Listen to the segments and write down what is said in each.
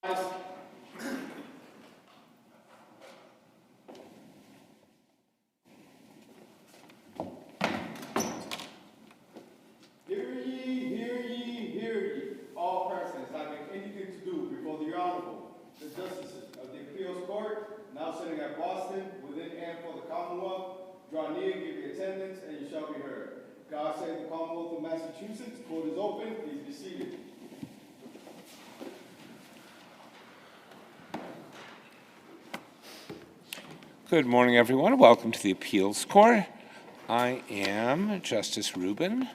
Hear ye, hear ye, hear ye, all persons having anything to do before the Honorable, the Justices of the Appeals Court, now sitting at Boston, within and for the Commonwealth, draw near, give your attendance, and you shall be heard. God save the Commonwealth of Massachusetts. Court is open. Please be seated. Good morning, everyone. Welcome to the Appeals Court. I am Justice Rubin,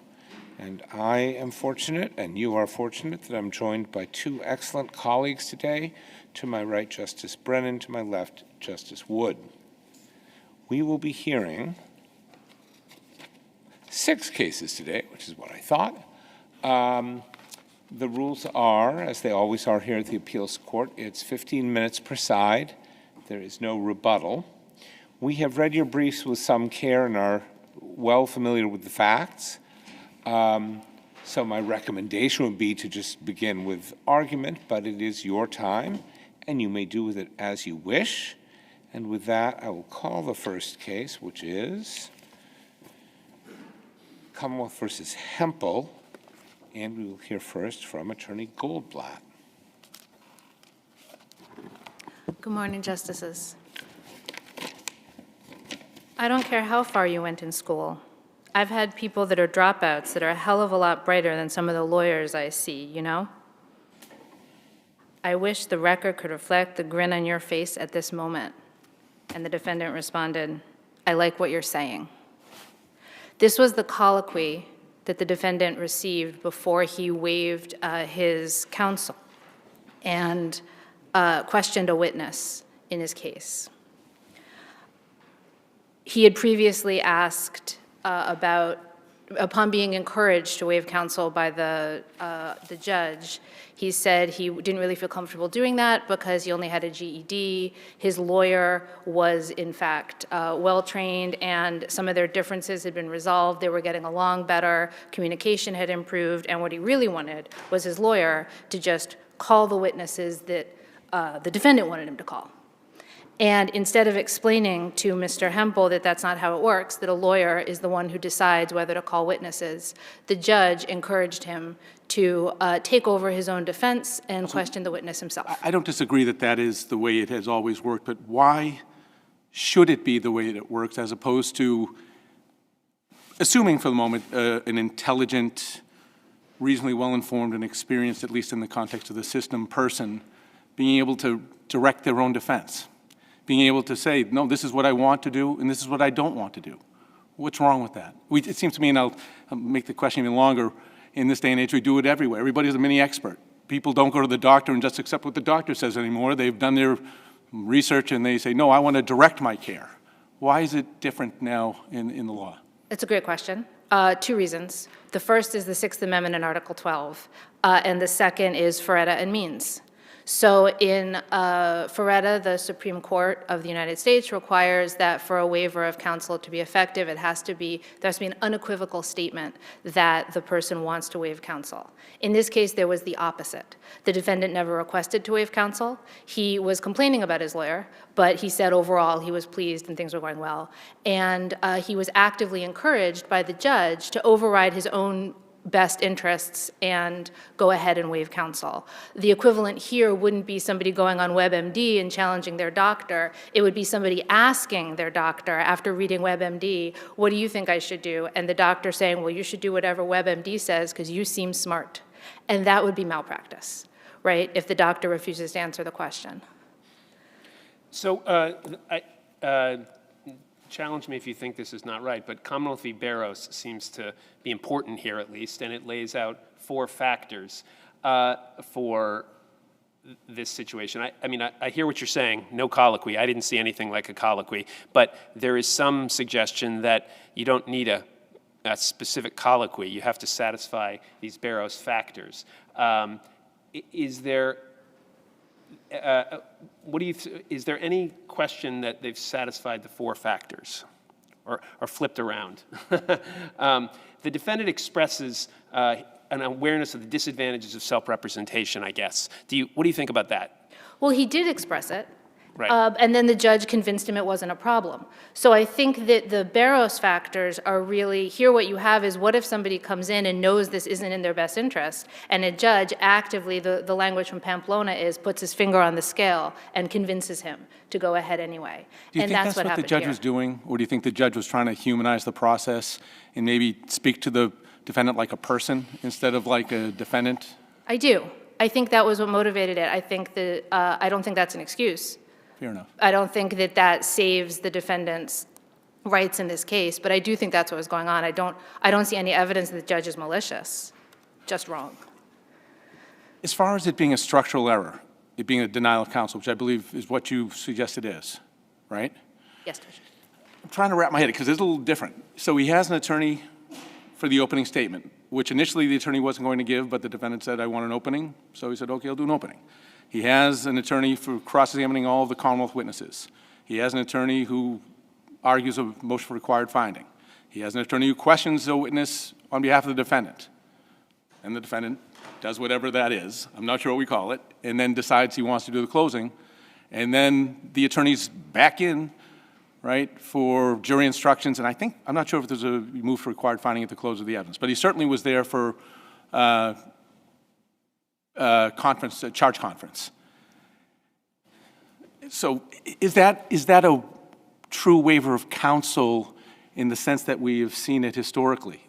and I am fortunate, and you are fortunate, that I'm joined by two excellent colleagues today. To my right, Justice Brennan. To my left, Justice Wood. We will be hearing 6 cases today, which is what I thought. The rules are, as they always are here at the Appeals Court, it's 15 minutes per side. There is no rebuttal. We have read your briefs with some care and are well familiar with the facts. So my recommendation would be to just begin with argument, but it is your time, and you may do with it as you wish. And with that, I will call the first case, which is Commonwealth versus Hempel, and we will hear first from Attorney Goldblatt. Good morning, Justices. I don't care how far you went in school. I've had people that are dropouts that are a hell of a lot brighter than some of the lawyers I see, you know? I wish the record could reflect the grin on your face at this moment. And the defendant responded, I like what you're saying. This was the colloquy that the defendant received before he waived his counsel and questioned a witness in his case. He had previously asked upon being encouraged to waive counsel by the judge, he said he didn't really feel comfortable doing that because he only had a GED. His lawyer was, in fact, well-trained, and some of their differences had been resolved. They were getting along better. Communication had improved, and what he really wanted was his lawyer to just call the witnesses that the defendant wanted him to call. And instead of explaining to Mr. Hempel that that's not how it works, that a lawyer is the one who decides whether to call witnesses, the judge encouraged him to take over his own defense and question the witness himself. I don't disagree that that is the way it has always worked, but why should it be the way that it works as opposed to assuming for the moment an intelligent, reasonably well-informed and experienced, at least in the context of the system, person being able to direct their own defense? Being able to say, no, this is what I want to do, and this is what I don't want to do. What's wrong with that? It seems to me, and I'll make the question even longer, in this day and age, we do it everywhere. Everybody's a mini expert. People don't go to the doctor and just accept what the doctor says anymore. They've done their research, and they say, no, I want to direct my care. Why is it different now in the law? It's a great question. 2 reasons. The first is the 6th Amendment in Article 12, and the second is Ferretta and Means. So in Ferretta, the Supreme Court of the United States requires that for a waiver of counsel to be effective, there has to be an unequivocal statement that the person wants to waive counsel. In this case, there was the opposite. The defendant never requested to waive counsel. He was complaining about his lawyer, but he said overall he was pleased and things were going well. And he was actively encouraged by the judge to override his own best interests and go ahead and waive counsel. The equivalent here wouldn't be somebody going on WebMD and challenging their doctor. It would be somebody asking their doctor after reading WebMD, what do you think I should do? And the doctor saying, well, you should do whatever WebMD says because you seem smart. And that would be malpractice, right, if the doctor refuses to answer the question. So challenge me if you think this is not right, but Commonwealth v. Barrows seems to be important here at least, and it lays out 4 factors for this situation. I mean, I hear what you're saying, no colloquy. I didn't see anything like a colloquy, but there is some suggestion that you don't need a specific colloquy. You have to satisfy these Barrows factors. Is there is there any question that they've satisfied the 4 factors or flipped around? The defendant expresses an awareness of the disadvantages of self-representation, I guess. What do you think about that? Well, he did express it. Right. And then the judge convinced him it wasn't a problem. So I think that the Barros factors are really, here what you have is what if somebody comes in and knows this isn't in their best interest, and a judge actively, the language from Pamplona is, puts his finger on the scale and convinces him to go ahead anyway. Do you And think that's that's what the happened judge here. was doing? Or do you think the judge was trying to humanize the process and maybe speak to the defendant like a person instead of like a defendant? I do. I think that was what motivated it. I think that, I don't think that's an excuse. Fair enough. I don't think that that saves the defendant's rights in this case, but I do think that's what was going on. I don't see any evidence that the judge is malicious, just wrong. As far as it being a structural error, it being a denial of counsel, which I believe is what you suggested is, right? Yes, Judge. I'm trying to wrap my head because it's a little different. So he has an attorney for the opening statement, which initially the attorney wasn't going to give, but the defendant said, I want an opening. So he said, okay, I'll do an opening. He has an attorney for cross-examining all of the Commonwealth witnesses. He has an attorney who argues a motion for required finding. He has an attorney who questions the witness on behalf of the defendant. And the defendant does whatever that is, I'm not sure what we call it, and then decides he wants to do the closing. And then the attorney's back in, right, for jury instructions. And I'm not sure if there's a move for required finding at the close of the evidence, but he certainly was there for charge conference. So is that a true waiver of counsel in the sense that we have seen it historically?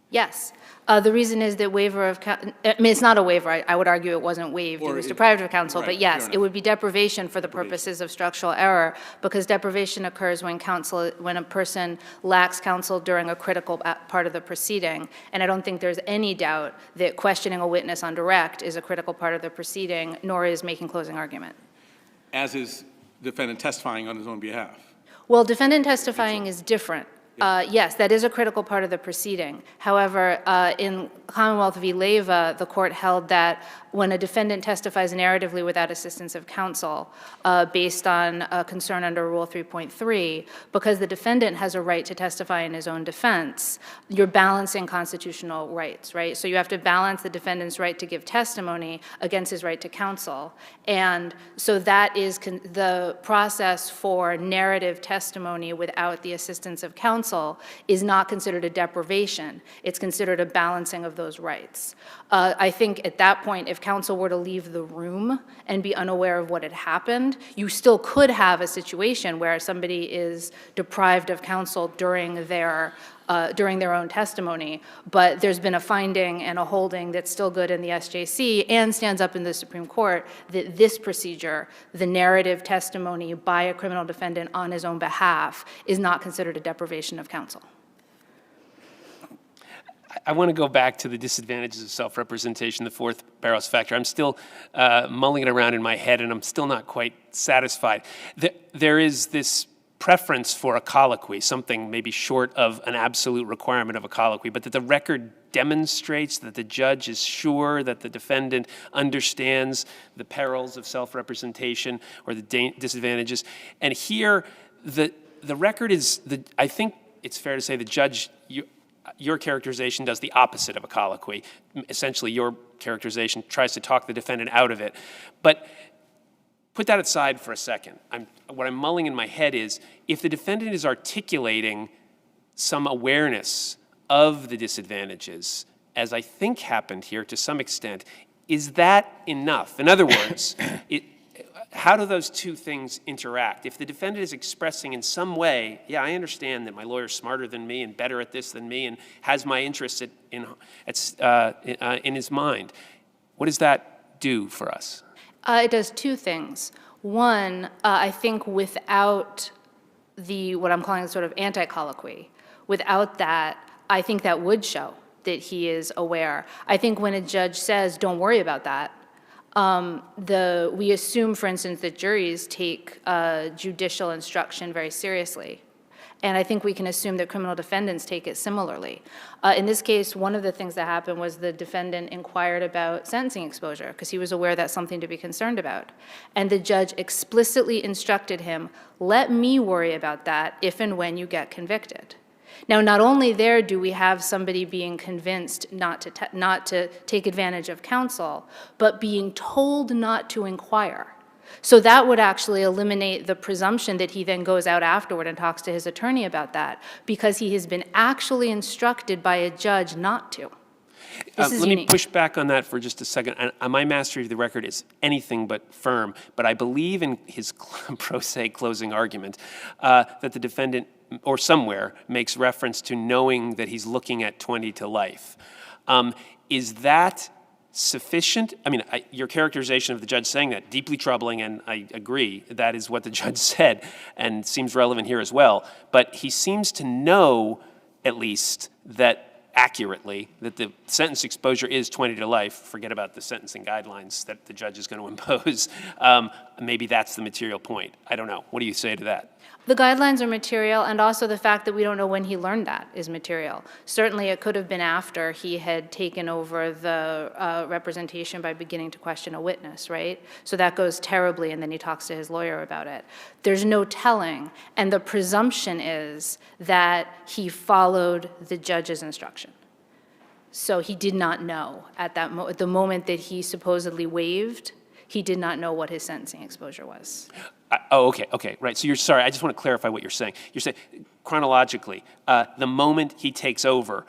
Yes. The reason is that waiver of, I mean, it's not a waiver. I would argue it wasn't waived. It was deprived of counsel. Right, But yes, fair it would be deprivation for the purposes of structural error, because deprivation occurs when a person lacks counsel during a critical part of the proceeding. And I don't think there's any doubt that questioning a witness on direct is a critical part of the proceeding, nor is making closing argument. As is defendant testifying on his own behalf. Well, defendant testifying is different. Yes, that is a critical part of the proceeding. However, in Commonwealth v. Leyva, the court held that when a defendant testifies narratively without assistance of counsel, based on a concern under Rule 3.3, because the defendant has a right to testify in his own defense, you're balancing constitutional rights, right? So you have to balance the defendant's right to give testimony against his right to counsel. And so that is the process for narrative testimony without the assistance of counsel is not considered a deprivation. It's considered a balancing of those rights. I think at that point, if counsel were to leave the room and be unaware of what had happened, you still could have a situation where somebody is deprived of counsel during their own testimony, but there's been a finding and a holding that's still good in the SJC and stands up in the Supreme Court that this procedure, the narrative testimony by a criminal defendant on his own behalf, is not considered a deprivation of counsel. I want to go back to the disadvantages of self-representation, the fourth Barros factor. I'm still mulling it around in my head, and I'm still not quite satisfied. There is this preference for a colloquy, something maybe short of an absolute requirement of a colloquy, but that the record demonstrates that the judge is sure that the defendant understands the perils of self-representation or the disadvantages. And here, the record is, I think it's fair to say the judge, your characterization does the opposite of a colloquy. Essentially, your characterization tries to talk the defendant out of it. But put that aside for a second. What I'm mulling in my head is, if the defendant is articulating some awareness of the disadvantages, as I think happened here to some extent, is that enough? In other words, how do those two things interact? If the defendant is expressing in some way, yeah, I understand that my lawyer's smarter than me and better at this than me and has my interests in his mind, what does that do for us? It does two things. One, I think without what I'm calling sort of anti-colloquy, without that, I think that would show that he is aware. I think when a judge says, don't worry about that, we assume, for instance, that juries take judicial instruction very seriously. And I think we can assume that criminal defendants take it similarly. In this case, one of the things that happened was the defendant inquired about sentencing exposure because he was aware that's something to be concerned about. And the judge explicitly instructed him, let me worry about that if and when you get convicted. Now, not only there do we have somebody being convinced not to take advantage of counsel, but being told not to inquire. So that would actually eliminate the presumption that he then goes out afterward and talks to his attorney about that, because he has been actually instructed by a judge not to. This is Let me unique. push back on that for just a second. My mastery of the record is anything but firm, but I believe in his pro se closing argument that the defendant, or somewhere, makes reference to knowing that he's looking at 20 to life. Is that sufficient? I mean, your characterization of the judge saying that, deeply troubling, and I agree, that is what the judge said, and seems relevant here as well. But he seems to know, at least, that accurately, that the sentence exposure is 20 to life. Forget about the sentencing guidelines that the judge is going to impose. Maybe that's the material point. I don't know. What do you say to that? The guidelines are material, and also the fact that we don't know when he learned that is material. Certainly, it could have been after he had taken over the representation by beginning to question a witness, right? So that goes terribly, and then he talks to his lawyer about it. There's no telling, and the presumption is that he followed the judge's instruction. So he did not know at that at the moment that he supposedly waived, he did not know what his sentencing exposure was. Okay, right. So you're sorry, I just want to clarify what you're saying. You're saying, chronologically, the moment he takes over,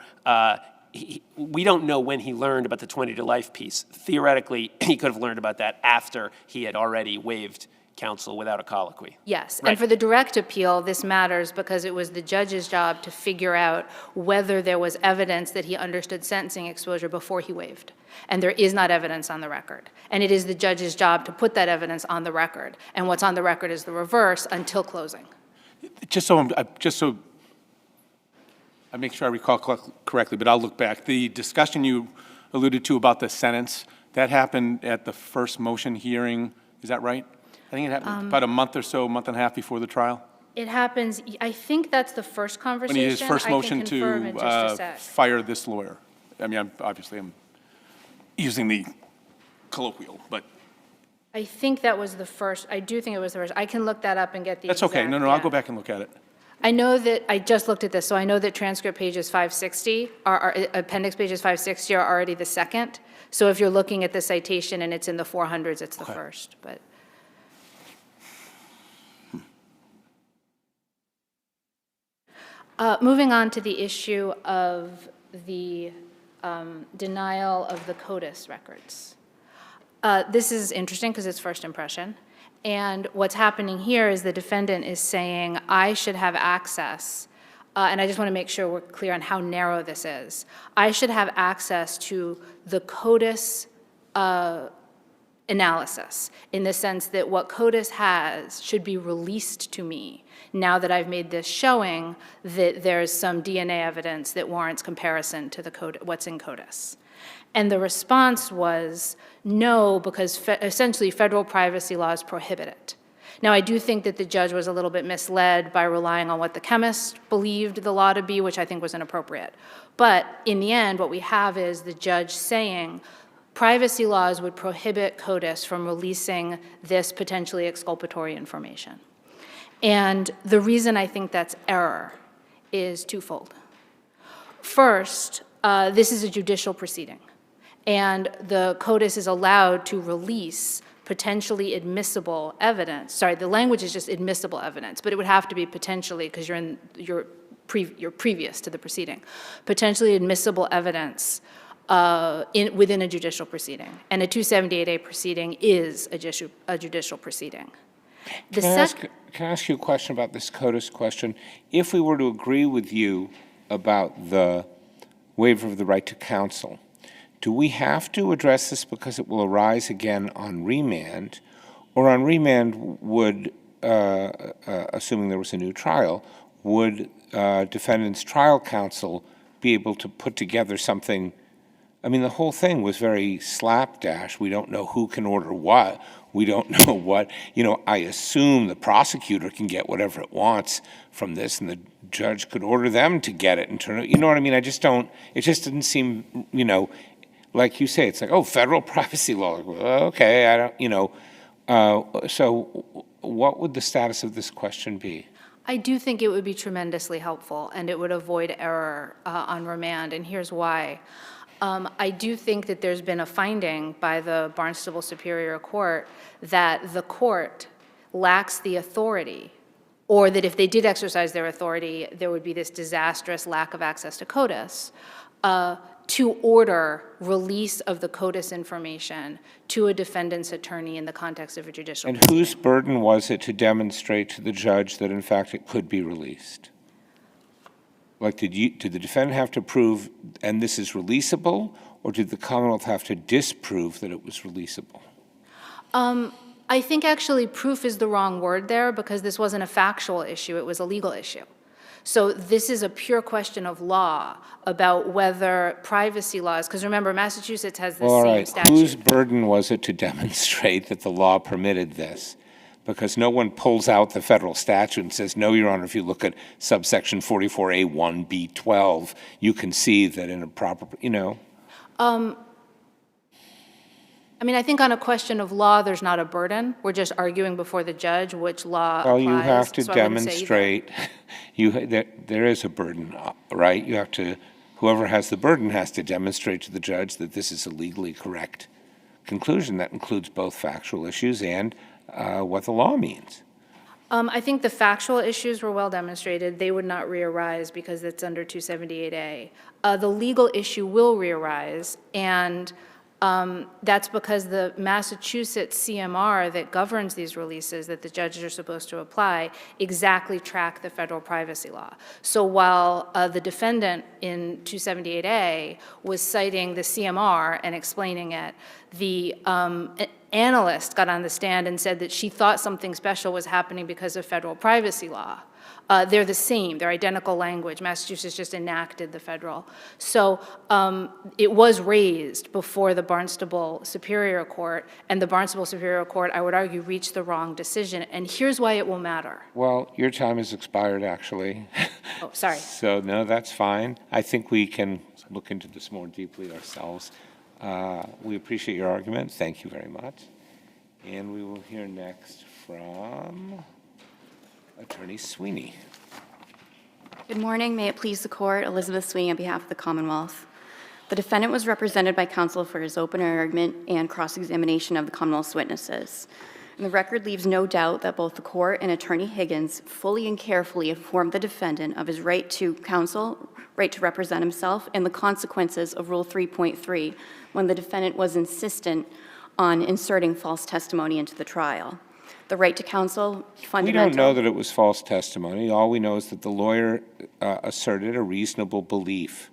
we don't know when he learned about the 20 to life piece. Theoretically, he could have learned about that after he had already waived counsel without a colloquy. Yes, Right. and for the direct appeal, this matters because it was the judge's job to figure out whether there was evidence that he understood sentencing exposure before he waived. And there is not evidence on the record. And it is the judge's job to put that evidence on the record. And what's on the record is the reverse until closing. Just so I make sure I recall correctly, but I'll look back. The discussion you alluded to about the sentence, that happened at the first motion hearing, is that right? I think it happened about a month or so, month and a half before the trial? It happens, I think that's the first When conversation. his first motion I can confirm in just a to sec. fire this lawyer. I mean, I'm using the colloquial, but I think that was the first, I do think it was the first. I can look that up and get the that's okay. No, exact- I'll yeah. go back and look at it. I know that, I just looked at this, so I know that transcript pages 560, appendix pages 560 are already the second. So if you're looking at the citation and it's in the 400s, it's the first, but. Moving on to the issue of the denial of the CODIS records. This is interesting because it's first impression. And what's happening here is the defendant is saying, I should have access, and I just want to make sure we're clear on how narrow this is. I should have access to the CODIS analysis, in the sense that what CODIS has should be released to me now that I've made this showing that there's some DNA evidence that warrants comparison to the what's in CODIS. And the response was no, because essentially federal privacy laws prohibit it. Now, I do think that the judge was a little bit misled by relying on what the chemist believed the law to be, which I think was inappropriate. But in the end, what we have is the judge saying, privacy laws would prohibit CODIS from releasing this potentially exculpatory information. And the reason I think that's error is twofold. First, this is a judicial proceeding, and the CODIS is allowed to release potentially admissible evidence. Sorry, the language is just admissible evidence, but it would have to be potentially, because you're previous to the proceeding. Potentially admissible evidence within a judicial proceeding, and a 278A proceeding is a judicial proceeding. Can I ask you a question about this CODIS question? If we were to agree with you about the waiver of the right to counsel, do we have to address this because it will arise again on remand? Or on remand would, assuming there was a new trial, would defendant's trial counsel be able to put together something? I mean, the whole thing was very slapdash. We don't know who can order what. We don't know what. You know, I assume the prosecutor can get whatever it wants from this, and the judge could order them to get it and turn it. You know what I mean? It just didn't seem, you know, like you say, it's like, oh, federal privacy law. Like, well, okay, I don't, you know. So what would the status of this question be? I do think it would be tremendously helpful, and it would avoid error on remand, and here's why. I do think that there's been a finding by the Barnstable Superior Court that the court lacks the authority, or that if they did exercise their authority, there would be this disastrous lack of access to CODIS, to order release of the CODIS information to a defendant's attorney in the context of a judicial And proceeding. whose burden was it to demonstrate to the judge that in fact it could be released? Like, did the defendant have to prove, and this is releasable, or did the Commonwealth have to disprove that it was releasable? I think actually proof is the wrong word there, because this wasn't a factual issue, it was a legal issue. So this is a pure question of law about whether privacy laws, because remember, Massachusetts has the All same right, statute. whose burden was it to demonstrate that the law permitted this? Because no one pulls out the federal statute and says, no, Your Honor, if you look at subsection 44A1B12, you can see that in a proper, I mean, I think on a question of law, there's not a burden. We're just arguing before the judge which law Well, applies. you have to So I wouldn't say either. demonstrate, there is a burden, right? You have to, whoever has the burden has to demonstrate to the judge that this is a legally correct conclusion. That includes both factual issues and what the law means. I think the factual issues were well demonstrated. They would not re-arise because it's under 278A. The legal issue will re-arise, and that's because the Massachusetts CMR that governs these releases that the judges are supposed to apply exactly track the federal privacy law. So while the defendant in 278A was citing the CMR and explaining it, the analyst got on the stand and said that she thought something special was happening because of federal privacy law. They're the same, they're identical language. Massachusetts just enacted the federal. So it was raised before the Barnstable Superior Court, and the Barnstable Superior Court, I would argue, reached the wrong decision. And here's why it will matter. Well, your time has expired, actually. Oh, sorry. So, no, that's fine. I think we can look into this more deeply ourselves. We appreciate your argument. Thank you very much. And we will hear next from Attorney Sweeney. Good morning. May it please the court. Elizabeth Sweeney on behalf of the Commonwealth. The defendant was represented by counsel for his open argument and cross-examination of the Commonwealth's witnesses. And the record leaves no doubt that both the court and Attorney Higgins fully and carefully informed the defendant of his right to counsel, right to represent himself, and the consequences of Rule 3.3 when the defendant was insistent on inserting false testimony into the trial. The right to counsel, fundamental. We don't know that it was false testimony. All we know is that the lawyer asserted a reasonable belief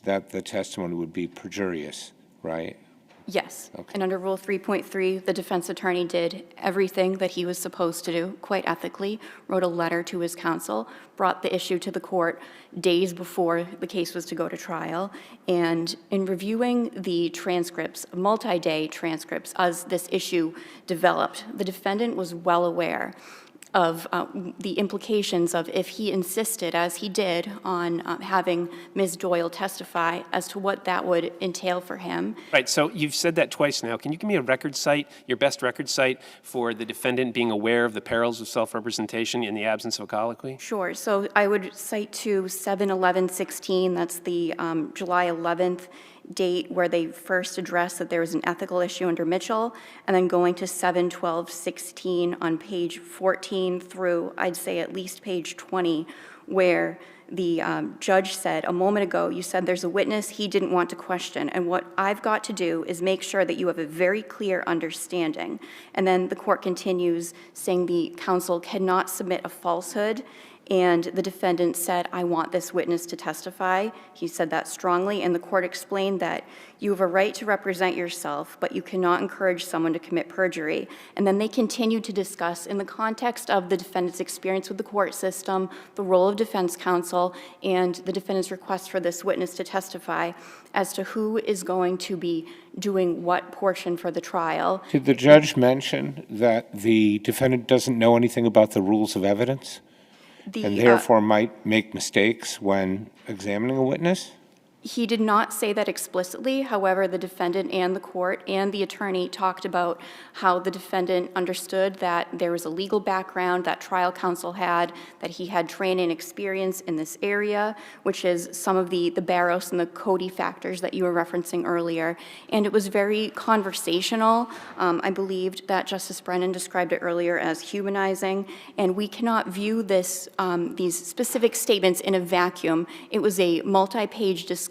that the testimony would be perjurious, right? Yes. Okay. And under Rule 3.3, the defense attorney did everything that he was supposed to do, quite ethically, wrote a letter to his counsel, brought the issue to the court days before the case was to go to trial. And in reviewing the transcripts, multi-day transcripts, as this issue developed, the defendant was well aware of the implications of if he insisted, as he did, on having Ms. Doyle testify as to what that would entail for him. Right, so you've said that twice now. Can you give me a record cite, your best record cite, for the defendant being aware of the perils of self-representation in the absence of a colloquy? Sure. So I would cite to 7/11/16, that's the July 11th date where they first addressed that there was an ethical issue under Mitchell, and then going to 7/12/16 on page 14 through, I'd say, at least page 20, where the judge said, a moment ago, you said there's a witness he didn't want to question, and what I've got to do is make sure that you have a very clear understanding. And then the court continues saying the counsel cannot submit a falsehood, and the defendant said, I want this witness to testify. He said that strongly, and the court explained that you have a right to represent yourself, but you cannot encourage someone to commit perjury. And then they continued to discuss, in the context of the defendant's experience with the court system, the role of defense counsel, and the defendant's request for this witness to testify as to who is going to be doing what portion for the trial. Did the judge mention that the defendant doesn't know anything about the rules of evidence? And therefore might make mistakes when examining a witness? He did not say that explicitly. However, the defendant and the court and the attorney talked about how the defendant understood that there was a legal background that trial counsel had, that he had training experience in this area, which is some of the Barros and the Cody factors that you were referencing earlier. And it was very conversational. I believed that Justice Brennan described it earlier as humanizing, and we cannot view this, these specific statements in a vacuum. It was a multi-page discussion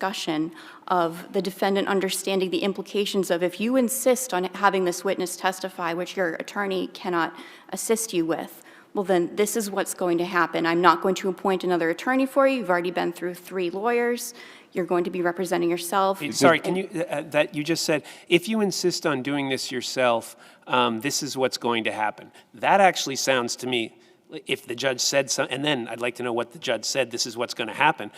of the defendant understanding the implications of if you insist on having this witness testify, which your attorney cannot assist you with, well, then this is what's going to happen. I'm not going to appoint another attorney for you. You've already been through 3 lawyers. You're going to be representing yourself. Sorry, can you, that you just said, if you insist on doing this yourself, this is what's going to happen. That actually sounds to me, if the judge said something, and then I'd like to know what the judge said, this is what's going to happen.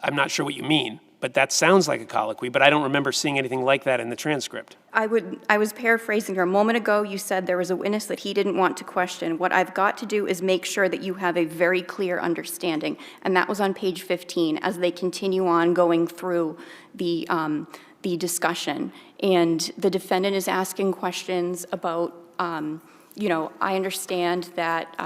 I'm not sure what you mean, but that sounds like a colloquy, but I don't remember seeing anything like that in the transcript. I was paraphrasing her. A moment ago, you said there was a witness that he didn't want to question. What I've got to do is make sure that you have a very clear understanding, and that was on page 15 as they continue on going through the discussion. And the defendant is asking questions about, you know, I understand that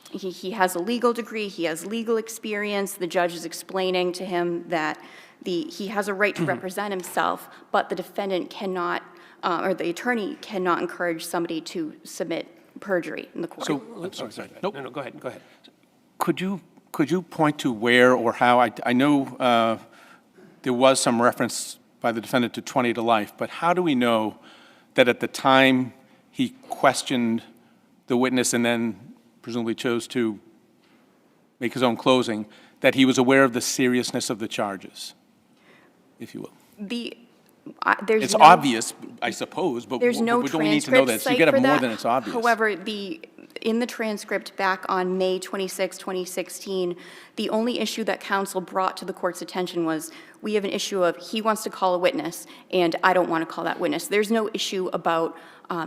he has a legal degree, he has legal experience. The judge is explaining to him that he has a right to represent himself, but the defendant cannot, or the attorney cannot encourage somebody to submit perjury in the court. So, I'm sorry. Nope. No, go ahead, go ahead. Could you point to where or how, I know there was some reference by the defendant to 20 to life, but how do we know that at the time he questioned the witness and then presumably chose to make his own closing, that he was aware of the seriousness of the charges, if you will? There's It's obvious, I suppose, but There's no we don't need to know transcript that. So cite you get for it more that. than it's obvious. However, in the transcript back on May 26, 2016, the only issue that counsel brought to the court's attention was, we have an issue of he wants to call a witness, and I don't want to call that witness. There's no issue about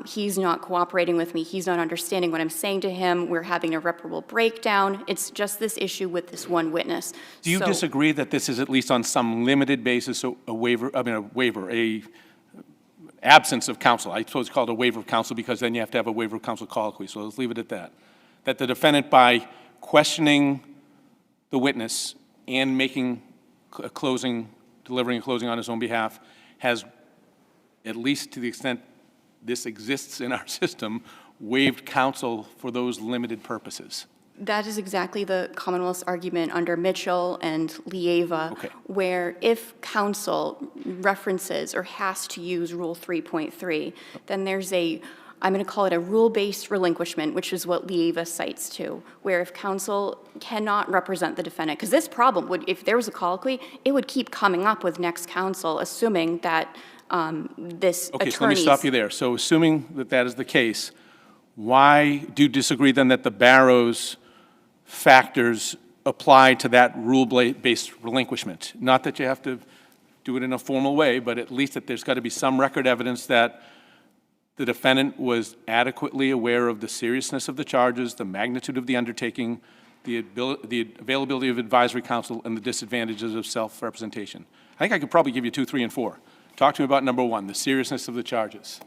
he's not cooperating with me, he's not understanding what I'm saying to him, we're having an irreparable breakdown. It's just this issue with this one witness. Do you disagree that this is at least on some limited basis a absence of counsel? I suppose it's called a waiver of counsel because then you have to have a waiver of counsel colloquy, so let's leave it at that. That the defendant, by questioning the witness and making a closing, delivering a closing on his own behalf, has, at least to the extent this exists in our system, waived counsel for those limited purposes. That is exactly the Commonwealth's argument under Mitchell and Lieva, Okay. where if counsel references or has to use Rule 3.3, then there's I'm going to call it a rule-based relinquishment, which is what Lieva cites to, where if counsel cannot represent the defendant, because this problem would, if there was a colloquy, it would keep coming up with next counsel, assuming that this Okay, so let me stop you there. So assuming that that is the case, why do you disagree then that the Barrows factors apply to that rule-based relinquishment? Not that you have to do it in a formal way, but at least that there's got to be some record evidence that the defendant was adequately aware of the seriousness of the charges, the magnitude of the undertaking, the availability of advisory counsel, and the disadvantages of self-representation. I think I could probably give you 2, 3, and 4. Talk to me about number 1, the seriousness of the charges.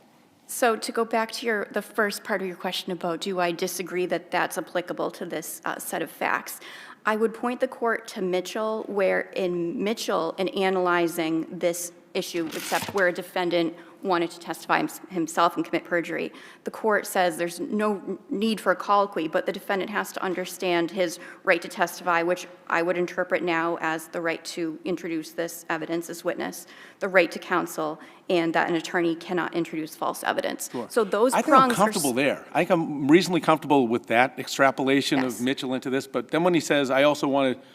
So to go back to the first part of your question about do I disagree that that's applicable to this set of facts, I would point the court to Mitchell, where in Mitchell, in analyzing this issue, except where a defendant wanted to testify himself and commit perjury, the court says there's no need for a colloquy, but the defendant has to understand his right to testify, which I would interpret now as the right to introduce this evidence as witness, the right to counsel, and that an attorney cannot introduce false evidence. Sure. So those I think prongs I'm comfortable there. I think I'm reasonably comfortable with that extrapolation Yes. of Mitchell into this, but then when he says, I also want to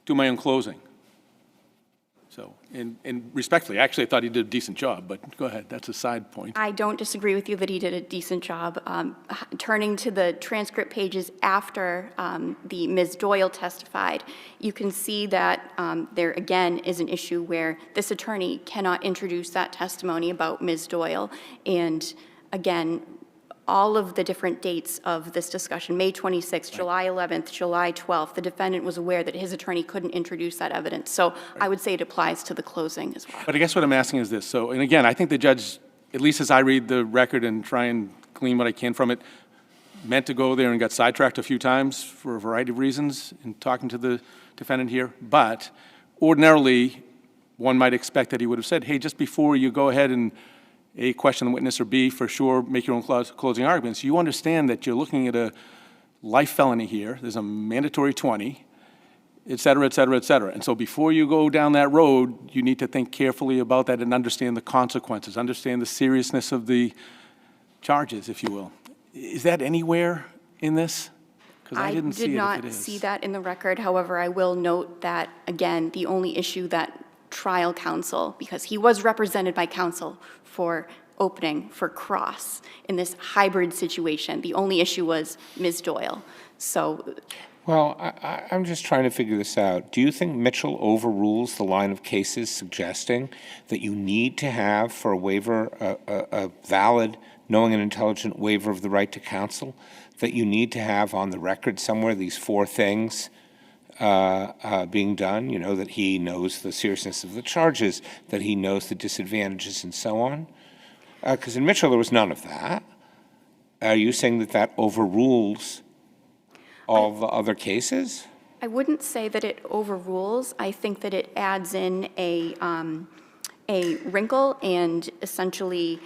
do my own closing. So, and respectfully, actually, I thought he did a decent job, but go ahead, that's a side point. I don't disagree with you that he did a decent job. Turning to the transcript pages after the Ms. Doyle testified, you can see that there again is an issue where this attorney cannot introduce that testimony about Ms. Doyle. And again, all of the different dates of this discussion, May 26th, July 11th, July 12th, the defendant was aware that his attorney couldn't introduce that evidence. So I would say it applies to the closing as well. But I guess what I'm asking is this. So, and again, I think the judge, at least as I read the record and try and glean what I can from it, meant to go there and got sidetracked a few times for a variety of reasons in talking to the defendant here. But ordinarily, one might expect that he would have said, hey, just before you go ahead and A, question the witness, or B, for sure, make your own closing arguments, you understand that you're looking at a life felony here. There's a mandatory 20, et cetera, et cetera, et cetera. And so before you go down that road, you need to think carefully about that and understand the consequences, understand the seriousness of the charges, if you will. Is that anywhere in this? Because I didn't see it if it is. I did not see that in the record. However, I will note that, again, the only issue that trial counsel, because he was represented by counsel for opening for cross in this hybrid situation, the only issue was Ms. Doyle. So, Well, I'm just trying to figure this out. Do you think Mitchell overrules the line of cases suggesting that you need to have for a waiver, a valid, knowing and intelligent waiver of the right to counsel, that you need to have on the record somewhere these four things being done, you know, that he knows the seriousness of the charges, that he knows the disadvantages and so on? Because in Mitchell, there was none of that. Are you saying that that overrules all the other cases? I wouldn't say that it overrules. I think that it adds in a wrinkle and essentially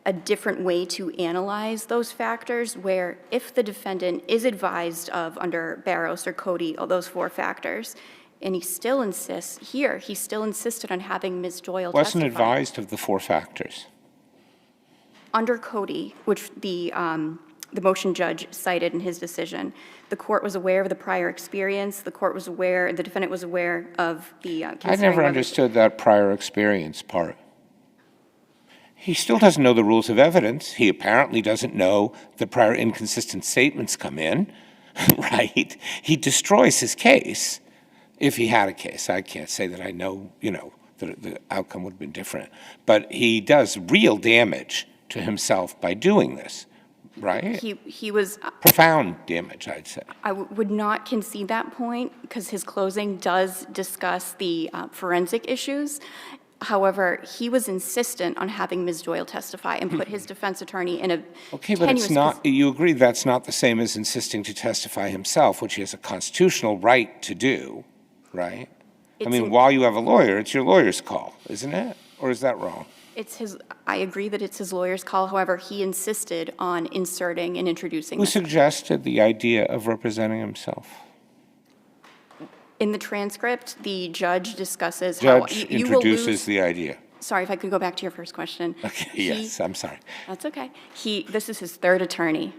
a different way to analyze those factors, where if the defendant is advised of, under Barros or Cody, all those four factors, and he still insists, here, he still insisted on having Ms. Doyle testify. Wasn't advised of the four factors. Under Cody, which the motion judge cited in his decision, the court was aware of the prior experience, the court was aware, the defendant was aware of the I never understood that prior experience part. He still doesn't know the rules of evidence. He apparently doesn't know the prior inconsistent statements come in, right? He destroys his case, if he had a case. I can't say that I know, you know, that the outcome would have been different. But he does real damage to himself by doing this, right? He was... Profound damage, I'd say. I would not concede that point, because his closing does discuss the forensic issues. However, he was insistent on having Ms. Doyle testify and put his defense attorney in a Okay, but it's not, you agree that's not the same as insisting to testify himself, which he has a constitutional right to do, right? I mean, while you have a lawyer, it's your lawyer's call, isn't it? Or is that wrong? It's his, I agree that it's his lawyer's call. However, he insisted on inserting and introducing Who this. suggested the idea of representing himself? In the transcript, the judge discusses how Judge you will introduces lose. the idea. Sorry, if I could go back to your first question. Okay, yes, I'm sorry. That's okay. This is his third attorney,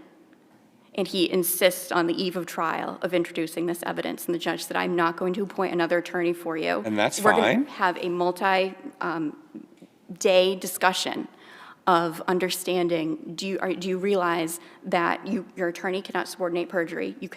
and he insists on the eve of trial of introducing this evidence. And the judge said, I'm not going to appoint another attorney for you. And that's We're fine. going to have a multi-day discussion of understanding, do you realize that your attorney cannot subordinate perjury? He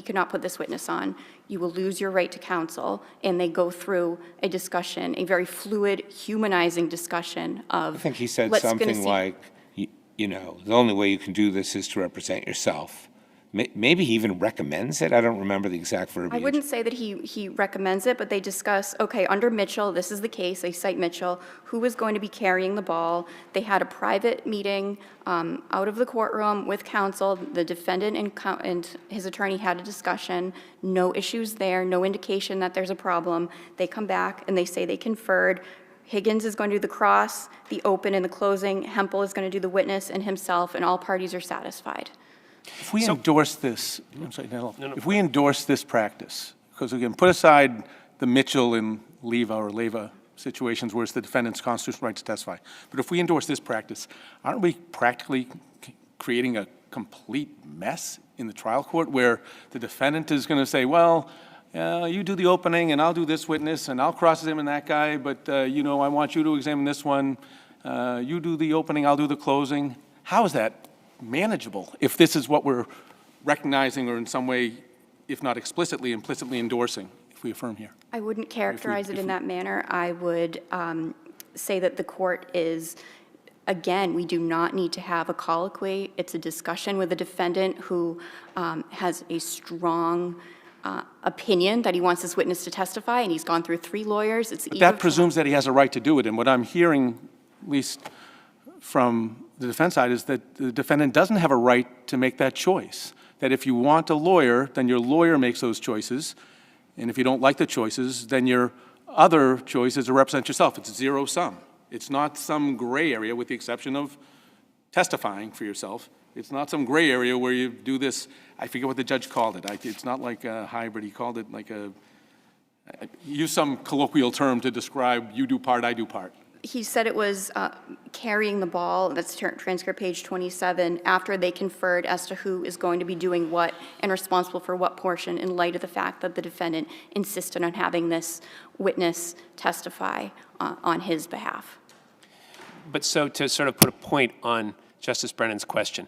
cannot put this witness on. You will lose your right to counsel. And they go through a discussion, a very fluid, humanizing discussion of. I think he said let's something see. like, you know, the only way you can do this is to represent yourself. Maybe he even recommends it. I don't remember the exact verbiage. I wouldn't say that he recommends it, but they discuss, okay, under Mitchell, this is the case, they cite Mitchell, who is going to be carrying the ball. They had a private meeting out of the courtroom with counsel. The defendant and his attorney had a discussion. No issues there, no indication that there's a problem. They come back and they say they conferred. Higgins is going to do the cross, the open and the closing. Hempel is going to do the witness and himself, and all parties are satisfied. If we endorse this, I'm sorry, if we endorse this practice, because again, put aside the Mitchell and Leva situations where it's the defendant's constitutional right to testify, but if we endorse this practice, aren't we practically creating a complete mess in the trial court where the defendant is going to say, well, you do the opening and I'll do this witness and I'll cross-examine that guy, but you know, I want you to examine this one. You do the opening, I'll do the closing. How is that manageable if this is what we're recognizing or in some way, if not explicitly, implicitly endorsing, if we affirm here? I wouldn't characterize it in that manner. I would say that the court is again, we do not need to have a colloquy. It's a discussion with the defendant who has a strong opinion that he wants this witness to testify, and he's gone through 3 lawyers. It's But that presumes that he has a right to do it, and what I'm hearing, at least from the defense side, is that the defendant doesn't have a right to make that choice. That if you want a lawyer, then your lawyer makes those choices, and if you don't like the choices, then your other choice is to represent yourself. It's zero sum. It's not some gray area, with the exception of testifying for yourself. It's not some gray area where you do this, I forget what the judge called it. It's not like a hybrid, he called it like use some colloquial term to describe you do part, I do part. He said it was carrying the ball, that's transcript page 27, after they conferred as to who is going to be doing what and responsible for what portion, in light of the fact that the defendant insisted on having this witness testify on his behalf. But so to sort of put a point on Justice Brennan's question,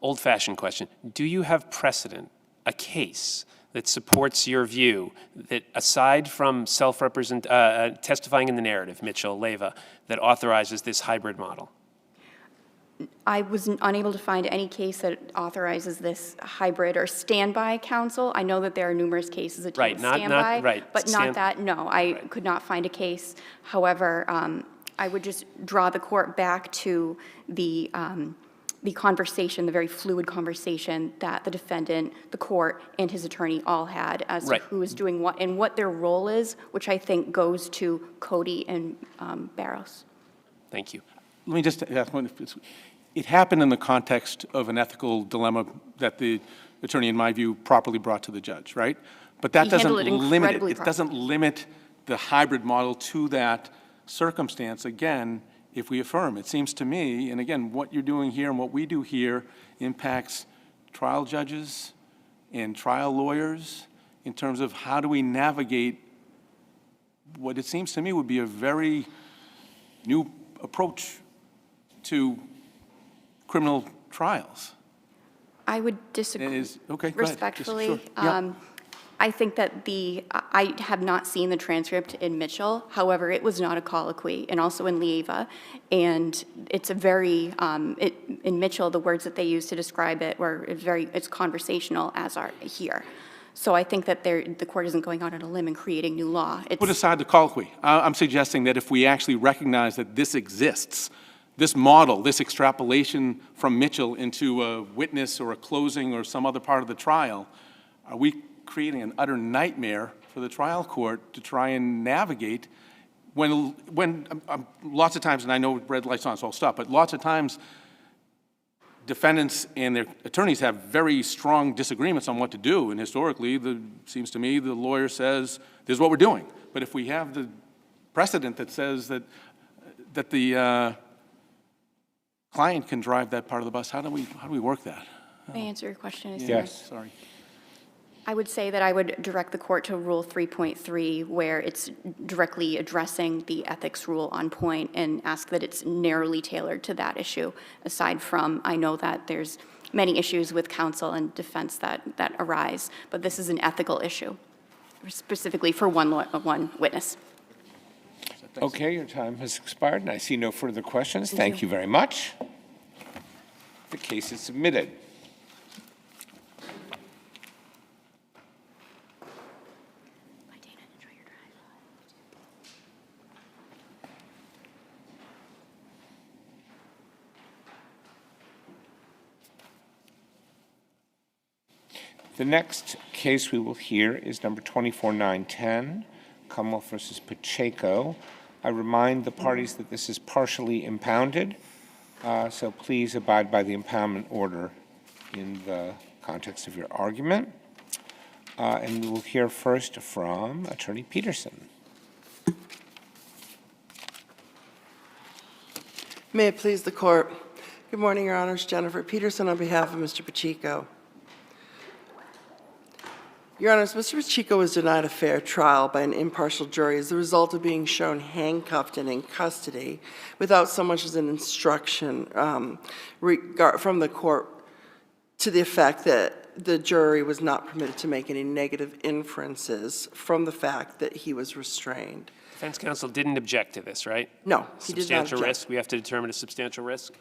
old-fashioned question, do you have precedent, a case that supports your view that aside from testifying in the narrative, Mitchell, Leyva, that authorizes this hybrid model? I was unable to find any case that authorizes this hybrid or standby counsel. I know that there are numerous cases that Right, do not- standby, right, but not that, no, I could not find a case. However, I would just draw the court back to the conversation, the very fluid conversation that the defendant, the court, and his attorney all had as to Right. who is doing what and what their role is, which I think goes to Cody and Barros. Thank you. Let me just ask one. It happened in the context of an ethical dilemma that the attorney, in my view, properly brought to the judge, right? But that He doesn't handled it limit it. incredibly It doesn't limit the hybrid model to that circumstance, again, if we affirm. It seems to me, and again, what you're doing here and what we do here impacts trial judges and trial lawyers in terms of how do we navigate what it seems to me would be a very new approach to criminal trials. I would disagree. It is, okay, go ahead. Just- Respectfully. sure. Yeah. I think that I have not seen the transcript in Mitchell. However, it was not a colloquy, and also in Leyva. And it's a very, in Mitchell, the words that they used to describe it were it's conversational, as are here. So I think that the court isn't going out on a limb and creating new law. Put aside the colloquy. I'm suggesting that if we actually recognize that this exists, this model, this extrapolation from Mitchell into a witness or a closing or some other part of the trial, are we creating an utter nightmare for the trial court to try and navigate when lots of times, and I know red light's on, so I'll stop, but lots of times defendants and their attorneys have very strong disagreements on what to do, and historically, seems to me, the lawyer says, this is what we're doing. But if we have the precedent that says that the client can drive that part of the bus, how do we work that? May I answer your question? Yes. Sorry. I would say that I would direct the court to Rule 3.3, where it's directly addressing the ethics rule on point, and ask that it's narrowly tailored to that issue. Aside from, I know that there's many issues with counsel and defense that arise, but this is an ethical issue, specifically for one witness. Okay, your time has expired, and I see no further questions. Thank you very much. The case is submitted. The next case we will hear is number 24910, Commonwealth versus Pacheco. I remind the parties that this is partially impounded, so please abide by the impoundment order in the context of your argument. And we will hear first from Attorney Peterson. May it please the court. Good morning, Your Honors. Jennifer Peterson on behalf of Mr. Pacheco. Your Honors, Mr. Pacheco was denied a fair trial by an impartial jury as a result of being shown handcuffed and in custody without so much as an instruction from the court to the effect that the jury was not permitted to make any negative inferences from the fact that he was restrained. Defense counsel didn't object to this, right? No, he did not Substantial object. risk, we have to determine a substantial risk?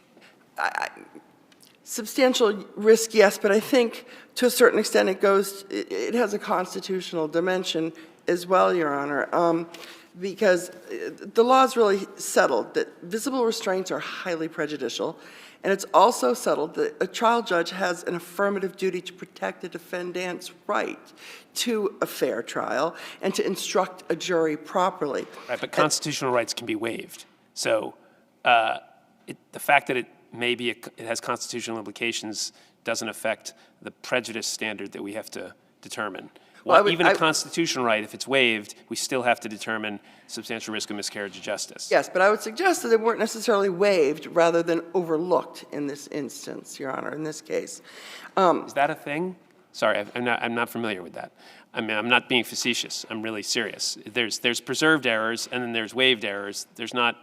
Substantial risk, yes, but I think to a certain extent it has a constitutional dimension as well, Your Honor, because the law is really settled that visible restraints are highly prejudicial, and it's also settled that a trial judge has an affirmative duty to protect the defendant's right to a fair trial and to instruct a jury properly. Right, but constitutional rights can be waived. So the fact that it has constitutional implications doesn't affect the prejudice standard that we have to determine. Well, Even a constitutional right, if it's waived, we still have to determine substantial risk of miscarriage of justice. Yes, but I would suggest that they weren't necessarily waived rather than overlooked in this instance, Your Honor, in this case. Is that a thing? Sorry, I'm not familiar with that. I mean, I'm not being facetious. I'm really serious. There's preserved errors, and then there's waived errors. There's not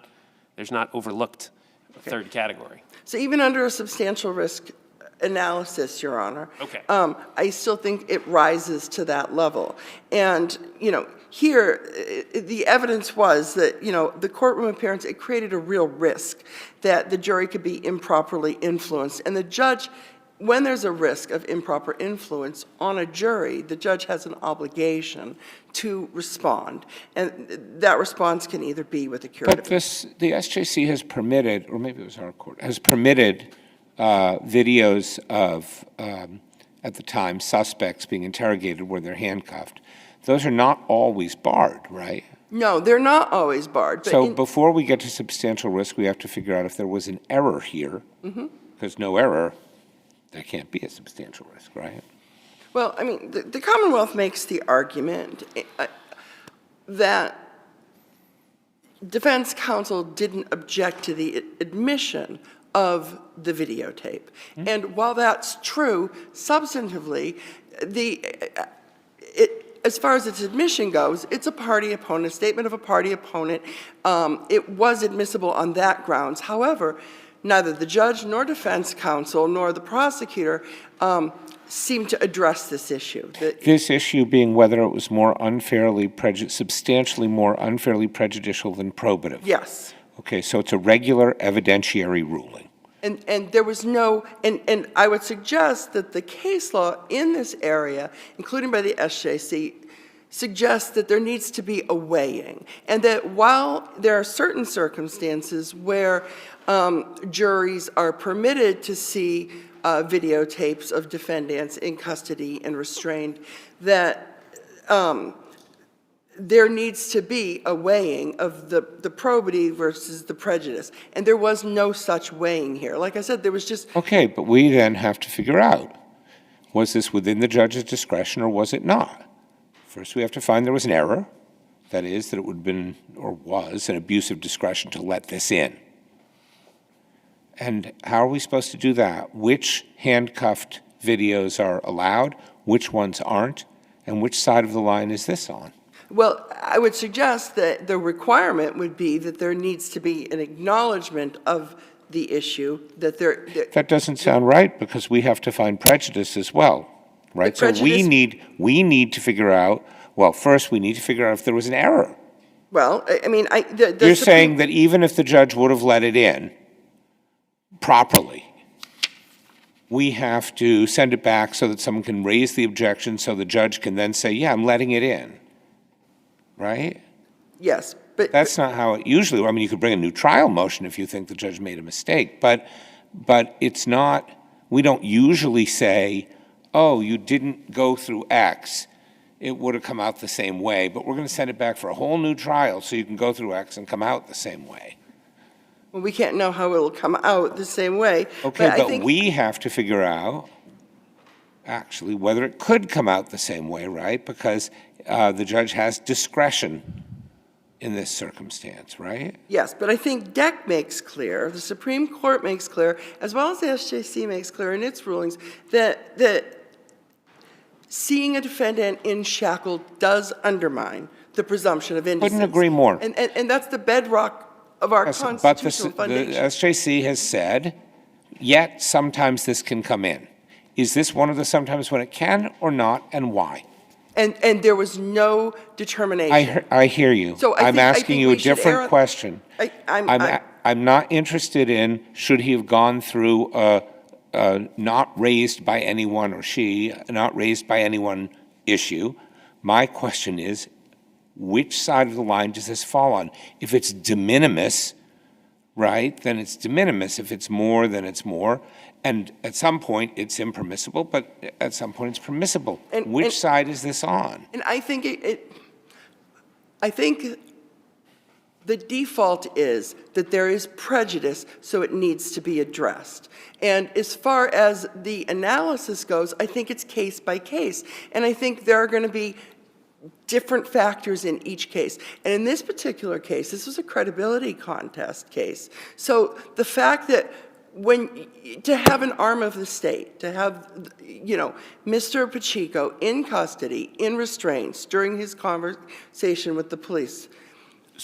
overlooked third category. So even under a substantial risk analysis, Your Honor, Okay. I still think it rises to that level. And, here, the evidence was that, the courtroom appearance, it created a real risk that the jury could be improperly influenced. And the judge, when there's a risk of improper influence on a jury, the judge has an obligation to respond. And that response can either be with a curative. But the SJC has permitted, or maybe it was our court, has permitted videos of, at the time, suspects being interrogated where they're handcuffed. Those are not always barred, right? No, they're not always barred. But So before we get to substantial risk, we have to figure out if there was an error here. Because no error, there can't be a substantial risk, right? Well, I mean, the Commonwealth makes the argument that defense counsel didn't object to the admission of the videotape. And while that's true, substantively, as far as its admission goes, it's a party opponent, a statement of a party opponent. It was admissible on that grounds. However, neither the judge nor defense counsel nor the prosecutor seemed to address this issue. This issue being whether it was more unfairly substantially more unfairly prejudicial than probative. Yes. Okay, so it's a regular evidentiary ruling. And there was no, and I would suggest that the case law in this area, including by the SJC, suggests that there needs to be a weighing. And that while there are certain circumstances where juries are permitted to see videotapes of defendants in custody and restrained, that there needs to be a weighing of the probity versus the prejudice. And there was no such weighing here. Like I said, there was just... Okay, but we then have to figure out, was this within the judge's discretion or was it not? First, we have to find there was an error. That is, that it would have been or was an abuse of discretion to let this in. And how are we supposed to do that? Which handcuffed videos are allowed, which ones aren't, and which side of the line is this on? Well, I would suggest that the requirement would be that there needs to be an acknowledgement of the issue, that there... That doesn't sound right, because we have to find prejudice as well, right? So we need to figure out, well, first we need to figure out if there was an error. Well, I mean, You're saying that even if the judge would have let it in properly, we have to send it back so that someone can raise the objection so the judge can then say, yeah, I'm letting it in, right? Yes, but... That's not how it usually, I mean, you could bring a new trial motion if you think the judge made a mistake, but it's not, we don't usually say, oh, you didn't go through X, it would have come out the same way, but we're going to send it back for a whole new trial so you can go through X and come out the same way. Well, we can't know how it'll come out the same way. Okay, I but think... we have to figure out, actually, whether it could come out the same way, right? Because the judge has discretion in this circumstance, right? Yes, but I think DEC makes clear, the Supreme Court makes clear, as well as the SJC makes clear in its rulings, that seeing a defendant in shackle does undermine the presumption of innocence. Couldn't agree more. And that's the bedrock of our constitutional foundation. But the SJC has said, yet sometimes this can come in. Is this one of the sometimes when it can or not, and why? And there was no determination. I hear you. So I I'm think- I asking think you a we should err different on- question. I'm- I'm not interested in, should he have gone through a not raised by anyone, or she, not raised by anyone issue. My question is, which side of the line does this fall on? If it's de minimis, right, then it's de minimis. If it's more, then it's more. And at some point, it's impermissible, but at some point, it's permissible. Which side is this on? And I think I think the default is that there is prejudice, so it needs to be addressed. And as far as the analysis goes, I think it's case by case. And I think there are going to be different factors in each case. And in this particular case, this was a credibility contest case. So the fact that to have an arm of the state, to have, Mr. Pacheco in custody, in restraints during his conversation with the police.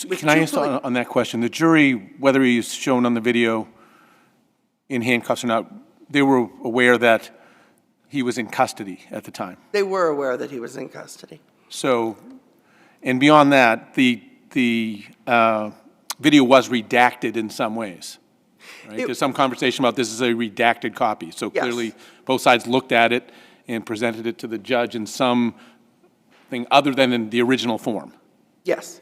Can I answer on that question? The jury, whether he's shown on the video in handcuffs or not, they were aware that he was in custody at the time. They were aware that he was in custody. So, and beyond that, the video was redacted in some ways. Right? There's some conversation about this is a redacted copy. So Yes. clearly, both sides looked at it and presented it to the judge in something other than in the original form. Yes.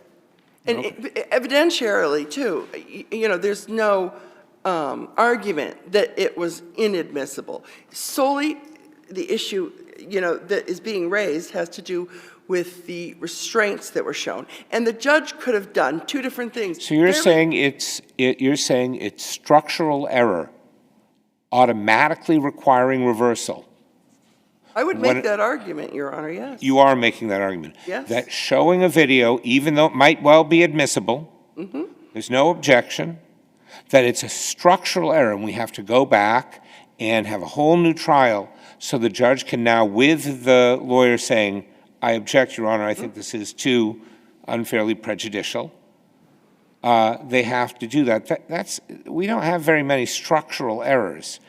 And evidentiarily, too, there's no argument that it was inadmissible. Solely the issue, that is being raised has to do with the restraints that were shown. And the judge could have done two different things. So you're saying it's structural error, automatically requiring reversal. I would make that argument, Your Honor, yes. You are making that argument. Yes. That showing a video, even though it might well be admissible, there's no objection, that it's a structural error, and we have to go back and have a whole new trial, so the judge can now, with the lawyer saying, I object, Your Honor, I think this is too unfairly prejudicial, they have to do that. We don't have very many structural errors.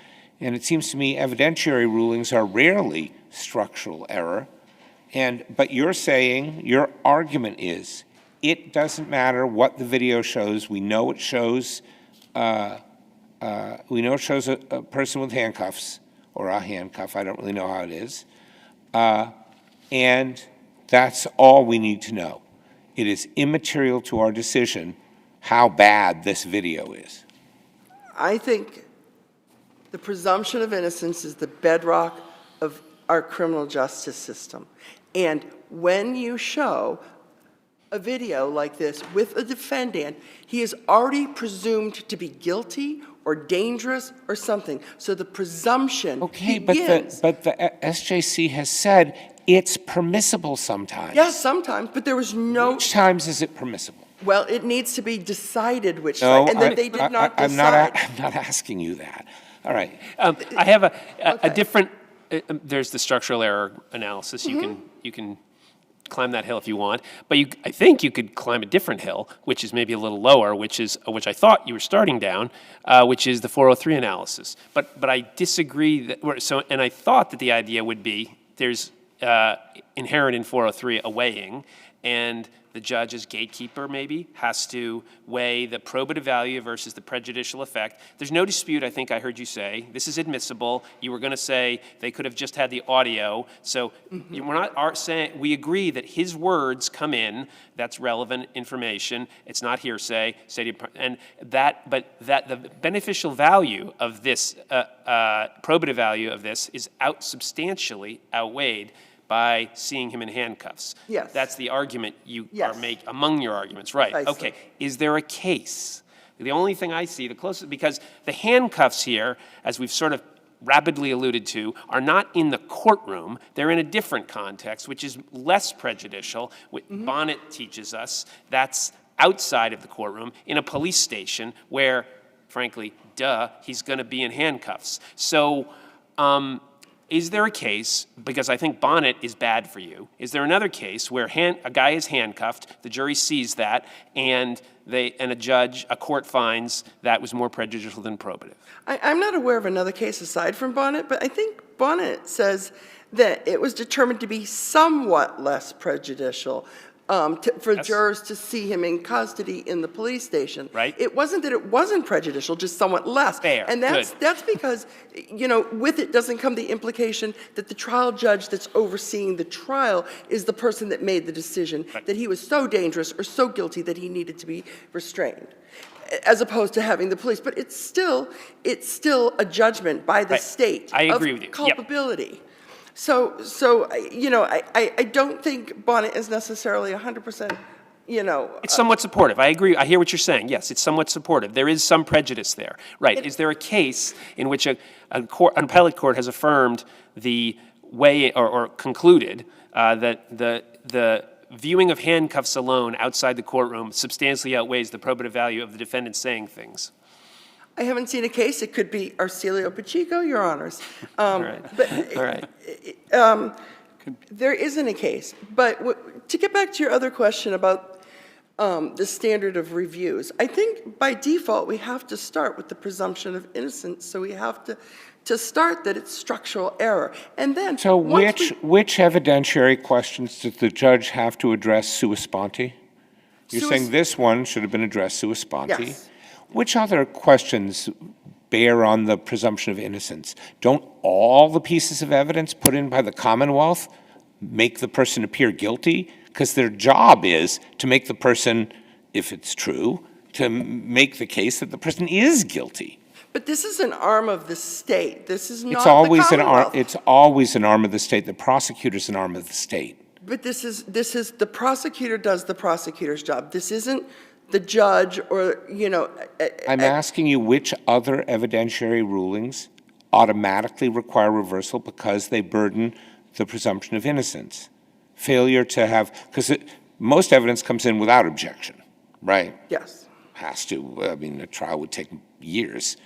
And it seems to me evidentiary rulings are rarely structural error. But you're saying, your argument is, it doesn't matter what the video shows. We know it shows, a person with handcuffs, or a handcuff. I don't really know how it is. And that's all we need to know. It is immaterial to our decision how bad this video is. I think the presumption of innocence is the bedrock of our criminal justice system. And when you show a video like this with a defendant, he is already presumed to be guilty or dangerous or something. So the presumption begins. But the SJC has said it's permissible sometimes. Yes, sometimes, but there was no. Which times is it permissible? Well, it needs to be decided which No, side, and that they did not I'm decide. not asking you that. All right. I have a different, there's the structural error analysis. You can climb that hill if you want, but I think you could climb a different hill, which is maybe a little lower, which I thought you were starting down, which is the 403 analysis. But I disagree and I thought that the idea would be there's inherent in 403 a weighing, and the judge as gatekeeper maybe has to weigh the probative value versus the prejudicial effect. There's no dispute, I think I heard you say, this is admissible. You were going to say they could have just had the audio. So we're not saying, we agree that his words come in, that's relevant information. It's not hearsay. And but the beneficial value of this, probative value of this is substantially outweighed by seeing him in handcuffs. Yes. That's the argument you Yes. are making among your arguments, right? Precisely. Okay. Is there a case? The only thing I see, the closest, because the handcuffs here, as we've sort of rapidly alluded to, are not in the courtroom. They're in a different context, which is less prejudicial. What Bonnet teaches us, that's outside of the courtroom in a police station where, frankly, he's going to be in handcuffs. So, is there a case, because I think Bonnet is bad for you, is there another case where a guy is handcuffed, the jury sees that, and a court finds that was more prejudicial than probative? I'm not aware of another case aside from Bonnet, but I think Bonnet says that it was determined to be somewhat less prejudicial for jurors to see him in custody in the police station. Right. It wasn't that it wasn't prejudicial, just somewhat less. Fair. And that's because, with it doesn't come the implication that the trial judge that's overseeing the trial is the person that made the decision, that he was so dangerous or so guilty that he needed to be restrained, as opposed to having the police. But it's still a judgment by the state I agree with you. of culpability. So I don't think Bonnet is necessarily 100%, It's somewhat supportive. I agree. I hear what you're saying. Yes, it's somewhat supportive. There is some prejudice there. Right. Is there a case in which an appellate court has affirmed the way or concluded that the viewing of handcuffs alone outside the courtroom substantially outweighs the probative value of the defendant saying things? I haven't seen a case. It could be ARCILIO PACHECO, Your Honors. All right. But All right. There isn't a case. But to get back to your other question about the standard of reviews, I think by default we have to start with the presumption of innocence. So we have to start that it's structural error. And then So which evidentiary questions does the judge have to address sua sponte? You're saying this one should have been addressed sua sponte? Yes. Which other questions bear on the presumption of innocence? Don't all the pieces of evidence put in by the Commonwealth make the person appear guilty? Because their job is to make the person, if it's true, to make the case that the person is guilty. But this is an arm of the state. This is not It's always the Commonwealth. it's always an arm of the state. The prosecutor's an arm of the state. But this is the prosecutor does the prosecutor's job. This isn't the judge or, I'm asking you which other evidentiary rulings automatically require reversal because they burden the presumption of innocence. Failure to have, because most evidence comes in without objection, right? Yes. Has to. I mean, a trial would take years.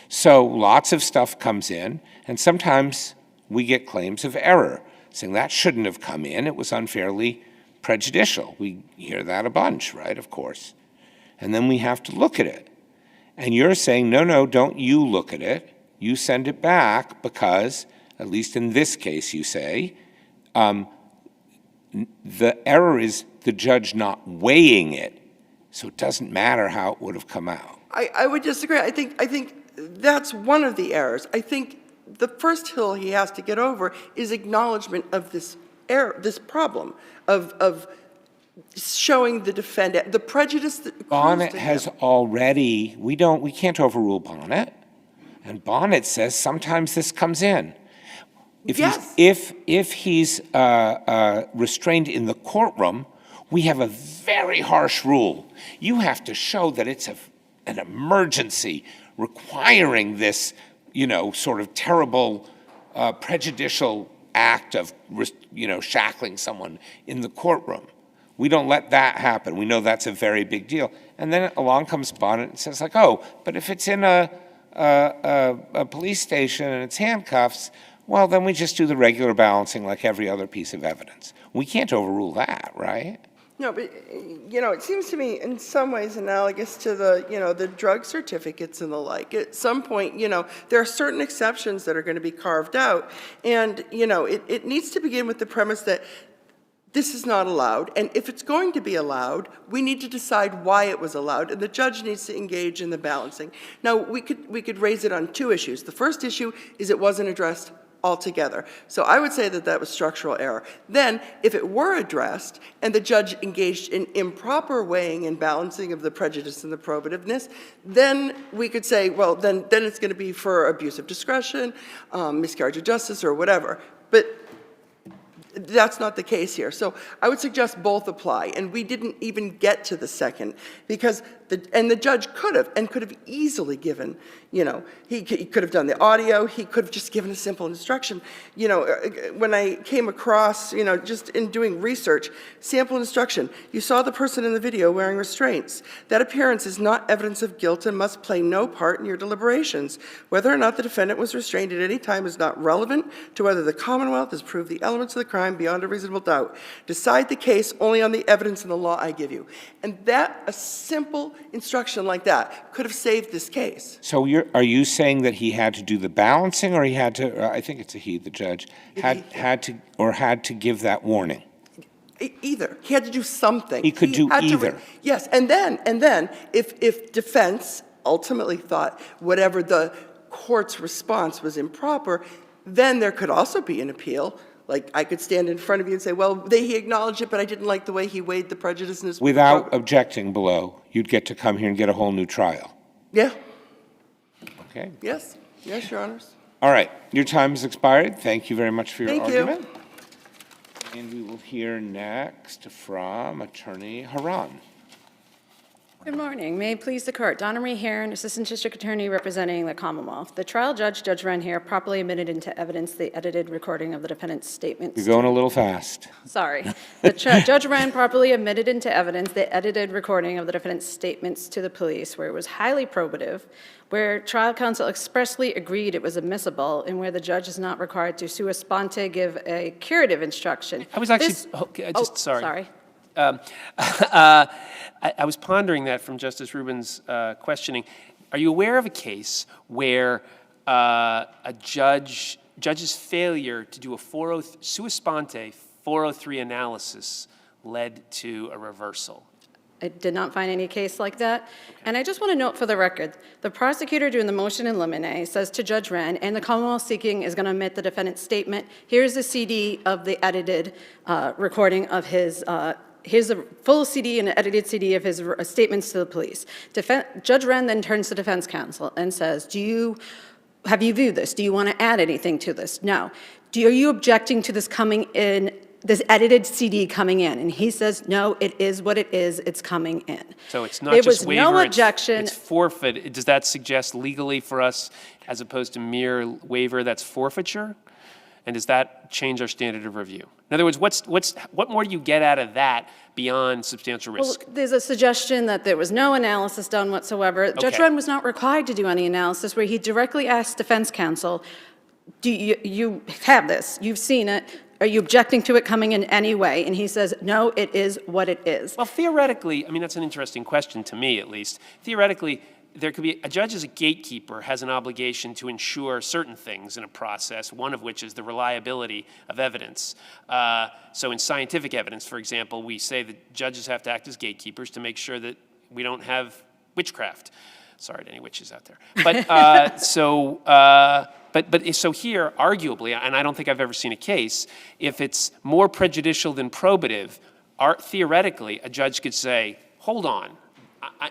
So lots of stuff comes in, and sometimes we get claims of error, saying that shouldn't have come in. It was unfairly prejudicial. We hear that a bunch, right? Of course. And then we have to look at it. And you're saying, no, don't you look at it. You send it back because, at least in this case, you say, the error is the judge not weighing it, so it doesn't matter how it would have come out. I would disagree. I think that's one of the errors. I think the first hill he has to get over is acknowledgement of this error, this problem of showing the defendant the prejudice that accrues Bonnet to has him. already, we can't overrule Bonnet. And Bonnet says sometimes this comes in. Yes. If he's restrained in the courtroom, we have a very harsh rule. You have to show that it's an emergency requiring this, sort of terrible prejudicial act of, shackling someone in the courtroom. We don't let that happen. We know that's a very big deal. And then along comes Bonnet and says but if it's in a police station and it's handcuffs, well, then we just do the regular balancing like every other piece of evidence. We can't overrule that, right? No, but, it seems to me in some ways analogous to the drug certificates and the like. At some point, there are certain exceptions that are going to be carved out. And, it needs to begin with the premise that this is not allowed. And if it's going to be allowed, we need to decide why it was allowed. And the judge needs to engage in the balancing. Now, we could raise it on two issues. The first issue is it wasn't addressed altogether. So I would say that was structural error. Then, if it were addressed and the judge engaged in improper weighing and balancing of the prejudice and the probativeness, then we could say, well, then it's going to be for abuse of discretion, miscarriage of justice, or whatever. But that's not the case here. So I would suggest both apply. And we didn't even get to the second because the judge could have easily given, he could have done the audio. He could have just given a simple instruction. When I came across, just in doing research, sample instruction, you saw the person in the video wearing restraints. That appearance is not evidence of guilt and must play no part in your deliberations. Whether or not the defendant was restrained at any time is not relevant to whether the Commonwealth has proved the elements of the crime beyond a reasonable doubt. Decide the case only on the evidence and the law I give you. And that, a simple instruction like that could have saved this case. So are you saying that he had to do the balancing, or he had to, I think it's a he, the judge, had to give that warning? Either. He had to do something. He could do had to either. Yes, and then, if defense ultimately thought whatever the court's response was improper, then there could also be an appeal. Like, I could stand in front of you and say, well, he acknowledged it, but I didn't like the way he weighed the prejudice in his... Without objecting below, you'd get to come here and get a whole new trial. Yeah, Okay? yes, Your Honors. All right, your time has expired. Thank you very much for your Thank you. argument. And we will hear next from Attorney Haran. Good morning. May it please the court. Donna Marie Heron, Assistant District Attorney representing the Commonwealth. The trial judge, Judge Wren here, properly admitted into evidence the edited recording of the defendant's statements. You're going a little fast. Sorry. Judge Wren properly admitted into evidence the edited recording of the defendant's statements to the police, where it was highly probative, where trial counsel expressly agreed it was admissible, and where the judge is not required to sua sponte give a curative instruction. I was actually, Sorry. I was pondering that from Justice Rubin's questioning. Are you aware of a case where a judge's failure to do a sua sponte 403 analysis led to a reversal? I did not find any case like that. And I just want to note for the record, the prosecutor doing the motion in limine says to Judge Wren, and the Commonwealth seeking is going to omit the defendant's statement. Here's the CD of the edited recording of his, here's a full CD and an edited CD of his statements to the police. Judge Wren then turns to defense counsel and says, have you viewed this? Do you want to add anything to this? No. Are you objecting to this coming in, this edited CD coming in? And he says, no, it is what it is, it's coming in. So it's not there just was waiver, no objection. It's forfeit. Does that suggest legally for us, as opposed to mere waiver, that's forfeiture? And does that change our standard of review? In other words, what more do you get out of that beyond substantial risk? Well, there's a suggestion that there was no analysis done whatsoever. Okay. Judge Wren was not required to do any analysis, where he directly asked defense counsel, do you have this? You've seen it. Are you objecting to it coming in any way? And he says, no, it is what it is. Well, theoretically, I mean, that's an interesting question to me, at least. Theoretically, there could be, a judge as a gatekeeper has an obligation to ensure certain things in a process, one of which is the reliability of evidence. So in scientific evidence, for example, we say that judges have to act as gatekeepers to make sure that we don't have witchcraft. Sorry to any witches out there. But so here, arguably, and I don't think I've ever seen a case, if it's more prejudicial than probative, theoretically, a judge could say, hold on,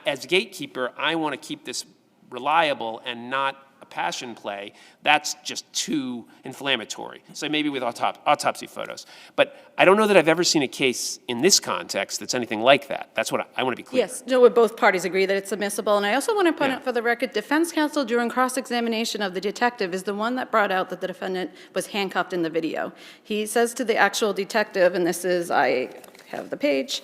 as gatekeeper, I want to keep this reliable and not a passion play. That's just too inflammatory. So maybe with autopsy photos. But I don't know that I've ever seen a case in this context that's anything like that. That's what I want to be clear. Yes, no, both parties agree that it's admissible. And I also want to point out for the record, defense counsel during cross-examination of the detective is the one that brought out that the defendant was handcuffed in the video. He says to the actual detective, and this is, I have the page,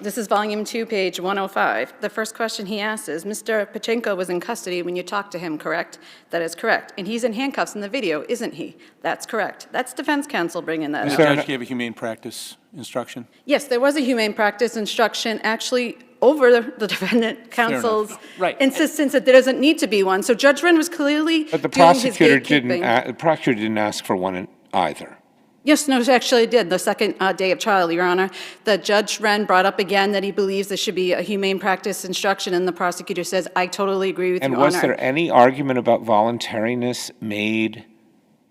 this is volume 2, page 105. The first question he asks is, Mr. PACHECO was in custody when you talked to him, correct? That is correct. And he's in handcuffs in the video, isn't he? That's correct. That's defense counsel bringing that The up. judge gave a humane practice instruction? Yes, there was a humane practice instruction actually over the defendant counsel's insistence that there doesn't need to be one. So Judge Wren was clearly But the doing his prosecutor gatekeeping. didn't ask for one either. Yes, no, she actually did. The second day of trial, Your Honor, the Judge Wren brought up again that he believes there should be a humane practice instruction, and the prosecutor says, I totally agree with you, And Your Honor. was there any argument about voluntariness made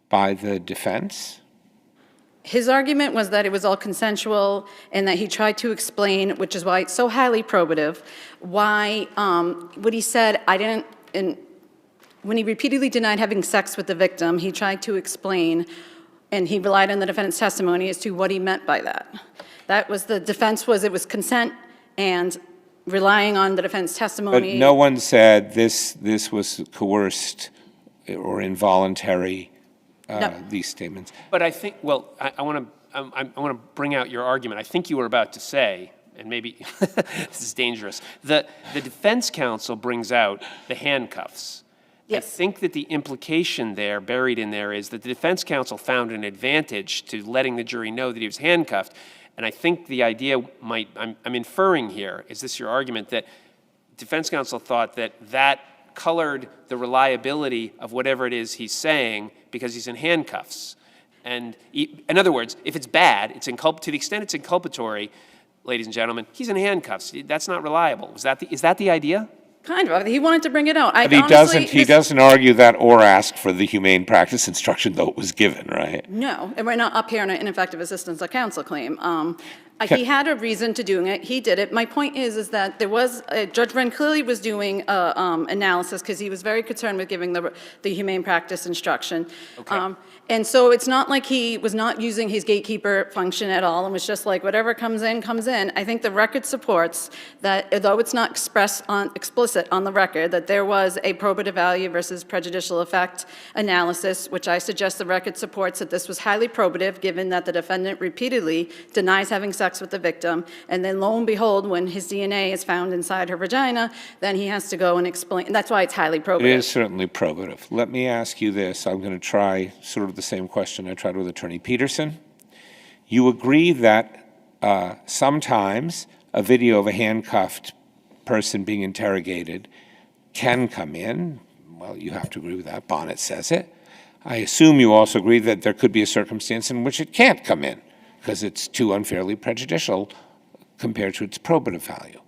by the defense? His argument was that it was all consensual and that he tried to explain, which is why it's so highly probative, why what he said, when he repeatedly denied having sex with the victim, he tried to explain, and he relied on the defendant's testimony as to what he meant by that. That was the defense was it was consent and relying on the defense testimony. But no one said this was coerced or involuntary, No. these statements. But I think, well, I want to bring out your argument. I think you were about to say, and maybe this is dangerous, the defense counsel brings out the handcuffs. Yes. I think that the implication there, buried in there, is that the defense counsel found an advantage to letting the jury know that he was handcuffed. And I think the idea might, I'm inferring here, is this your argument, that defense counsel thought that that colored the reliability of whatever it is he's saying because he's in handcuffs. And in other words, if it's bad, it's to the extent it's inculpatory, ladies and gentlemen, he's in handcuffs. That's not reliable. Is that the idea? Kind of. He wanted to bring it out. But he doesn't argue that or ask for the humane practice instruction, though it was given, right? No, and we're not up here on an ineffective assistance of counsel claim. He had a reason to doing it. He did it. My point is that there was, Judge Wren clearly was doing analysis because he was very concerned with giving the humane practice instruction. Okay. And so it's not like he was not using his gatekeeper function at all and was just like, whatever comes in, comes in. I think the record supports that, although it's not explicit on the record, that there was a probative value versus prejudicial effect analysis, which I suggest the record supports that this was highly probative, given that the defendant repeatedly denies having sex with the victim, and then lo and behold, when his DNA is found inside her vagina, then he has to go and explain. That's why it's highly probative. It is certainly probative. Let me ask you this. I'm going to try sort of the same question I tried with Attorney Peterson. You agree that sometimes a video of a handcuffed person being interrogated can come in. Well, you have to agree with that. Bonnet says it. I assume you also agree that there could be a circumstance in which it can't come in because it's too unfairly prejudicial compared to its probative value.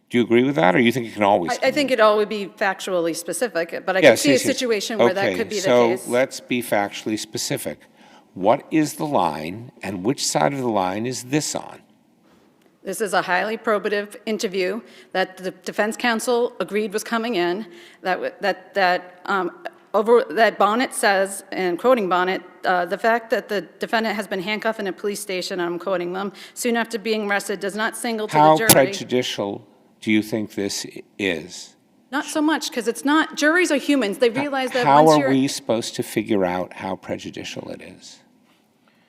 Do you agree with that, or you think it can always come I think it all would be factually specific, but I can see a situation where that could be the case. So let's be factually specific. What is the line, and which side of the line is this on? This is a highly probative interview that the defense counsel agreed was coming in, that Bonnet says, and quoting Bonnet, the fact that the defendant has been handcuffed in a police station, I'm quoting them, soon after being arrested does not signal to the jury. How prejudicial do you think this is? Not so much, because it's not, juries are humans. They realize that How once are you're... we supposed to figure out how prejudicial it is?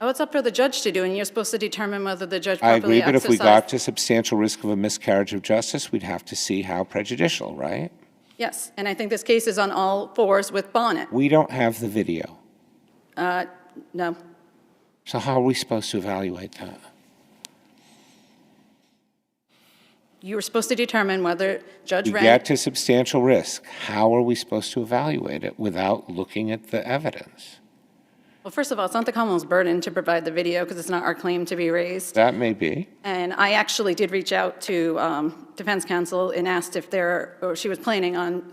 Oh, it's up for the judge to do, and you're supposed to determine whether the judge I properly agree, but if we got exercised. to substantial risk of a miscarriage of justice, we'd have to see how prejudicial, right? Yes, and I think this case is on all fours with Bonnet. We don't have the video. No. So how are we supposed to evaluate that? You were supposed to determine whether Judge We Wren... get to substantial risk. How are we supposed to evaluate it without looking at the evidence? Well, first of all, it's not the Commonwealth's burden to provide the video because it's not our claim to be raised. That may be. And I actually did reach out to defense counsel and asked if she was planning on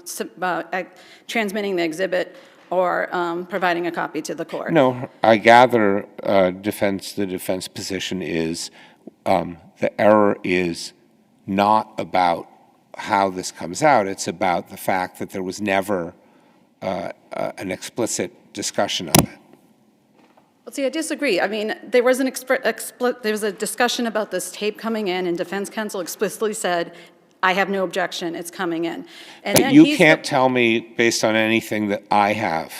transmitting the exhibit or providing a copy to the court. No, I gather the defense position is the error is not about how this comes out. It's about the fact that there was never an explicit discussion of it. Well, see, I disagree. I mean, there was a discussion about this tape coming in, and defense counsel explicitly said, I have no objection, it's coming in. And But then you can't tell me based on anything that I have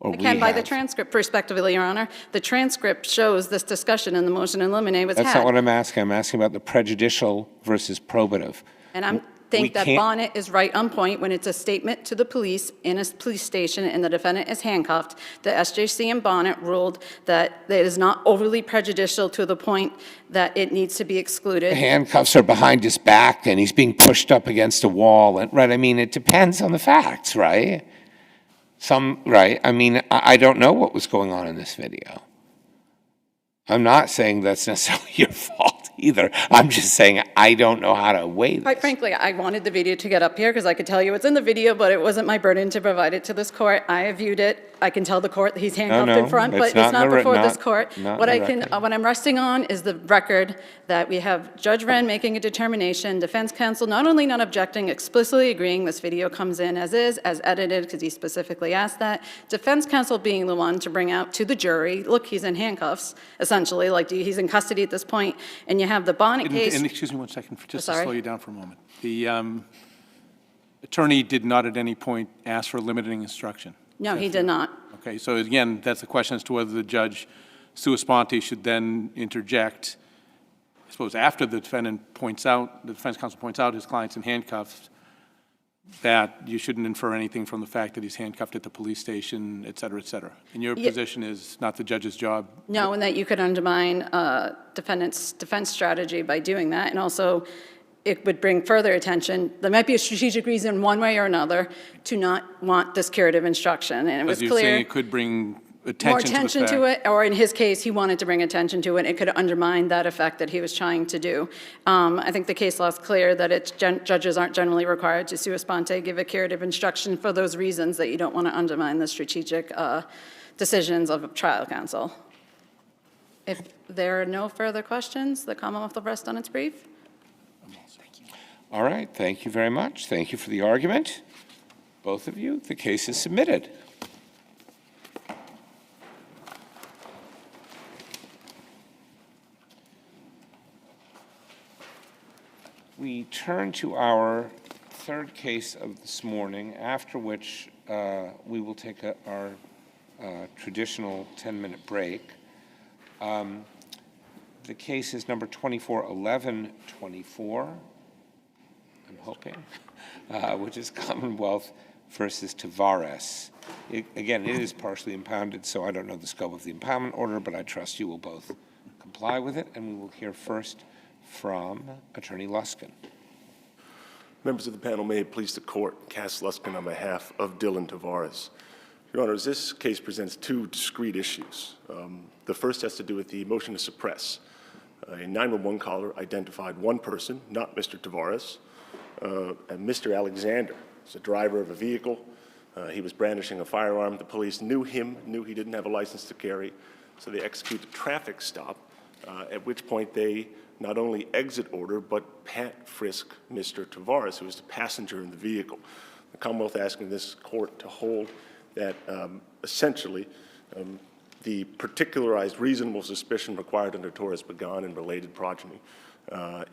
or we have. I can by the transcript, respectively, Your Honor. The transcript shows this discussion in the motion in limine was had. That's not what I'm asking. I'm asking about the prejudicial versus probative. And I think that Bonnet is right on point when it's a statement to the police in a police station and the defendant is handcuffed. The SJC and Bonnet ruled that it is not overly prejudicial to the point that it needs to be excluded. The handcuffs are behind his back and he's being pushed up against a wall. And, right, I mean, it depends on the facts, right? Right, I mean, I don't know what was going on in this video. I'm not saying that's necessarily your fault either. I'm just saying I don't know how to weigh this. Quite frankly, I wanted the video to get up here because I could tell you it's in the video, but it wasn't my burden to provide it to this court. I have viewed it. I can tell the court that he's handcuffed in front, but it's not before this court. What I'm resting on is the record that we have Judge Wren making a determination, defense counsel not only not objecting, explicitly agreeing this video comes in as is, as edited, because he specifically asked that, defense counsel being the one to bring out to the jury, look, he's in handcuffs, essentially, like he's in custody at this point, and you have the Bonnet case. And excuse me one second, just to slow you down for a moment. The attorney did not at any point ask for a limiting instruction. No, he did not. Okay, so again, that's a question as to whether the judge, sua sponte, should then interject. I suppose after the defendant points out, the defense counsel points out his client's in handcuffs, that you shouldn't infer anything from the fact that he's handcuffed at the police station, et cetera, et cetera. And your position is not the judge's job? No, and that you could undermine defendant's defense strategy by doing that. And also, it would bring further attention. There might be a strategic reason, one way or another, to not want this curative instruction, and it was As you're saying, clear. it could bring More attention attention to to the fact. it, or in his case, he wanted to bring attention to it. It could undermine that effect that he was trying to do. I think the case law is clear that judges aren't generally required to sua sponte give a curative instruction for those reasons, that you don't want to undermine the strategic decisions of trial counsel. If there are no further questions, the Commonwealth will rest on its brief. All right, thank you very much. Thank you for the argument. Both of you, the case is submitted. We turn to our third case of this morning, after which we will take our traditional 10-minute break. The case is number 241124, I'm hoping, which is Commonwealth versus Tavares. Again, it is partially impounded, so I don't know the scope of the impoundment order, but I trust you will both comply with it, and we will hear first from Attorney Luskin. Members of the panel, may it please the court, Cass Luskin on behalf of Dylan Tavares. Your Honors, this case presents two discrete issues. The first has to do with the motion to suppress. A 911 caller identified one person, not Mr. Tavares, and Mr. Alexander. He's a driver of a vehicle. He was brandishing a firearm. The police knew him, knew he didn't have a license to carry, so they execute a traffic stop, at which point they not only exit order, but pat frisk Mr. Tavares, who was the passenger in the vehicle. The Commonwealth asking this court to hold that essentially the particularized reasonable suspicion required under Torres-Pagan and related progeny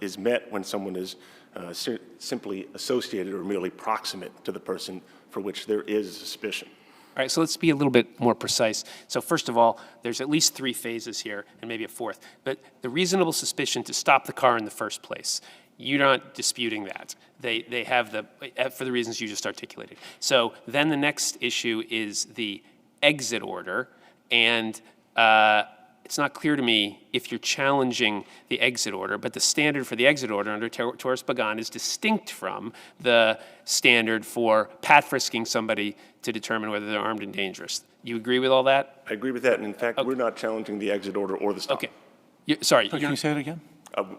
is met when someone is simply associated or merely proximate to the person for which there is suspicion. All right, so let's be a little bit more precise. So first of all, there's at least three phases here, and maybe a fourth. But the reasonable suspicion to stop the car in the first place, you're not disputing that. They have for the reasons you just articulated. So then the next issue is the exit order, and it's not clear to me if you're challenging the exit order, but the standard for the exit order under Torres-Pagan is distinct from the standard for pat-frisking somebody to determine whether they're armed and dangerous. You agree with all that? I agree with that, and in fact, we're not challenging the exit order or the stop. Okay. Sorry. So can you say it again?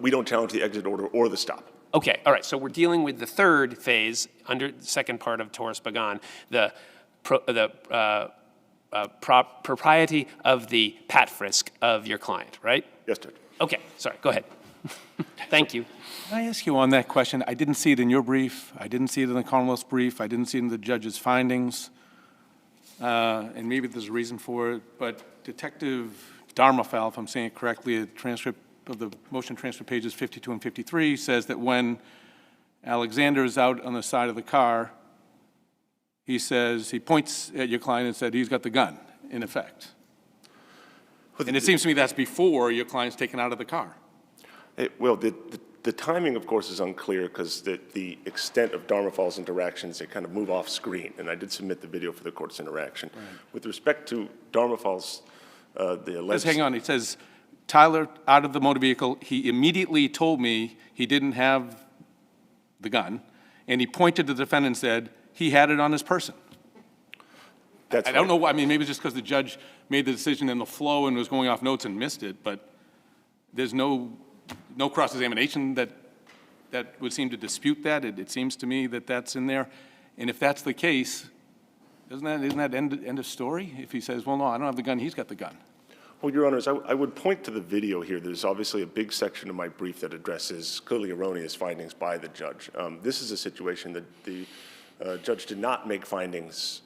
We don't challenge the exit order or the stop. Okay, all right, so we're dealing with the third phase under the second part of Torres-Pagan, the propriety of the pat frisk of your client, right? Yes, Judge. Okay, sorry, go ahead. Thank you. Can I ask you on that question? I didn't see it in your brief. I didn't see it in the Commonwealth's brief. I didn't see it in the judge's findings. And maybe there's a reason for it, but Detective Darmafal, if I'm saying it correctly, a transcript of the motion transcript pages 52 and 53 says that when Alexander is out on the side of the car, he points at your client and said he's got the gun, in effect. And it seems to me that's before your client's taken out of the car. Well, the timing, of course, is unclear because the extent of Darmafal's interactions, they kind of move off screen, and I did submit the video for the court's interaction. Right. With respect to Darmafal's, the alleged... Hang on, he says, Tyler, out of the motor vehicle, he immediately told me he didn't have the gun, and he pointed to the defendant and said he had it on his person. That's I don't know why, I mean, maybe it's just because the judge made the decision in the flow and was going off notes and missed it, but there's no cross-examination that would seem to dispute that. It seems to me that that's in there. And if that's the case, isn't that end of story? If he says, well, no, I don't have the gun, he's got the gun. Well, Your Honors, I would point to the video here. There's obviously a big section of my brief that addresses clearly erroneous findings by the judge. This is a situation that the judge did not make findings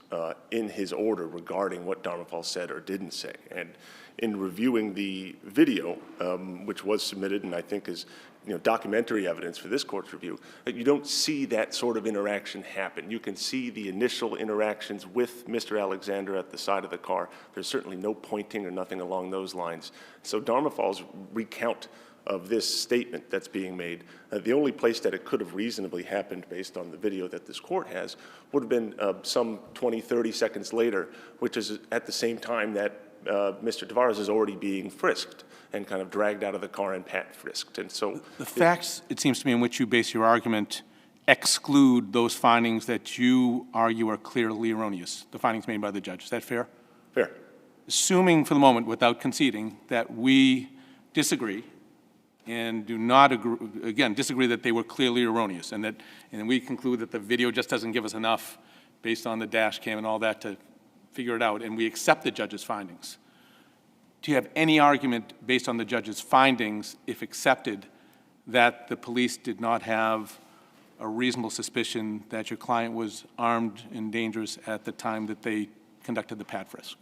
in his order regarding what Darmafal said or didn't say. And in reviewing the video, which was submitted and I think is documentary evidence for this court's review, you don't see that sort of interaction happen. You can see the initial interactions with Mr. Alexander at the side of the car. There's certainly no pointing or nothing along those lines. So Darmafal's recount of this statement that's being made, the only place that it could have reasonably happened based on the video that this court has would have been some 20, 30 seconds later, which is at the same time that Mr. Tavares is already being frisked and kind of dragged out of the car and pat frisked. And so The facts, it seems to me, in which you base your argument exclude those findings that you argue are clearly erroneous, the findings made by the judge. Is that fair? fair. Assuming for the moment, without conceding, that we disagree and do not agree, again, disagree that they were clearly erroneous, and we conclude that the video just doesn't give us enough based on the dash cam and all that to figure it out, and we accept the judge's findings. Do you have any argument based on the judge's findings, if accepted, that the police did not have a reasonable suspicion that your client was armed and dangerous at the time that they conducted the pat frisk?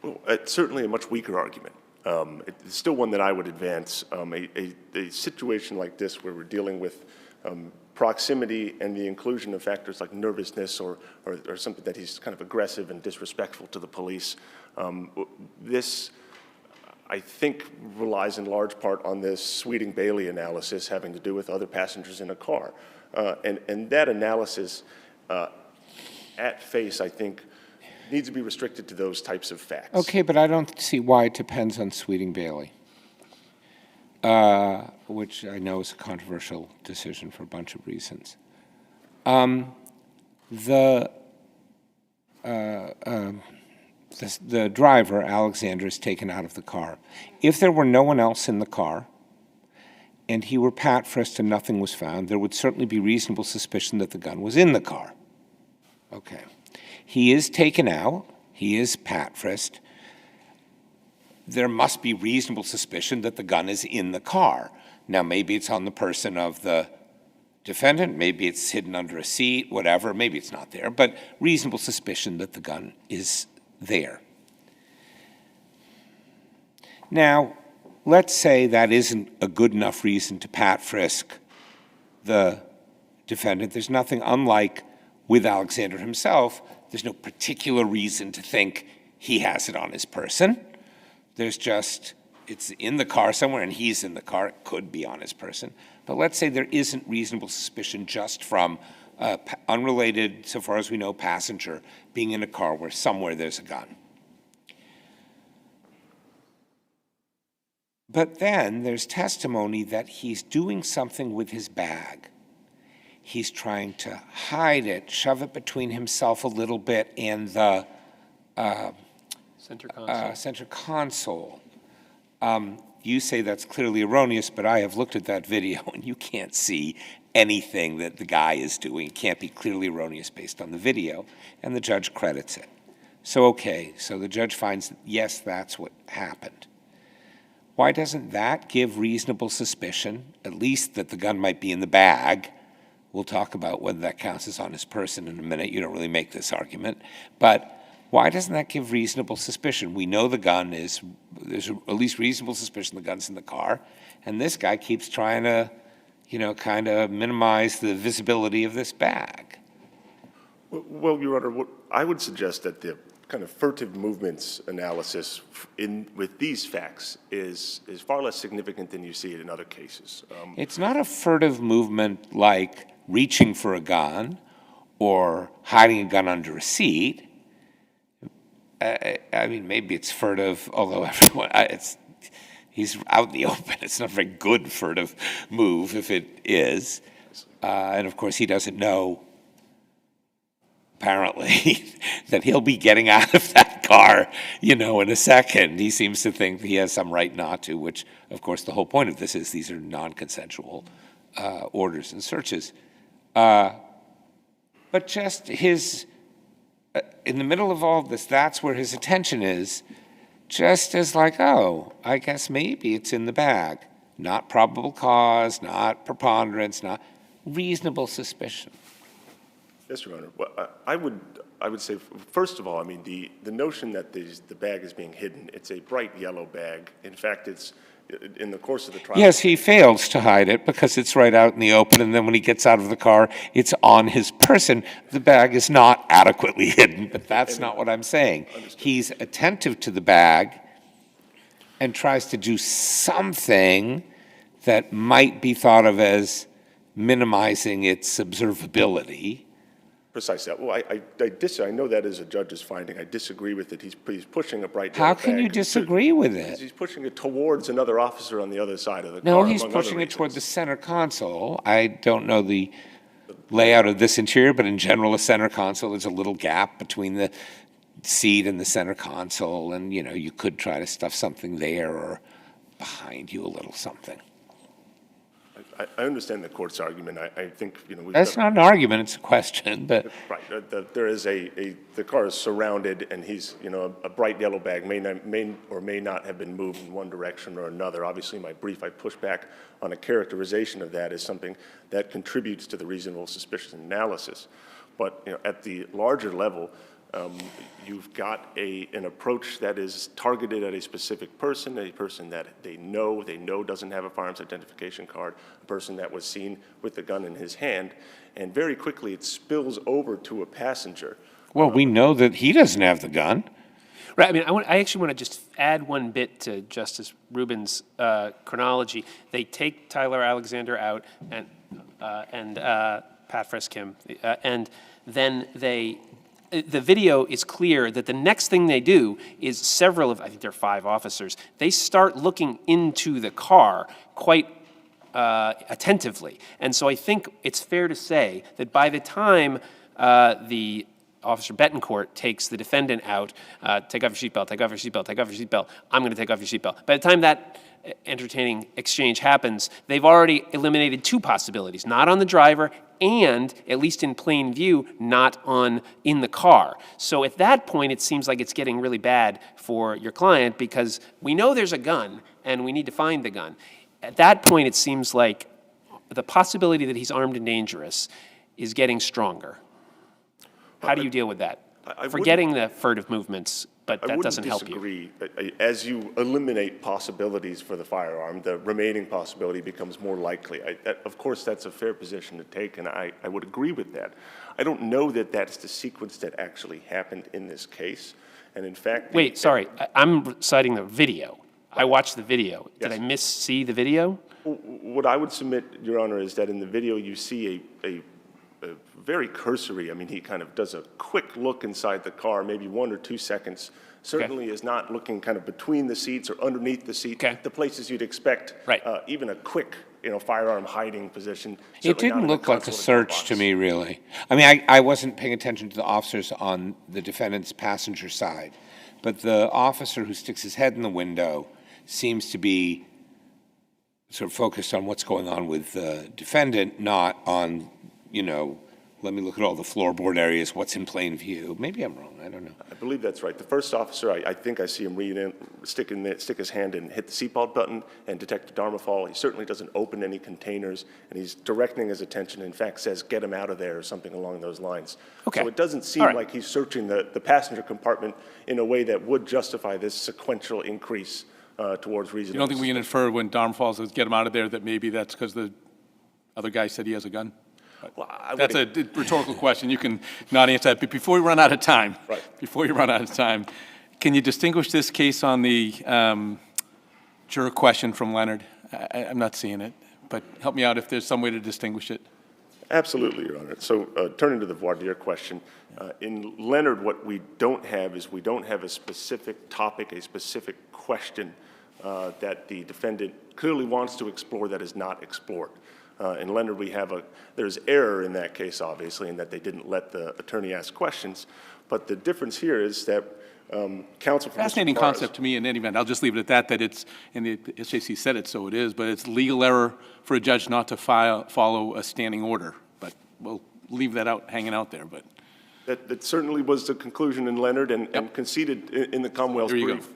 Well, it's certainly a much weaker argument. It's still one that I would advance. A situation like this where we're dealing with proximity and the inclusion of factors like nervousness or something that he's kind of aggressive and disrespectful to the police, this, I think, relies in large part on this Sweeting-Bailey analysis having to do with other passengers in a car. And that analysis, at face, I think, needs to be restricted to those types of facts. Okay, but I don't see why it depends on Sweeting-Bailey, which I know is a controversial decision for a bunch of reasons. The driver, Alexander, is taken out of the car. If there were no one else in the car, and he were pat frisked and nothing was found, there would certainly be reasonable suspicion that the gun was in the car. Okay. He is taken out. He is pat frisked. There must be reasonable suspicion that the gun is in the car. Now, maybe it's on the person of the defendant, maybe it's hidden under a seat, whatever, maybe it's not there, but reasonable suspicion that the gun is there. Now, let's say that isn't a good enough reason to pat frisk the defendant. There's nothing, unlike with Alexander himself, there's no particular reason to think he has it on his person. There's just, it's in the car somewhere and he's in the car. It could be on his person. But let's say there isn't reasonable suspicion just from unrelated, so far as we know, passenger being in a car where somewhere there's a gun. But then there's testimony that he's doing something with his bag. He's trying to hide it, shove it between himself a little bit and the center console. You say that's clearly erroneous, but I have looked at that video and you can't see anything that the guy is doing. It can't be clearly erroneous based on the video, and the judge credits it. So, okay, so the judge finds that, yes, that's what happened. Why doesn't that give reasonable suspicion, at least that the gun might be in the bag? We'll talk about whether that counts as on his person in a minute. You don't really make this argument. But why doesn't that give reasonable suspicion? We know the gun is, there's at least reasonable suspicion the gun's in the car, and this guy keeps trying to, kind of minimize the visibility of this bag. Well, Your Honor, I would suggest that the kind of furtive movements analysis with these facts is far less significant than you see it in other cases. It's not a furtive movement like reaching for a gun or hiding a gun under a seat. I mean, maybe it's furtive, although everyone, he's out in the open. It's not a very good furtive move if it is. And of course, he doesn't know, apparently, that he'll be getting out of that car, in a second. He seems to think he has some right not to, which, of course, the whole point of this is these are non-consensual orders and searches. But just his, in the middle of all of this, that's where his attention is, just as like, oh, I guess maybe it's in the bag. Not probable cause, not preponderance, not reasonable suspicion. Yes, Your Honor. Well, I would say, first of all, I mean, the notion that the bag is being hidden, it's a bright yellow bag. In fact, it's in the course of the trial. Yes, he fails to hide it because it's right out in the open, and then when he gets out of the car, it's on his person. The bag is not adequately hidden, but that's not what I'm saying. Understood. He's attentive to the bag and tries to do something that might be thought of as minimizing its observability. Precisely. Well, I know that is a judge's finding. I disagree with it. He's pushing a bright How yellow can bag. you disagree with it? He's pushing it towards another officer on the other side of the car. No, he's among other pushing it toward the reasons. center console. I don't know the layout of this interior, but in general, a center console is a little gap between the seat and the center console, and, you know, you could try to stuff something there or behind you a little something. I understand the court's argument. I think, you know, That's not an argument, it's a question, but Right, there is the car is surrounded, and he's, you know, a bright yellow bag may or may not have been moved in one direction or another. Obviously, in my brief, I push back on a characterization of that as something that contributes to the reasonable suspicion analysis. But, you know, at the larger level, you've got an approach that is targeted at a specific person, a person that they know doesn't have a firearms identification card, a person that was seen with the gun in his hand, and very quickly it spills over to a passenger. well, we know that he doesn't have the gun. Right, I mean, I actually want to just add one bit to Justice Rubin's chronology. They take Tyler Alexander out and Pat frisk him, and then the video is clear that the next thing they do is several of, I think there are 5 officers, they start looking into the car quite attentively. And so I think it's fair to say that by the time the Officer Betancourt takes the defendant out, take off your seatbelt, take off your seatbelt, take off your seatbelt, I'm going to take off your seatbelt. By the time that entertaining exchange happens, they've already eliminated 2 possibilities, not on the driver and, at least in plain view, not in the car. So at that point, it seems like it's getting really bad for your client because we know there's a gun and we need to find the gun. At that point, it seems like the possibility that he's armed and dangerous is getting stronger. How do you deal with that? Forgetting the furtive movements, but that doesn't help you. I wouldn't disagree. As you eliminate possibilities for the firearm, the remaining possibility becomes more likely. Of course, that's a fair position to take, and I would agree with that. I don't know that that's the sequence that actually happened in this case. And in fact... Wait, sorry. I'm citing the video. I watched the video. Did I see the video? What I would submit, Your Honor, is that in the video you see a very cursory, I mean, he kind of does a quick look inside the car, maybe 1 or 2 seconds. Certainly is not looking kind of between the seats or underneath the seat, the places you'd expect, even a quick, you know, firearm hiding position. It didn't look like a search to me, really. I mean, I wasn't paying attention to the officers on the defendant's passenger side, but the officer who sticks his head in the window seems to be sort of focused on what's going on with the defendant, not on, you know, let me look at all the floorboard areas, what's in plain view. Maybe I'm wrong, I don't know. I believe that's right. The first officer, I think I see him stick his hand in, hit the seatbelt button and detect a Dharma fall. He certainly doesn't open any containers, and he's directing his attention, in fact says, get him out of there, or something along those lines. So it doesn't seem like he's searching the passenger compartment in a way that would justify this sequential increase towards reasonable. You don't think we can infer when Dharma falls, says get him out of there, that maybe that's because the other guy said he has a gun? Well, that's a rhetorical question. You can not answer that. But before we run out of time, can you distinguish this case on the juror question from Leonard? I'm not seeing it, but help me out if there's some way to distinguish it. Absolutely, Your Honor. So turning to the voir dire question, in Leonard, what we don't have is we don't have a specific topic, a specific question that the defendant clearly wants to explore that is not explored. In Leonard, there's error in that case, obviously, in that they didn't let the attorney ask questions. But the difference here is that counsel for Fascinating concept to me in any event. I'll just leave it at that, that it's, and the SJC said it, so it is, but it's legal error for a judge not to follow a standing order. But we'll leave that hanging out there. But that certainly was the conclusion in Leonard and conceded in the Commonwealth's brief.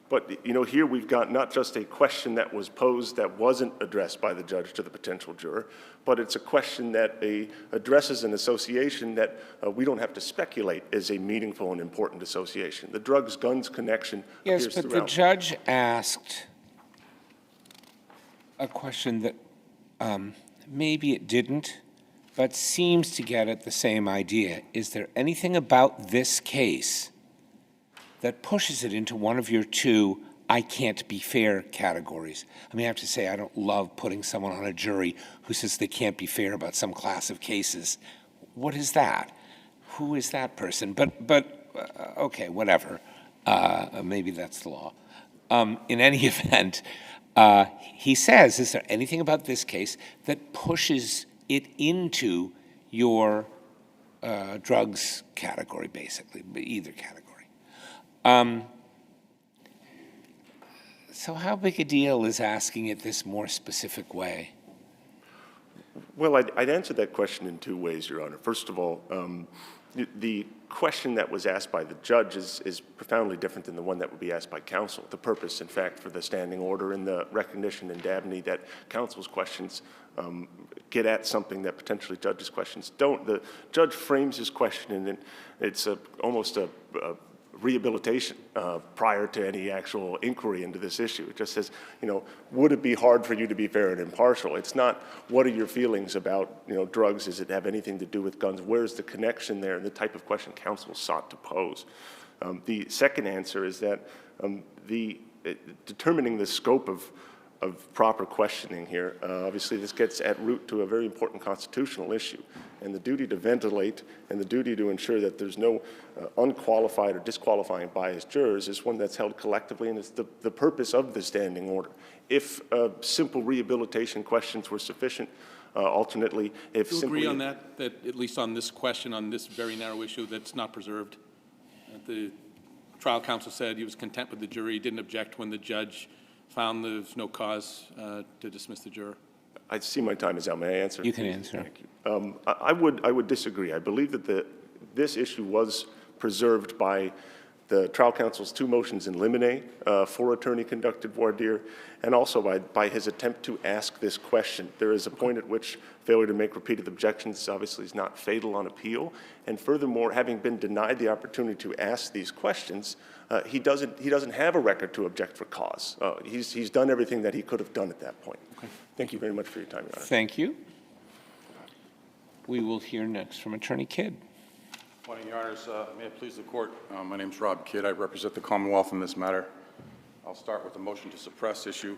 But, you know, here we've got not just a question that was posed that wasn't addressed by the judge to the potential juror, but it's a question that addresses an association that we don't have to speculate is a meaningful and important association. The drugs-guns connection appears Yes, but throughout. the judge asked a question that maybe it didn't, but seems to get at the same idea. Is there anything about this case that pushes it into one of your 2 I can't be fair categories? I mean, I have to say, I don't love putting someone on a jury who says they can't be fair about some class of cases. what is that? Who is that person? But okay, whatever. Maybe that's the law. In any event, he says, is there anything about this case that pushes it into your drugs category, basically, either category? So how big a deal is asking it this more specific way? Well, I'd answer that question in two ways, Your Honor. First of all, the question that was asked by the judge is profoundly different than the one that would be asked by counsel. The purpose, in fact, for the standing order and the recognition in Dabney that counsel's questions get at something that potentially judges' questions don't. The judge frames his question, and it's almost a rehabilitation prior to any actual inquiry into this issue. It just says, would it be hard for you to be fair and impartial? It's not, what are your feelings about, drugs? Does it have anything to do with guns? Where's the connection there? And the type of question counsel sought to pose. The second answer is that determining the scope of proper questioning here, obviously this gets at root to a very important constitutional issue. And the duty to ventilate and the duty to ensure that there's no unqualified or disqualifying biased jurors is one that's held collectively, and it's the purpose of the standing order. If simple rehabilitation questions were sufficient, alternately, if Do you simply— agree on that at least on this question, on this very narrow issue, that's not preserved? The trial counsel said he was content with the jury, didn't object when the judge found there's no cause to dismiss the juror. I see my time is out. May I answer? You can answer. Thank you. I would disagree. I believe that this issue was preserved by the trial counsel's two motions in limine for attorney-conducted voir dire, and also by his attempt to ask this question. There is a point at which failure to make repeated objections obviously is not fatal on appeal, and furthermore, having been denied the opportunity to ask these questions, he doesn't have a record to object for cause. He's done everything that he could have done at that point. Okay. Thank you very much for your time, Your Honor. Thank you. We will hear next from Attorney Kidd. Morning, Your Honors. May it please the Court. My name is Rob Kidd. I represent the Commonwealth in this matter. I'll start with the motion to suppress issue.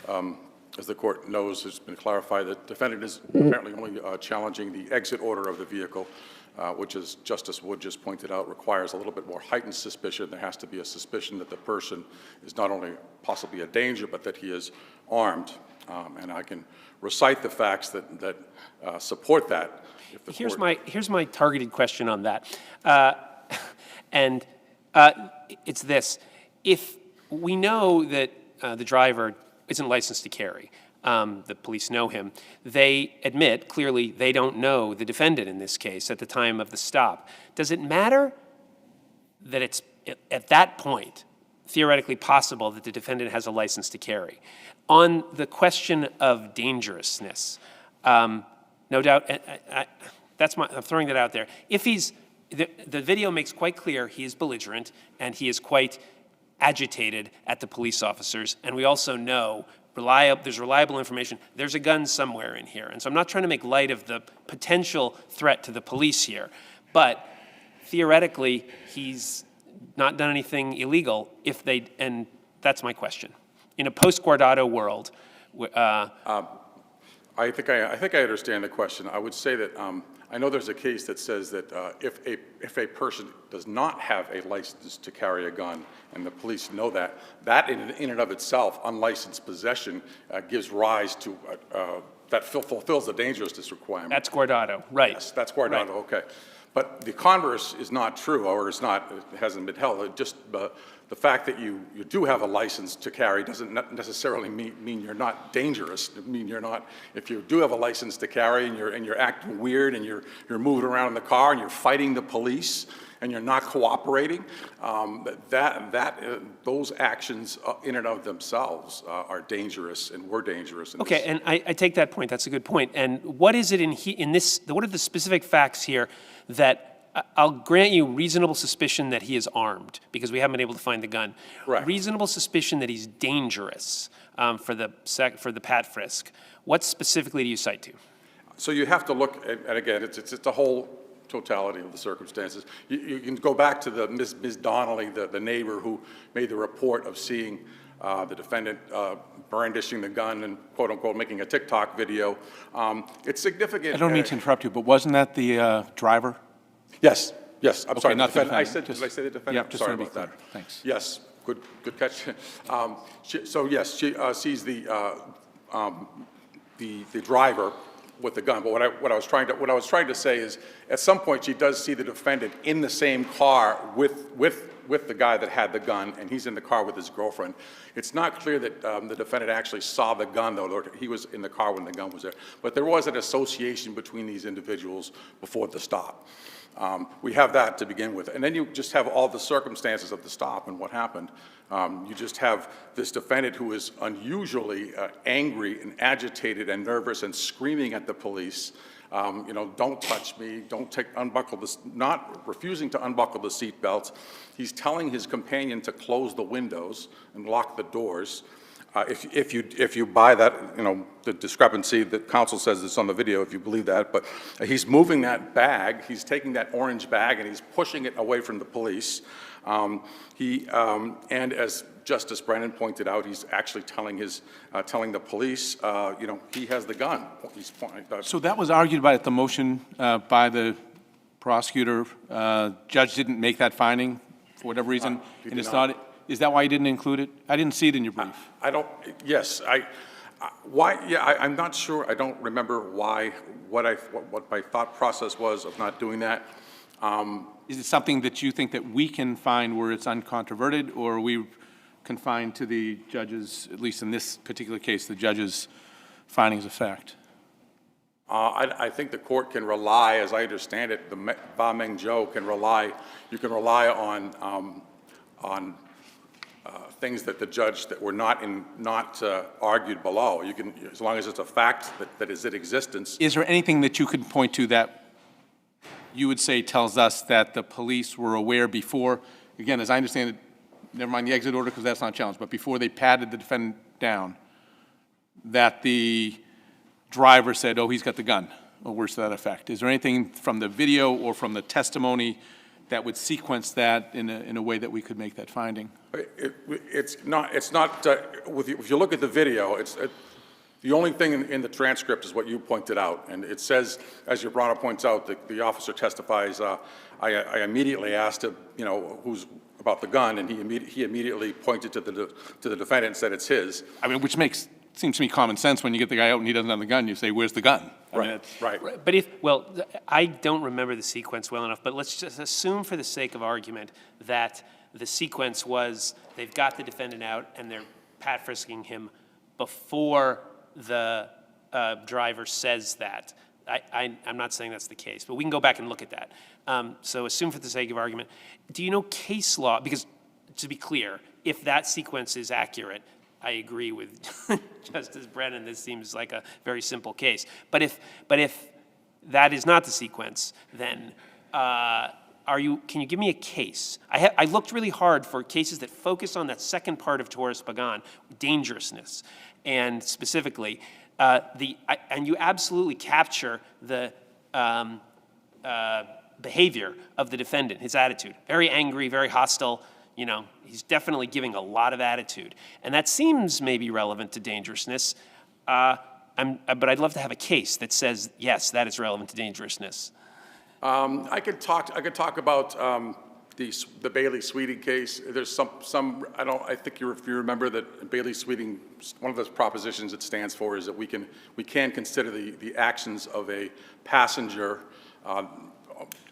As the Court knows, it's been clarified that the defendant is apparently only challenging the exit order of the vehicle, which, as Justice Wood just pointed out, requires a little bit more heightened suspicion. There has to be a suspicion that the person is not only possibly a danger, but that he is armed. And I can recite the facts that support that. Here's my targeted question on that. It's this. If we know that the driver isn't licensed to carry, the police know him, they admit clearly they don't know the defendant in this case at the time of the stop. Does it matter that it's at that point theoretically possible that the defendant has a license to carry? On the question of dangerousness, no doubt, I'm throwing that out there. If the video makes quite clear he is belligerent and he is quite agitated at the police officers, and we also know there's reliable information, there's a gun somewhere in here. And so I'm not trying to make light of the potential threat to the police here, but theoretically he's not done anything illegal and that's my question. In a post-Guardado world, I think I understand the question. I would say that I know there's a case that says that if a person does not have a license to carry a gun, and the police know that in and of itself, unlicensed possession gives rise to that fulfills the dangerousness requirement. That's Guardado, right? Yes, that's Guardado. Right. Okay, but the converse is not true, or it hasn't been held. Just the fact that you do have a license to carry doesn't necessarily mean you're not dangerous. I mean, you're not. If you do have a license to carry and you're acting weird and you're moving around in the car and you're fighting the police and you're not cooperating, those actions in and of themselves are dangerous and were dangerous. Okay, and I take that point. That's a good point. And what is it in this? What are the specific facts here that? I'll grant you reasonable suspicion that he is armed because we haven't been able to find the gun. Right. Reasonable suspicion that he's dangerous for the pat frisk. What specifically do you cite to? So you have to look, and again, it's the whole totality of the circumstances. You can go back to the Ms. Donnelly, the neighbor who made the report of seeing the defendant brandishing the gun and quote-unquote making a TikTok video. It's significant. I don't mean to interrupt you, but wasn't that the driver? Yes, yes, I'm sorry. not the I defendant, said, did I say the defendant? yeah, just Sorry to be about that. clear. Thanks. Yes, good catch. So yes, she sees the driver with the gun. But what I was trying to say is, at some point, she does see the defendant in the same car with the guy that had the gun, and he's in the car with his girlfriend. It's not clear that the defendant actually saw the gun, though. He was in the car when the gun was there. But there was an association between these individuals before the stop. We have that to begin with. And then you just have all the circumstances of the stop and what happened. You just have this defendant who is unusually angry and agitated and nervous and screaming at the police, you know, don't touch me, refusing to unbuckle the seatbelt. He's telling his companion to close the windows and lock the doors. If you buy that, you know, the discrepancy that counsel says it's on the video, if you believe that, but he's moving that bag, he's taking that orange bag and he's pushing it away from the police. And as Justice Brennan pointed out, he's actually telling the police, you know, he has the gun. So that was argued by at the motion by the prosecutor. Judge didn't make that finding for whatever reason, and it's not. Is that why you didn't include it? I didn't see it in your brief. I don't. Yes, why? Yeah, I'm not sure. I don't remember why. What my thought process was of not doing that. Is it something that you think that we can find where it's uncontroverted, or are we confined to the judge's, at least in this particular case, the judge's findings of fact? I think the court can rely, as I understand it, the Ba Meng Jo can rely. You can rely on things that the judge that were not argued below. You can, as long as it's a fact that is in existence. Is there anything that you could point to that you would say tells us that the police were aware before, again, as I understand it, never mind the exit order because that's not challenged, but before they patted the defendant down, that the driver said, oh, he's got the gun, or worse to that effect? Is there anything from the video or from the testimony that would sequence that in a way that we could make that finding? It's not, if you look at the video, the only thing in the transcript is what you pointed out, and it says, as your Honor points out, the officer testifies, I immediately asked him, you know, who's about the gun, and he immediately pointed to the defendant and said it's his. I mean, which seems to me common sense. When you get the guy out and he doesn't have the gun, you say, where's the gun? Right. But I don't remember the sequence well enough, but let's just assume for the sake of argument that the sequence was they've got the defendant out and they're pat frisking him before the driver says that. I'm not saying that's the case, but we can go back and look at that. So assume for the sake of argument. Do you know case law? Because to be clear, if that sequence is accurate, I agree with Justice Brennan. This seems like a very simple case. But if that is not the sequence, then can you give me a case? I looked really hard for cases that focus on that second part of Torres Pagan, dangerousness, and specifically and you absolutely capture the behavior of the defendant, his attitude, very angry, very hostile. You know, he's definitely giving a lot of attitude. And that seems maybe relevant to dangerousness, but I'd love to have a case that says, yes, that is relevant to dangerousness. I could talk about the Bailey Sweeting case. There's some I think if you remember that Bailey Sweeting, one of the propositions it stands for is that we can consider the actions of a passenger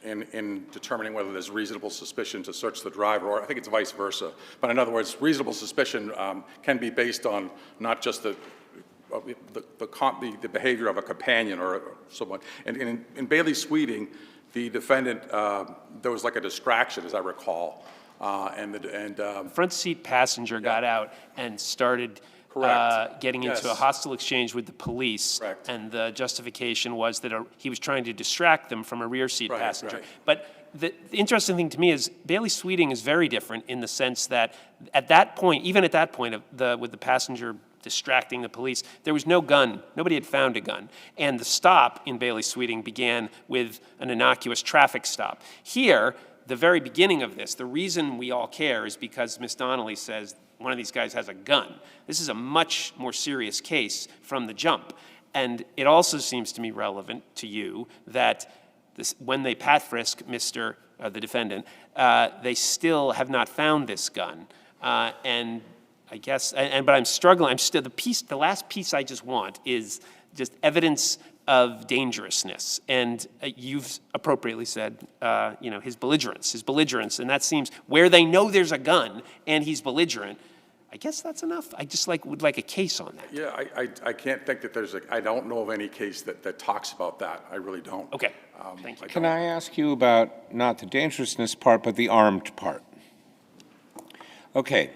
in determining whether there's reasonable suspicion to search the driver, or I think it's vice versa. But in other words, reasonable suspicion can be based on not just the behavior of a companion or someone. And in Bailey Sweeting, the defendant, there was like a distraction, as I recall, front seat passenger got out and started getting into a hostile exchange with the police. Correct. And the justification was that he was trying to distract them from a rear seat passenger. Right. But the interesting thing to me is Bailey Sweeting is very different in the sense that at that point, even at that point with the passenger distracting the police, there was no gun. Nobody had found a gun. And the stop in Bailey Sweeting began with an innocuous traffic stop. Here, the very beginning of this, the reason we all care is because Ms. Donnelly says one of these guys has a gun. This is a much more serious case from the jump. And it also seems to me relevant to you that when they pat frisk the defendant, they still have not found this gun. And I guess, but I'm struggling. The last piece I just want is just evidence of dangerousness. And you've appropriately said, his belligerence. And that seems where they know there's a gun and he's belligerent. I guess that's enough. I just would like a case on that. Yeah, I can't think that I don't know of any case that talks about that. I really don't. Okay, thank you. Can I ask you about not the dangerousness part, but the armed part? Okay,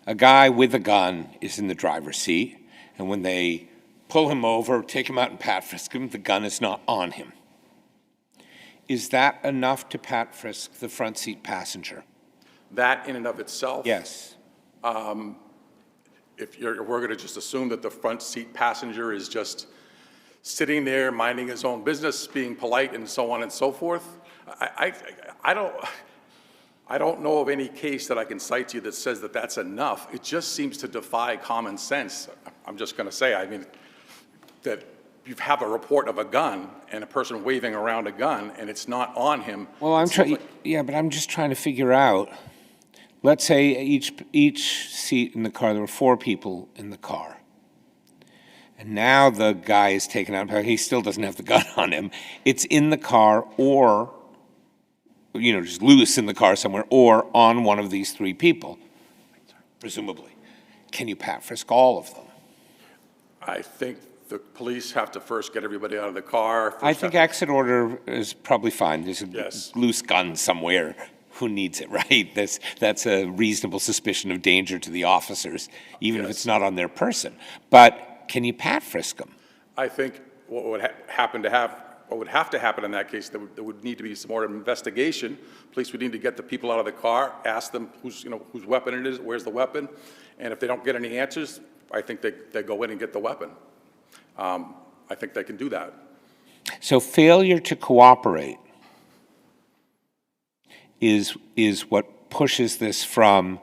a guy with a gun is in the driver's seat, and when they pull him over, take him out and pat frisk him, the gun is not on him. Is that enough to pat frisk the front seat passenger? That in and of itself? Yes. If we're going to just assume that the front seat passenger is just sitting there minding his own business, being polite and so on and so forth, I don't know of any case that I can cite to you that says that that's enough. It just seems to defy common sense. I'm just going to say, that you have a report of a gun and a person waving around a gun and it's not on him. Well, but I'm just trying to figure out, let's say each seat in the car, there were 4 people in the car. And now the guy is taken out, he still doesn't have the gun on him. It's in the car or, just loose in the car somewhere or on one of these 3 people, presumably. Can you pat frisk all of them? I think the police have to first get everybody out of the car. I think exit order is probably fine. There's a Yes. loose gun somewhere. Who needs it, right? That's a reasonable suspicion of danger to the officers, even if it's not on their person. But can you pat frisk them? I think what would have to happen in that case, there would need to be some more investigation. Police would need to get the people out of the car, ask them whose weapon it is, where's the weapon, and if they don't get any answers, I think they go in and get the weapon. I think they can do that. So failure to cooperate is what pushes this from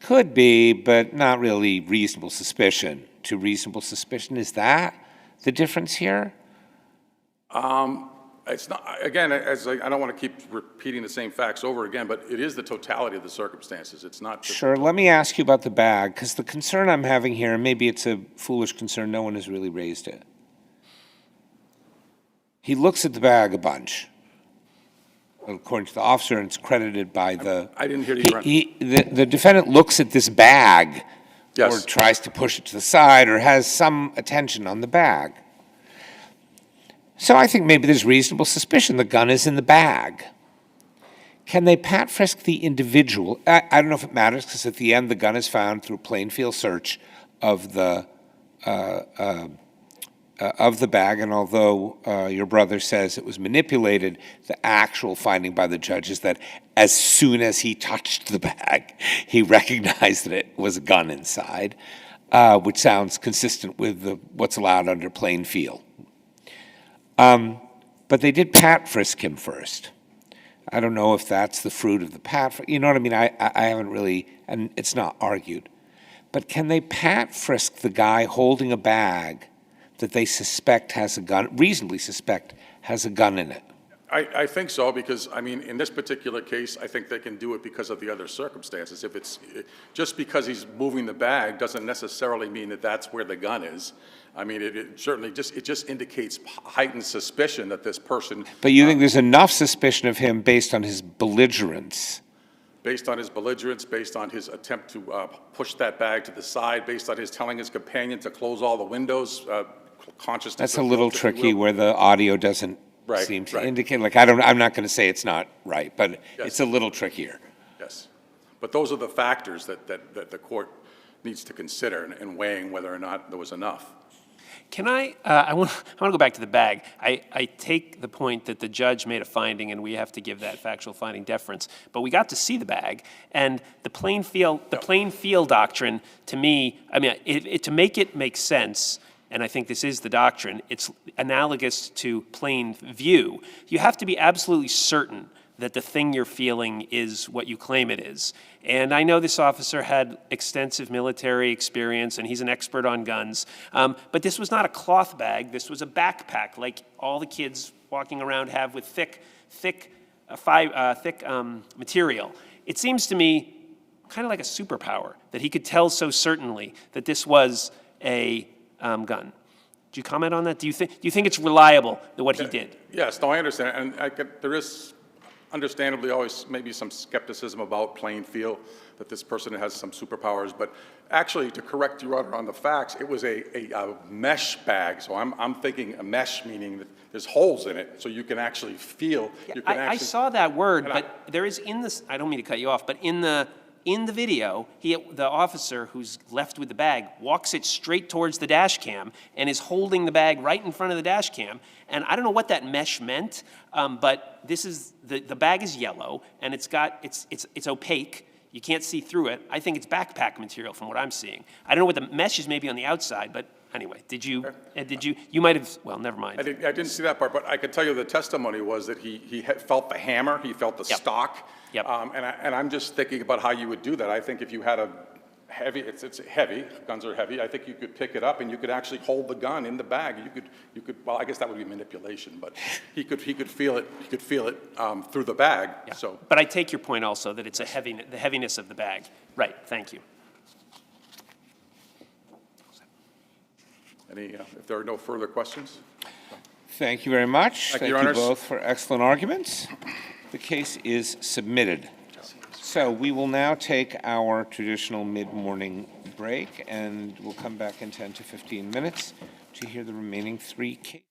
could be, but not really reasonable suspicion to reasonable suspicion. Is that the difference here? It's not, again, I don't want to keep repeating the same facts over again, but it is the totality of the circumstances. It's not just... Sure. Let me ask you about the bag, because the concern I'm having here, and maybe it's a foolish concern, no one has really raised it. He looks at the bag a bunch, according to the officer, and it's credited by the... I didn't hear you. The defendant looks at this bag, Yes. or tries to push it to the side, or has some attention on the bag. So I think maybe there's reasonable suspicion the gun is in the bag. Can they pat frisk the individual? I don't know if it matters, because at the end the gun is found through a plain field search of the bag, and although your brother says it was manipulated, the actual finding by the judge is that as soon as he touched the bag, he recognized that it was a gun inside, which sounds consistent with what's allowed under plain field. But they did pat frisk him first. I don't know if that's the fruit of the pat, you know what I mean? I haven't really, and it's not argued. But can they pat frisk the guy holding a bag that they suspect has a gun, reasonably suspect has a gun in it? I think so, because, in this particular case, I think they can do it because of the other circumstances. If it's just because he's moving the bag doesn't necessarily mean that that's where the gun is. It certainly just indicates heightened suspicion that this person... But you think there's enough suspicion of him based on his belligerence? Based on his belligerence, based on his attempt to push that bag to the side, based on his telling his companion to close all the windows, consciousness... That's a little tricky where the audio doesn't seem to indicate. I'm not going to say it's not right, but it's a little trickier. Yes. But those are the factors that the court needs to consider in weighing whether or not there was enough. Can I want to go back to the bag. I take the point that the judge made a finding and we have to give that factual finding deference, but we got to see the bag, and the plain field doctrine, to me, to make it make sense, and I think this is the doctrine, it's analogous to plain view. You have to be absolutely certain that the thing you're feeling is what you claim it is. And I know this officer had extensive military experience, and he's an expert on guns, but this was not a cloth bag. This was a backpack, like all the kids walking around have with thick material. It seems to me kind of like a superpower that he could tell so certainly that this was a gun. Do you comment on that? Do you think it's reliable that what he did? Yes, no, I understand, and there is understandably always maybe some skepticism about plain feel that this person has some superpowers, but actually, to correct Your Honor on the facts, it was a mesh bag. So I'm thinking a mesh, meaning that there's holes in it, so you can actually feel. I saw that word, but there is in this. I don't mean to cut you off, but in the video, the officer who's left with the bag walks it straight towards the dash cam and is holding the bag right in front of the dash cam. And I don't know what that mesh meant, but this is the bag is yellow and it's opaque. You can't see through it. I think it's backpack material from what I'm seeing. I don't know what the mesh is, maybe on the outside, but anyway, you might have, well, never mind. I didn't see that part, but I could tell you the testimony was that he felt the hammer, he felt the stock. Yep. And I'm just thinking about how you would do that. I think if you had a heavy, it's heavy, guns are heavy, I think you could pick it up and you could actually hold the gun in the bag. You could, well, I guess that would be manipulation, but he could feel it, through the bag, Yeah. so. But I take your point also that it's the heaviness of the bag. Right, thank you. If there are no further questions? Thank you very much. Thank you, Your Honors. both for excellent arguments. The case is submitted. So we will now take our traditional mid-morning break, and we'll come back in 10 to 15 minutes to hear the remaining 3 cases.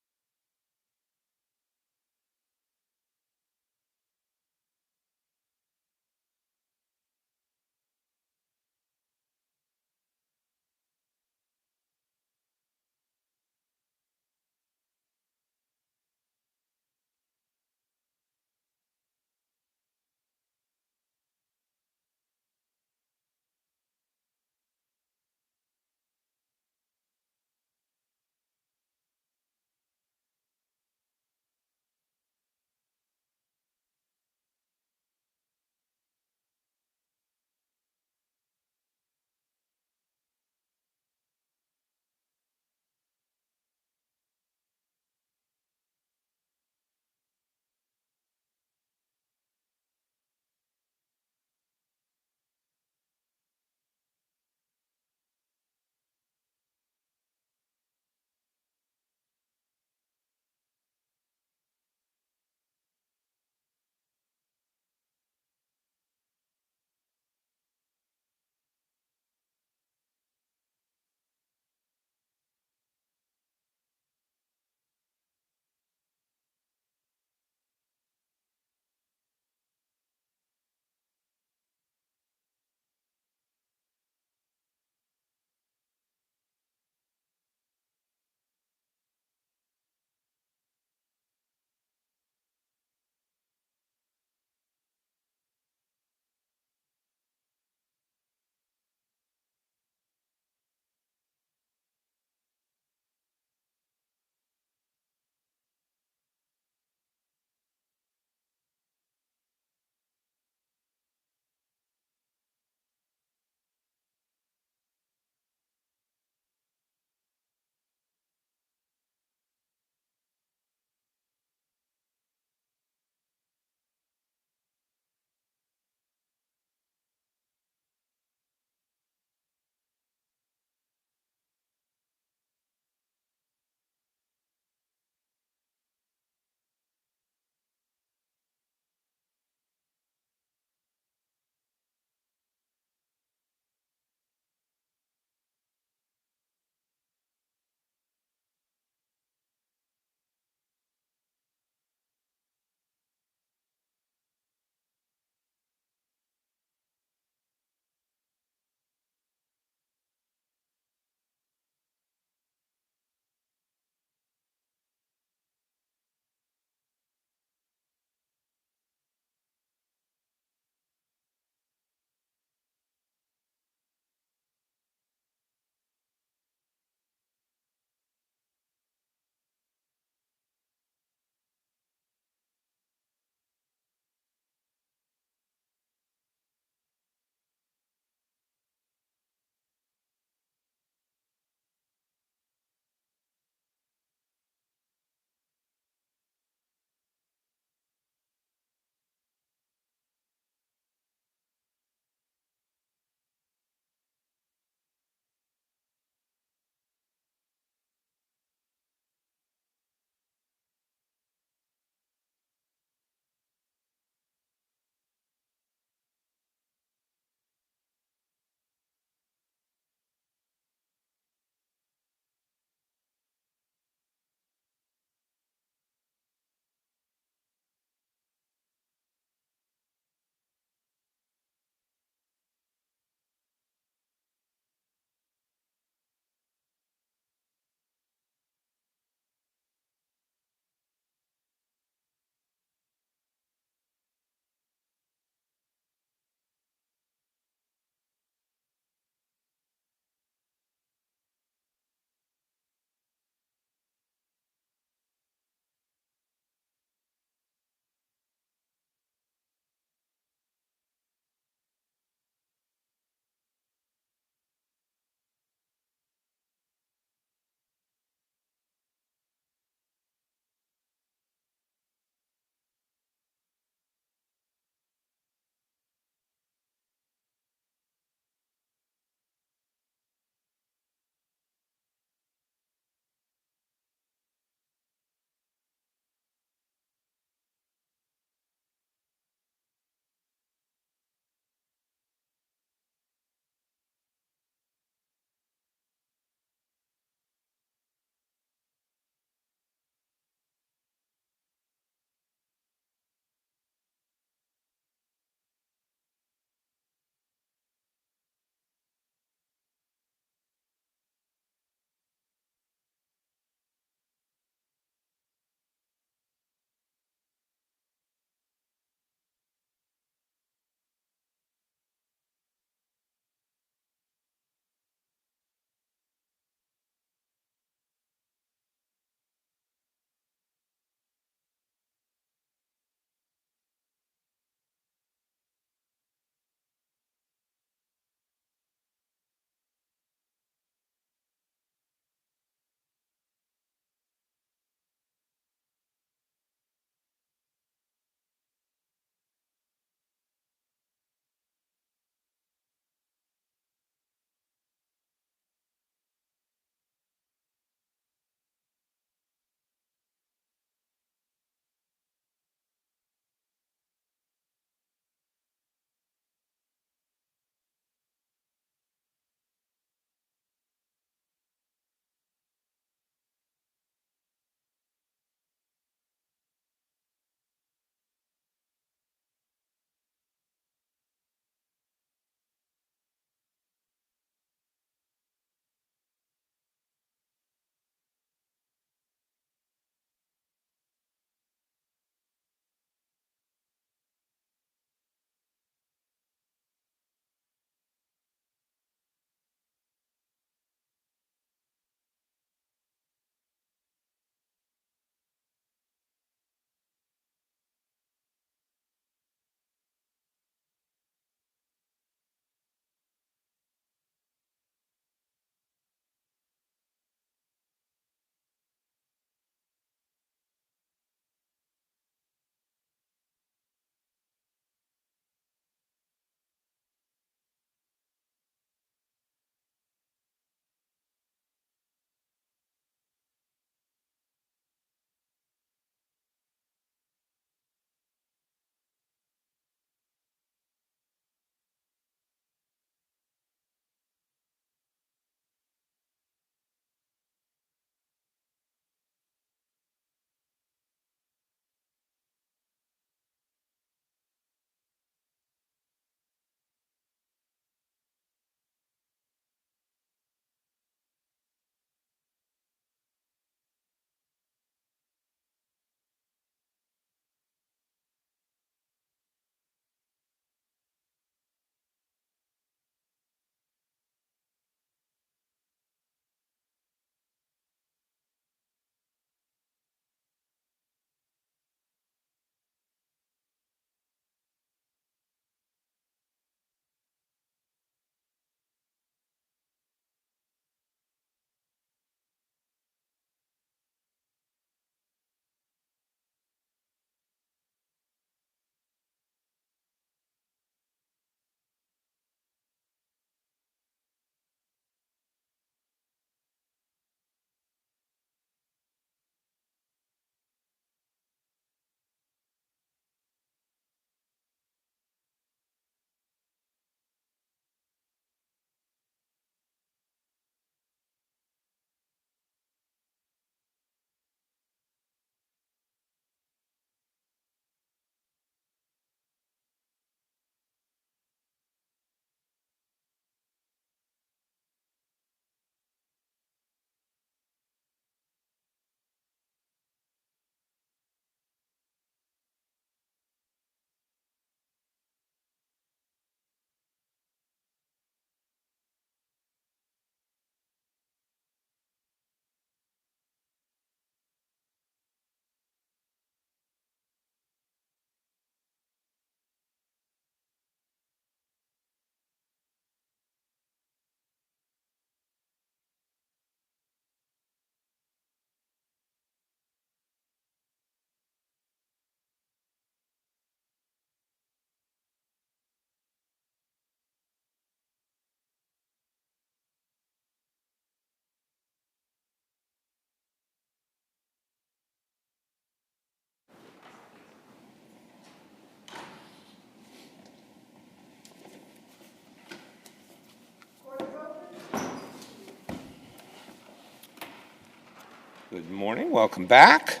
Good morning, welcome back.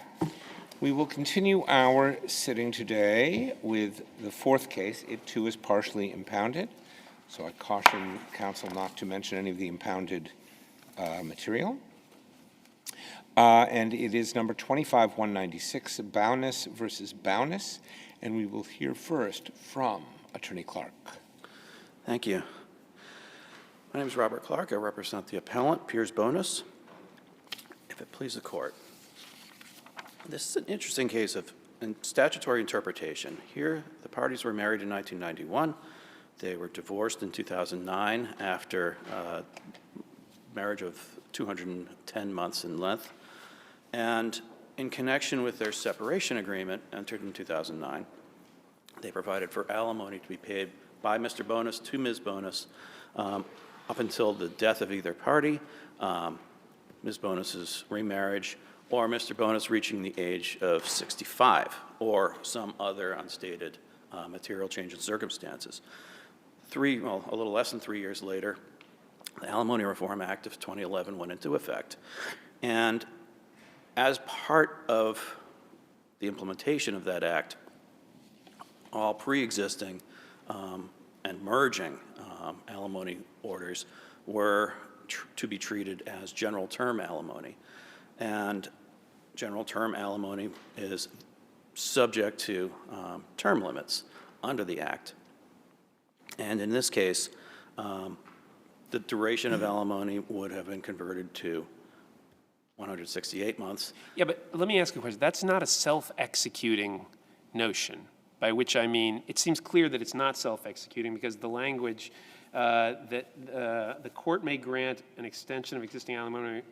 We will continue our sitting today with the fourth case. It too is partially impounded, so I caution counsel not to mention any of the impounded material. And it is number 25-196, Bowness versus Bowness, and we will hear first from Attorney Clark. Thank you. My name is Robert Clark. I represent the appellant, Piers Bowness. If it please the court. This is an interesting case of statutory interpretation. Here, the parties were married in 1991. They were divorced in 2009 after a marriage of 210 months in length. And in connection with their separation agreement entered in 2009, they provided for alimony to be paid by Mr. Bowness to Ms. Bowness up until the death of either party, Ms. Bowness's remarriage, or Mr. Bowness reaching the age of 65, or some other unstated material change in circumstances. A little less than 3 years later, the Alimony Reform Act of 2011 went into effect. And as part of the implementation of that act, all pre-existing and merging alimony orders were to be treated as general term alimony. And general term alimony is subject to term limits under the Act. And in this case, the duration of alimony would have been converted to 168 months. Yeah, but let me ask you a question. That's not a self-executing notion, by which I mean it seems clear that it's not self-executing because the language that the court may grant an extension of existing alimony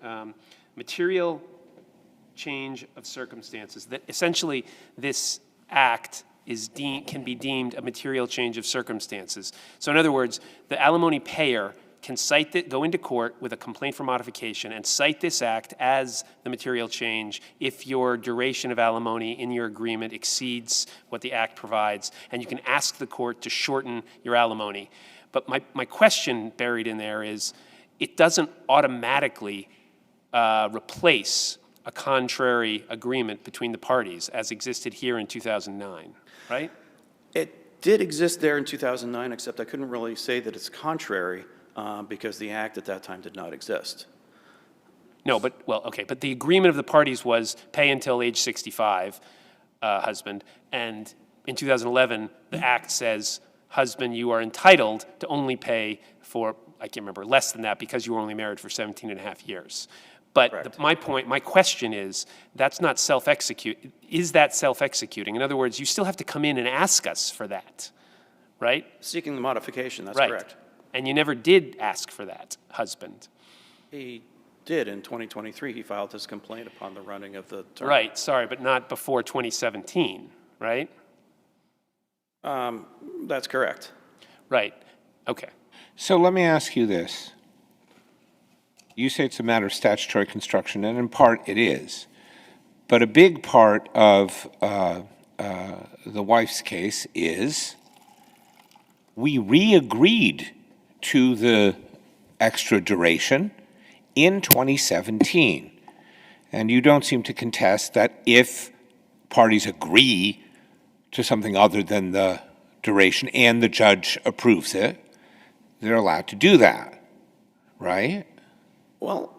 material change of circumstances, that essentially this act can be deemed a material change of circumstances. So in other words, the alimony payer can go into court with a complaint for modification and cite this act as the material change if your duration of alimony in your agreement exceeds what the act provides, and you can ask the court to shorten your alimony. But my question buried in there is, it doesn't automatically replace a contrary agreement between the parties as existed here in 2009, right? It did exist there in 2009, except I couldn't really say that it's contrary because the act at that time did not exist. No, but the agreement of the parties was pay until age 65, husband, and in 2011, the act says, husband, you are entitled to only pay for, I can't remember, less than that because you were only married for 17 and a half years. But my question is, that's not self-execute. Is that self-executing? In other words, you still have to come in and ask us for that, right? Seeking the modification, that's right. Correct. And you never did ask for that, husband. He did in 2023. He filed his complaint upon the running of the term. Right, sorry, but not before 2017, right? That's correct. Right, okay. So let me ask you this. You say it's a matter of statutory construction, and in part it is. But a big part of the wife's case is we re-agreed to the extra duration in 2017. And you don't seem to contest that if parties agree to something other than the duration and the judge approves it, they're allowed to do that, right? Well,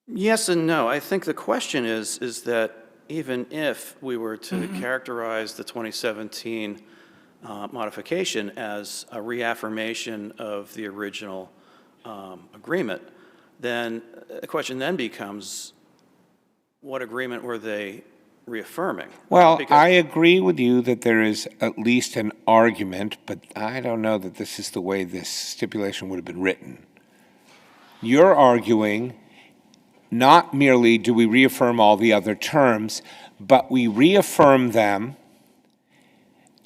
yes and no. I think the question is that even if we were to characterize the 2017 modification as a reaffirmation of the original agreement, then the question then becomes, what agreement were they reaffirming? Well, I agree with you that there is at least an argument, but I don't know that this is the way this stipulation would have been written. You're arguing not merely do we reaffirm all the other terms, but we reaffirm them,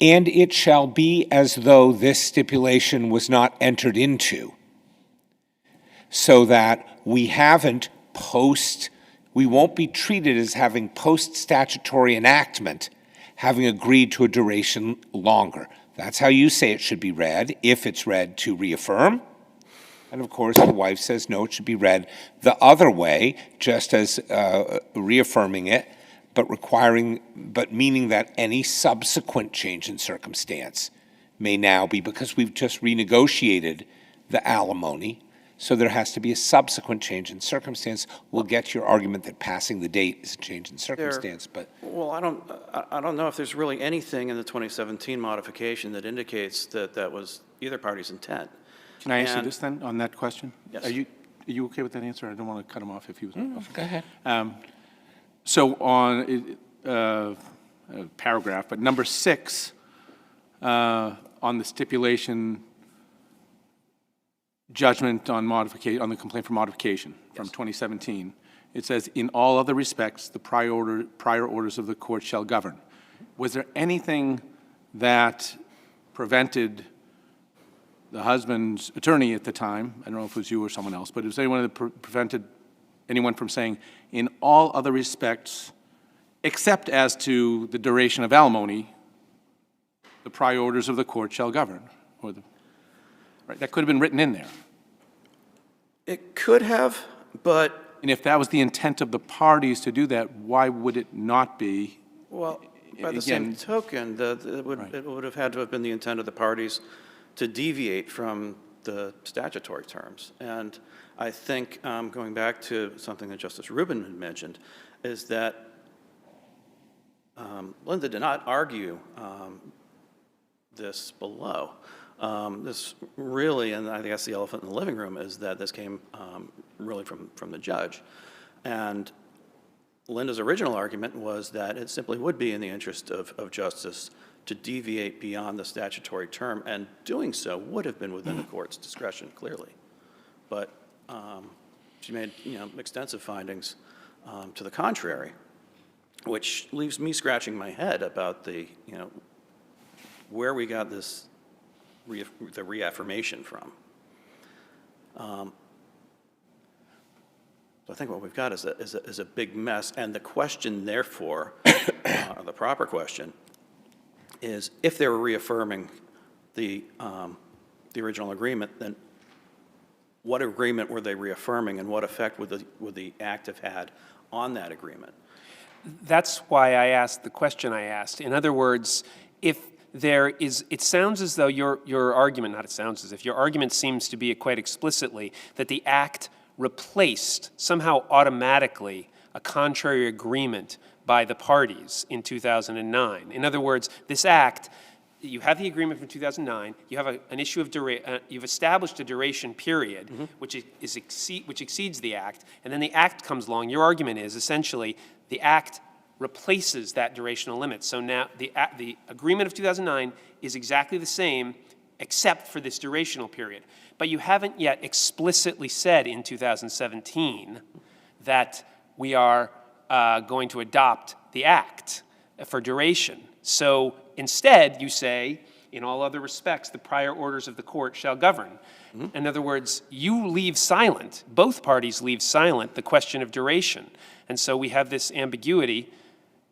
and it shall be as though this stipulation was not entered into, so that we won't be treated as having post-statutory enactment, having agreed to a duration longer. That's how you say it should be read, if it's read to reaffirm. And of course, the wife says, no, it should be read the other way, just as reaffirming it, but meaning that any subsequent change in circumstance may now be, because we've just renegotiated the alimony, so there has to be a subsequent change in circumstance. We'll get to your argument that passing the date is a change in circumstance, but Well, I don't know if there's really anything in the 2017 modification that indicates that that was either party's intent. Can I ask you And- this then, on that question? Yes. Are you okay with that answer? I don't want to cut him off if he was. go ahead. So on paragraph, but number 6, on the stipulation judgment on modification, on the complaint for modification from 2017, it says, in all other respects, the prior orders of the court shall govern. Was there anything that prevented the husband's attorney at the time, I don't know if it was you or someone else, but was anyone that prevented anyone from saying, in all other respects, except as to the duration of alimony, the prior orders of the court shall govern? Or right, that could have been written in there. It could have, but, And if that was the intent of the parties to do that, why would it not be? well, by the same Again- token, Right. it would have had to have been the intent of the parties to deviate from the statutory terms. And I think, going back to something that Justice Rubin had mentioned, is that Linda did not argue this below. This really, and I guess the elephant in the living room, is that this came really from the judge. And Linda's original argument was that it simply would be in the interest of justice to deviate beyond the statutory term, and doing so would have been within the court's discretion, clearly. But she made, extensive findings to the contrary, which leaves me scratching my head about the, where we got this, the reaffirmation from. So I think what we've got is a big mess, and the question, therefore, the proper question, is if they were reaffirming the original agreement, then what agreement were they reaffirming, and what effect would the act have had on that agreement? That's why I asked the question I asked. In other words, if there is, it sounds as though your argument, not it sounds as if, your argument seems to be quite explicitly that the act replaced somehow automatically a contrary agreement by the parties in 2009. In other words, this act, you have the agreement from 2009, you have an issue of you've established a duration period, which exceeds the act, and then the act comes along. Your argument is essentially the act replaces that durational limit. So now the agreement of 2009 is exactly the same except for this durational period. But you haven't yet explicitly said in 2017 that we are going to adopt the act for duration. So instead, you say, in all other respects, the prior orders of the court shall govern. In other words, you leave silent, both parties leave silent the question of duration. And so we have this ambiguity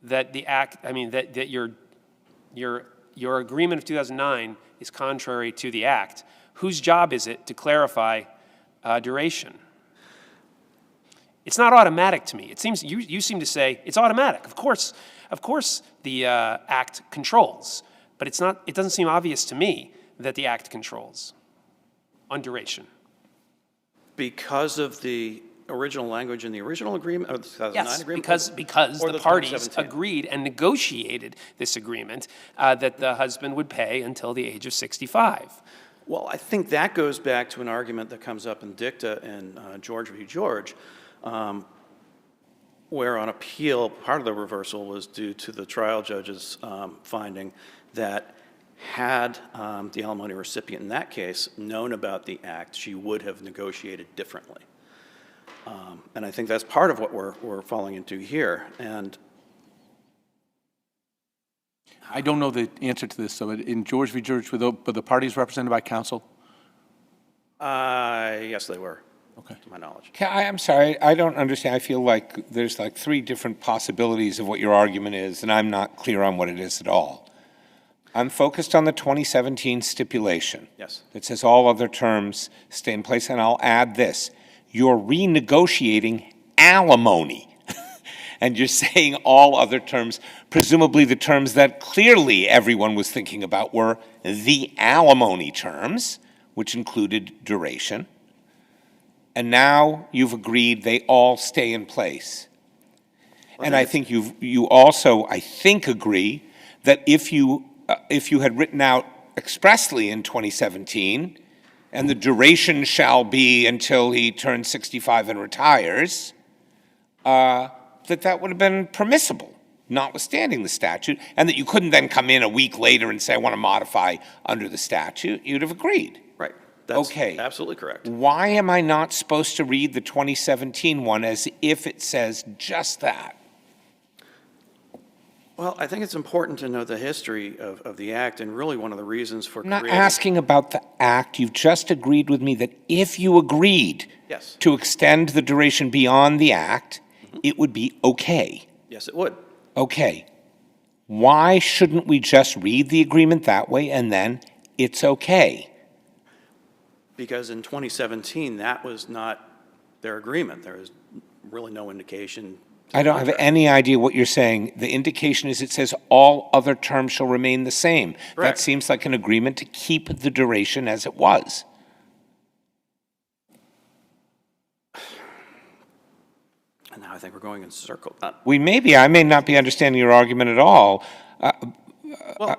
that the act, that your agreement of 2009 is contrary to the act. Whose job is it to clarify duration? It's not automatic to me. It seems you seem to say it's automatic. Of course, the act controls, but it's not. It doesn't seem obvious to me that the act controls on duration. Because of the original language in the original agreement, or the 2009 Yes, agreement? because or the parties 2017? agreed and negotiated this agreement that the husband would pay until the age of 65. Well, I think that goes back to an argument that comes up in dicta in George v. George, where on appeal, part of the reversal was due to the trial judge's finding that had the alimony recipient in that case known about the act, she would have negotiated differently. And I think that's part of what we're falling into here. And I don't know the answer to this. So in George v. George, were the parties represented by counsel? yes, they were, Okay. to my knowledge. I'm sorry, I don't understand. I feel like there's like 3 different possibilities of what your argument is, and I'm not clear on what it is at all. I'm focused on the 2017 stipulation. Yes. It says all other terms stay in place, and I'll add this. You're renegotiating alimony. And you're saying all other terms, presumably the terms that clearly everyone was thinking about were the alimony terms, which included duration. And now you've agreed they all stay in place. And I think you also, I think, agree that if you had written out expressly in 2017, and the duration shall be until he turns 65 and retires, that would have been permissible, notwithstanding the statute, and that you couldn't then come in a week later and say, I want to modify under the statute. You'd have agreed. Right. That's Okay. absolutely correct. Why am I not supposed to read the 2017 one as if it says just that? Well, I think it's important to know the history of the Act, and really one of the reasons for I'm not creating... asking about the act. You've just agreed with me that if you agreed Yes. to extend the duration beyond the act, it would be okay. Yes, it would. Okay. Why shouldn't we just read the agreement that way and then it's okay? Because in 2017, that was not their agreement. There was really no indication. I don't have any idea what you're saying. The indication is it says all other terms shall remain the same. That Correct. seems like an agreement to keep the duration as it was. And now I think we're going in circles. I may not be understanding your argument at all. Well,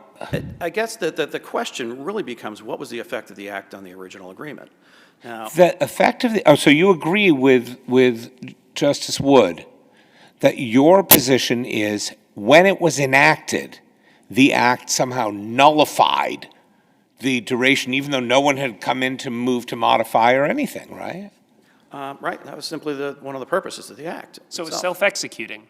I guess that the question really becomes, what was the effect of the Act on the original agreement? Now, The effect of so you agree with Justice Wood that your position is when it was enacted, the Act somehow nullified the duration, even though no one had come in to move to modify or anything, right? right, that was simply one of the purposes of the Act. So it's itself. self-executing.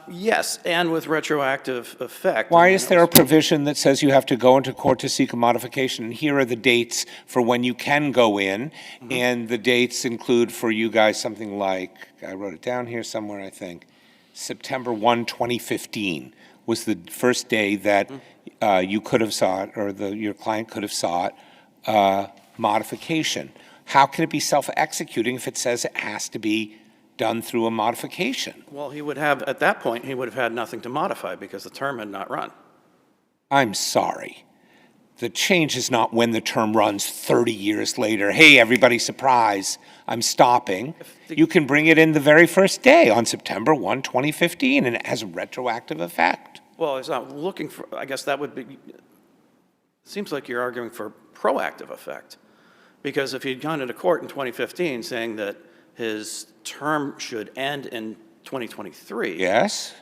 Yes, and with retroactive effect. Why I mean, is it there a was- provision that says you have to go into court to seek a modification? And here are the dates for when you can go in. And the dates include for you guys something like, I wrote it down here somewhere, I think, September 1, 2015 was the first day that you could have sought, or your client could have sought modification. How can it be self-executing if it says it has to be done through a modification? Well, he would have, at that point, he would have had nothing to modify because the term had not run. I'm sorry. The change is not when the term runs 30 years later. Hey, everybody, surprise, I'm stopping. You can bring it in the very first day on September 1, 2015, and it has a retroactive effect. Well, it's not looking for, I guess that would be, it seems like you're arguing for proactive effect. Because if he'd gone into court in 2015 saying that his term should end in 2023. Yes?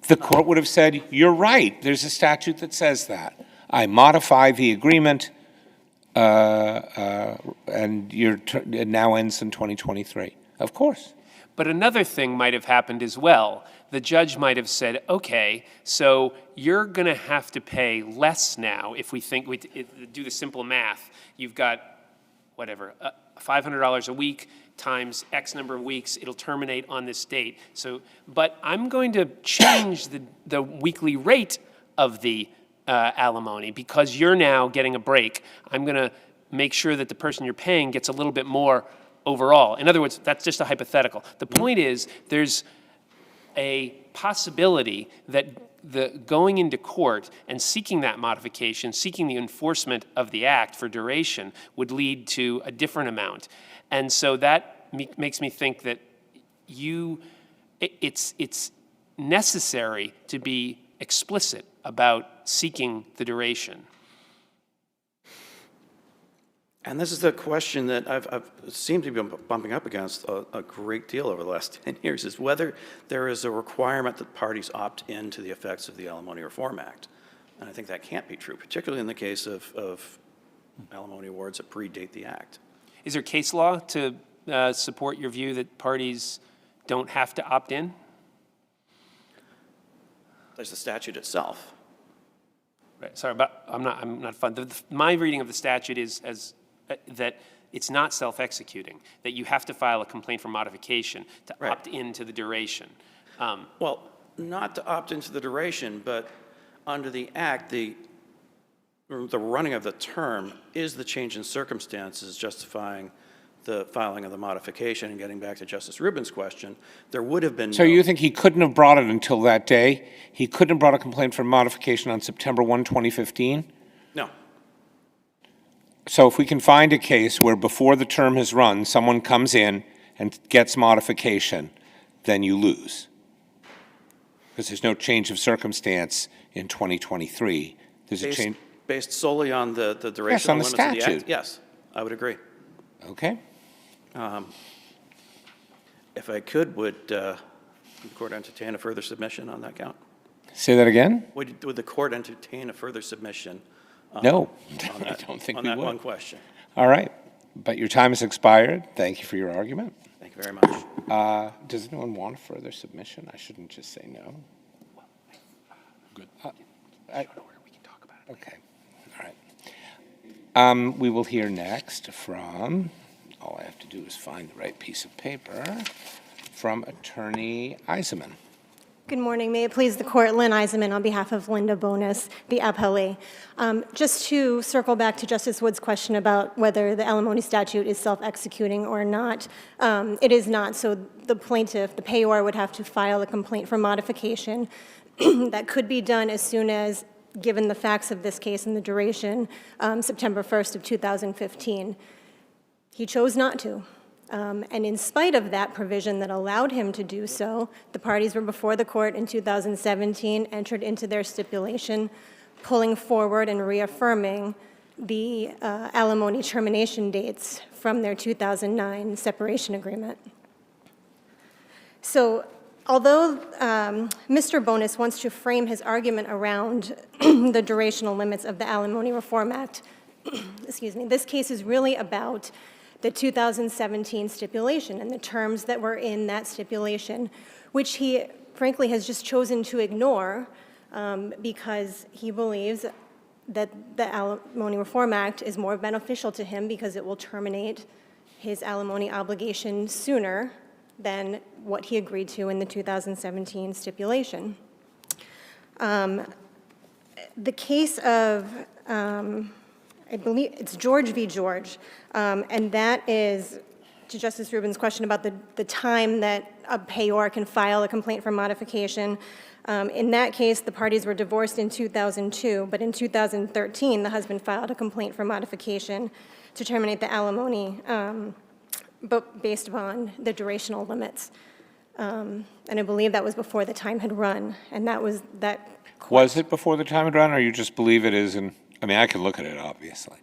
The court would have said, you're right, there's a statute that says that. I modify the agreement, and it now ends in 2023. Of course. But another thing might have happened as well. The judge might have said, okay, so you're going to have to pay less now if we think we do the simple math. You've got, whatever, $500 a week times X number of weeks. It'll terminate on this date. So, but I'm going to change the weekly rate of the alimony because you're now getting a break. I'm going to make sure that the person you're paying gets a little bit more overall. In other words, that's just a hypothetical. The point is there's a possibility that going into court and seeking that modification, seeking the enforcement of the act for duration would lead to a different amount. And so that makes me think that it's necessary to be explicit about seeking the duration. And this is the question that I've seemed to be bumping up against a great deal over the last 10 years, is whether there is a requirement that parties opt into the effects of the Alimony Reform Act. And I think that can't be true, particularly in the case of alimony awards that predate the act. Is there case law to support your view that parties don't have to opt in? There's the statute itself. Right. Sorry, but I'm not fun. My reading of the statute is that it's not self-executing, that you have to file a complaint for modification to opt into the duration. Well, not to opt into the duration, but under the Act, the running of the term is the change in circumstances justifying the filing of the modification. And getting back to Justice Rubin's question, there would have been So you think he couldn't have brought it until that day? He couldn't have brought a complaint for modification on September 1, 2015? No. So if we can find a case where before the term has run, someone comes in and gets modification, then you lose? Because there's no change of circumstance in 2023. There's a change. Based solely on the duration Yes, on the limits of the Act? statute. Yes, I would agree. Okay. If I could, would the court entertain a further submission on that count? Say that again? Would the court entertain a further submission? No, on I that- don't think on we that would. one question? All right. But your time has expired. Thank you for your argument. Thank you very much. Does anyone want a further submission? I shouldn't just say no. Good. We can talk about it. Okay. All right. We will hear next from, all I have to do is find the right piece of paper, from Attorney Eisenman. Good morning. May it please the court, Lynn Eisenman on behalf of Linda BOWNESS, the appellee. Just to circle back to Justice Wood's question about whether the alimony statute is self-executing or not, it is not. So the plaintiff, the payor, would have to file a complaint for modification. That could be done as soon as, given the facts of this case and the duration, September 1st of 2015. He chose not to. And in spite of that provision that allowed him to do so, the parties were before the court in 2017, entered into their stipulation, pulling forward and reaffirming the alimony termination dates from their 2009 separation agreement. So although Mr. BOWNESS wants to frame his argument around the durational limits of the Alimony Reform Act, excuse me, this case is really about the 2017 stipulation and the terms that were in that stipulation, which he frankly has just chosen to ignore because he believes that the Alimony Reform Act is more beneficial to him because it will terminate his alimony obligation sooner than what he agreed to in the 2017 stipulation. The case of, I believe it's George v. George, and that is, to Justice Rubin's question about the time that a payor can file a complaint for modification. In that case, the parties were divorced in 2002, but in 2013, the husband filed a complaint for modification to terminate the alimony, but based upon the durational limits. And I believe that was before the time had run, and that was that. Was it before the time had run, or you just believe it is? I mean, I could look at it, obviously.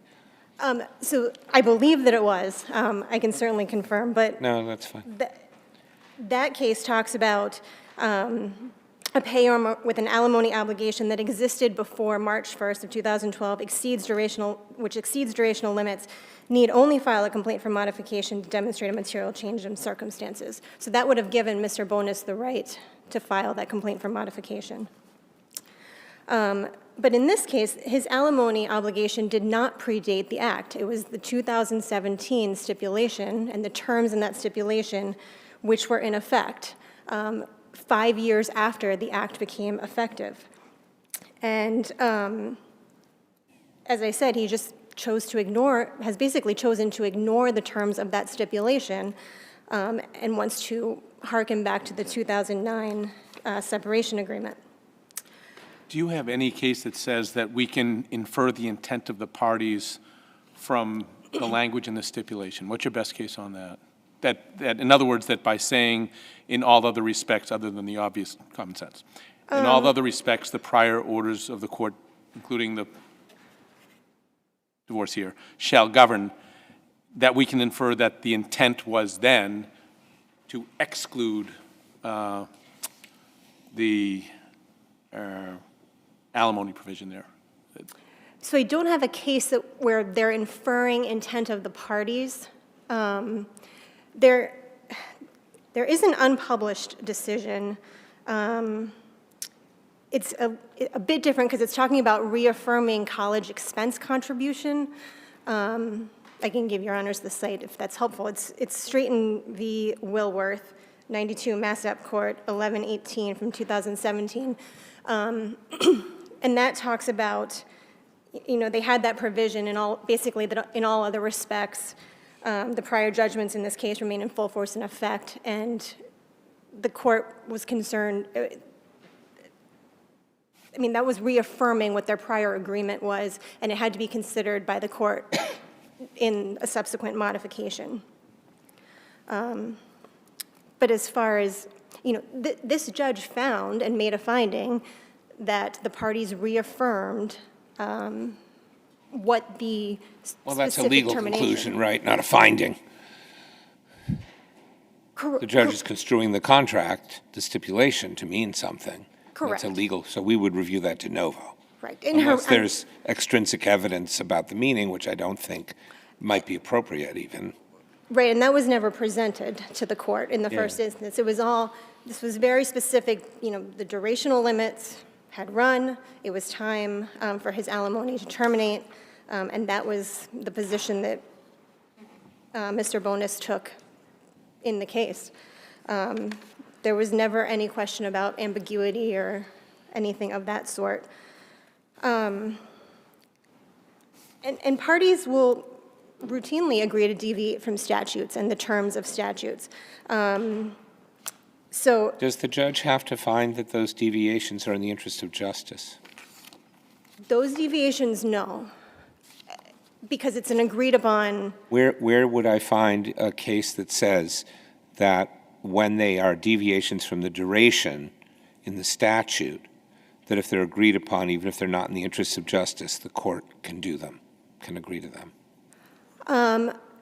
So I believe that it was. I can certainly confirm, but No, that's fine. that case talks about a payor with an alimony obligation that existed before March 1st of 2012, which exceeds durational limits, need only file a complaint for modification to demonstrate a material change in circumstances. So that would have given Mr. BOWNESS the right to file that complaint for modification. But in this case, his alimony obligation did not predate the act. It was the 2017 stipulation and the terms in that stipulation which were in effect 5 years after the act became effective. And as I said, he just has basically chosen to ignore the terms of that stipulation and wants to harken back to the 2009 separation agreement. Do you have any case that says that we can infer the intent of the parties from the language in the stipulation? What's your best case on that? That, in other words, that by saying in all other respects other than the obvious common sense, in all other respects, the prior orders of the court, including the divorce here, shall govern, that we can infer that the intent was then to exclude the alimony provision there. So I don't have a case where they're inferring intent of the parties. There is an unpublished decision. It's a bit different because it's talking about reaffirming college expense contribution. I can give your honors the site if that's helpful. It's Straighten v. Wilworth, 92 Mass App Court, 1118 from 2017. And that talks about, they had that provision in all, basically, that in all other respects, the prior judgments in this case remain in full force and effect, and the court was concerned, that was reaffirming what their prior agreement was, and it had to be considered by the court in a subsequent modification. But as far as, this judge found and made a finding that the parties reaffirmed what the Well, that's a specific legal termination. conclusion, right, not a finding. The judge is construing the contract, the stipulation, to mean something. Correct. That's illegal, so we would review that de novo. Right. Unless there's extrinsic evidence about the meaning, which I don't think might be appropriate even. Right, and that was never presented to the court in the Yeah. first instance. It was all, this was very specific, the durational limits had run, it was time for his alimony to terminate, and that was the position that Mr. Bowness took in the case. There was never any question about ambiguity or anything of that sort. And parties will routinely agree to deviate from statutes and the terms of statutes. So Does the judge have to find that those deviations are in the interest of justice? those deviations, no, because it's an agreed upon. Where would I find a case that says that when they are deviations from the duration in the statute, that if they're agreed upon, even if they're not in the interest of justice, the court can do them, can agree to them?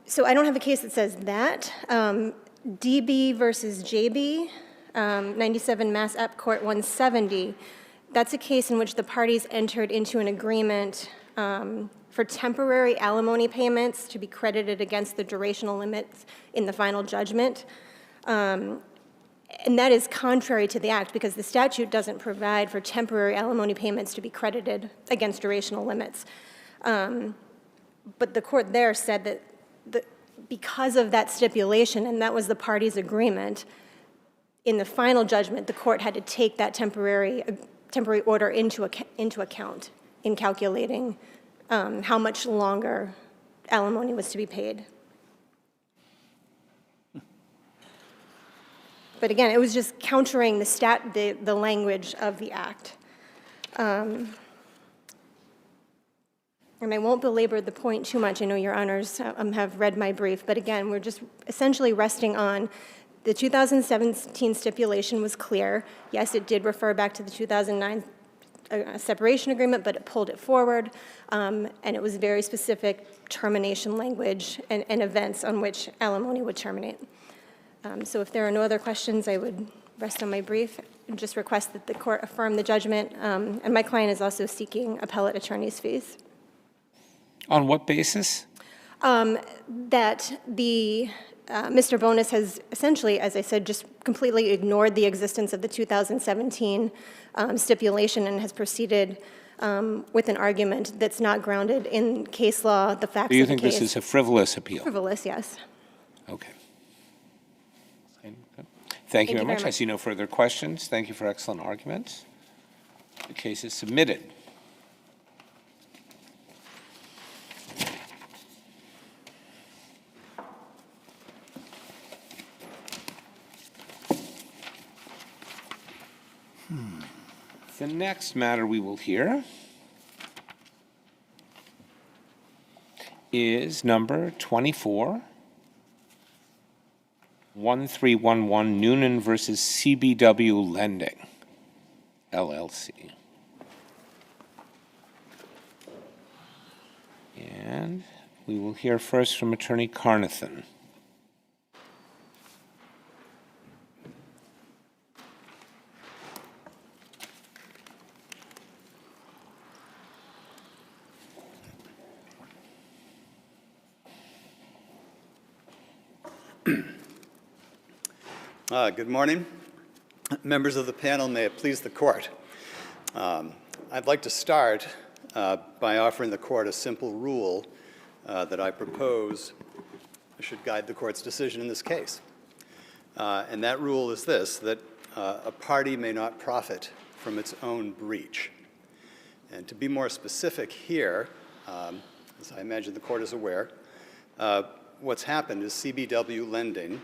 So I don't have a case that says that. DB versus JB, 97 Mass Ep Court 170, that's a case in which the parties entered into an agreement for temporary alimony payments to be credited against the durational limits in the final judgment. And that is contrary to the act because the statute doesn't provide for temporary alimony payments to be credited against durational limits. But the court there said that because of that stipulation, and that was the parties' agreement, in the final judgment, the court had to take that temporary order into account in calculating how much longer alimony was to be paid. But again, it was just countering the language of the act. And I won't belabor the point too much. I know your honors have read my brief, but again, we're just essentially resting on the 2017 stipulation was clear. Yes, it did refer back to the 2009 separation agreement, but it pulled it forward, and it was very specific termination language and events on which alimony would terminate. So if there are no other questions, I would rest on my brief and just request that the court affirm the judgment. And my client is also seeking appellate attorney's fees. On what basis? That the Mr. Bowness has essentially, as I said, just completely ignored the existence of the 2017 stipulation and has proceeded with an argument that's not grounded in case law, the facts of the case. Do you think this is a frivolous appeal? Frivolous, yes. Okay. Thank you very much. very I see no further questions. Thank you for excellent arguments. The case is submitted. The next matter we will hear is number 24-1311 Noonan versus CBW Lending, LLC. And we will hear first from Attorney Carnathan. Good morning. Members of the panel, may it please the court. I'd like to start by offering the court a simple rule that I propose should guide the court's decision in this case. And that rule is this, that a party may not profit from its own breach. And to be more specific here, as I imagine the court is aware, what's happened is CBW Lending,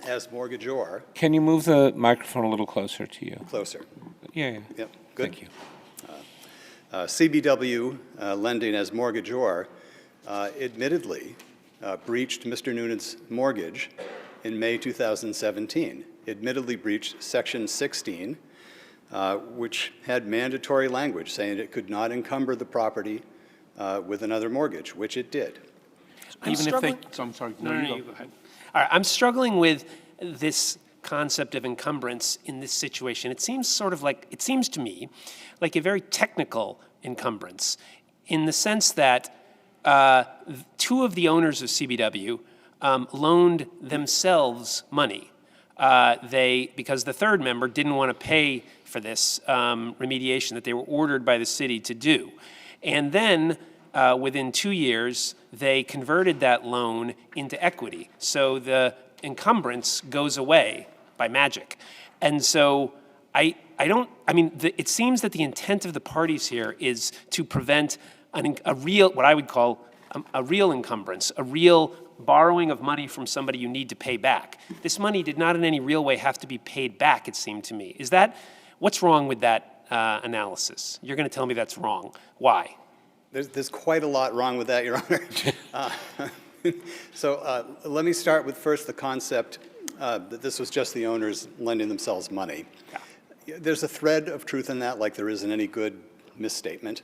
as mortgagor. Can you move the microphone a little closer to you? Closer. Yeah. Yep, good. Thank you. CBW Lending as mortgagor admittedly breached Mr. Noonan's mortgage in May 2017. Admittedly breached Section 16, which had mandatory language saying it could not encumber the property with another mortgage, which it did. Even if they, I'm sorry. No, you go ahead. All right, I'm struggling with this concept of encumbrance in this situation. It seems to me like a very technical encumbrance in the sense that two of the owners of CBW loaned themselves money. Because the third member didn't want to pay for this remediation that they were ordered by the city to do. And then within 2 years, they converted that loan into equity. So the encumbrance goes away by magic. And so it seems that the intent of the parties here is to prevent a real, what I would call a real encumbrance, a real borrowing of money from somebody you need to pay back. This money did not in any real way have to be paid back, it seemed to me. What's wrong with that analysis? You're going to tell me that's wrong. Why? There's quite a lot wrong with that, Your Honor. So let me start with first the concept that this was just the owners lending themselves money. Yeah. There's a thread of truth in that, like there isn't any good misstatement.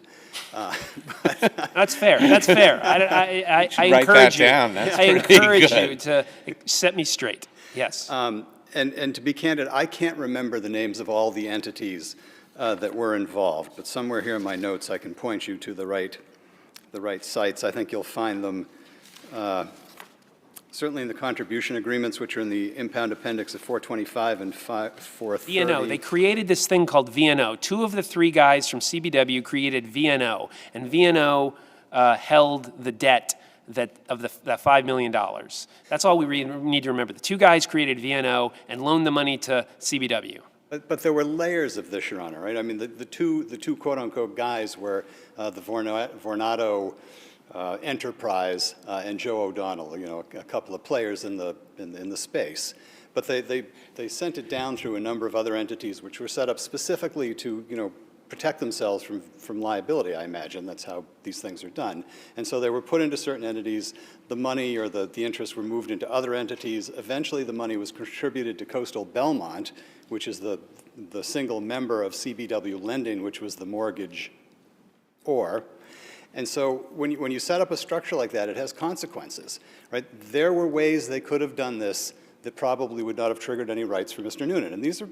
That's fair. That's fair. I encourage you. I encourage you to set me straight. Yes. And to be candid, I can't remember the names of all the entities that were involved, but somewhere here in my notes I can point you to the right sites. I think you'll find them certainly in the contribution agreements, which are in the impound appendix of 425 and 430. VNO. They created this thing called VNO. Two of the three guys from CBW created VNO, and VNO held the debt that $5 million. That's all we need to remember. The two guys created VNO and loaned the money to CBW. But there were layers of this, Your Honor, right? I mean, the two quote-unquote guys were the Vornado Enterprise and Joe O'Donnell, a couple of players in the space. But they sent it down through a number of other entities which were set up specifically to, protect themselves from liability, I imagine. That's how these things are done. And so they were put into certain entities. The money or the interest were moved into other entities. Eventually, the money was contributed to Coastal Belmont, which is the single member of CBW Lending, which was the mortgage or. And so when you set up a structure like that, it has consequences, right? There were ways they could have done this that probably would not have triggered any rights for Mr. Noonan. And these are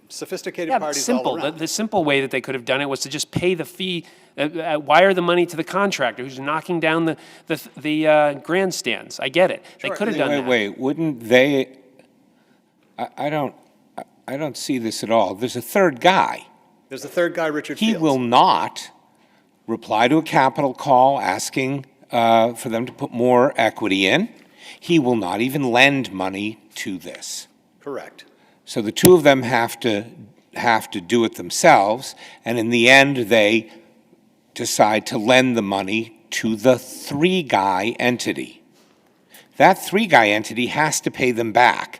sophisticated parties all around. The simple way that they could have done it was to just pay the fee, wire the money to the contractor who's knocking down the grandstands. I get it. Sure. They could have done that. Wait, wouldn't they? I don't see this at all. There's a third guy. There's a third guy, Richard Fields. He will not reply to a capital call asking for them to put more equity in. He will not even lend money to this. Correct. So the two of them have to do it themselves, and in the end, they decide to lend the money to the three-guy entity. That three-guy entity has to pay them back,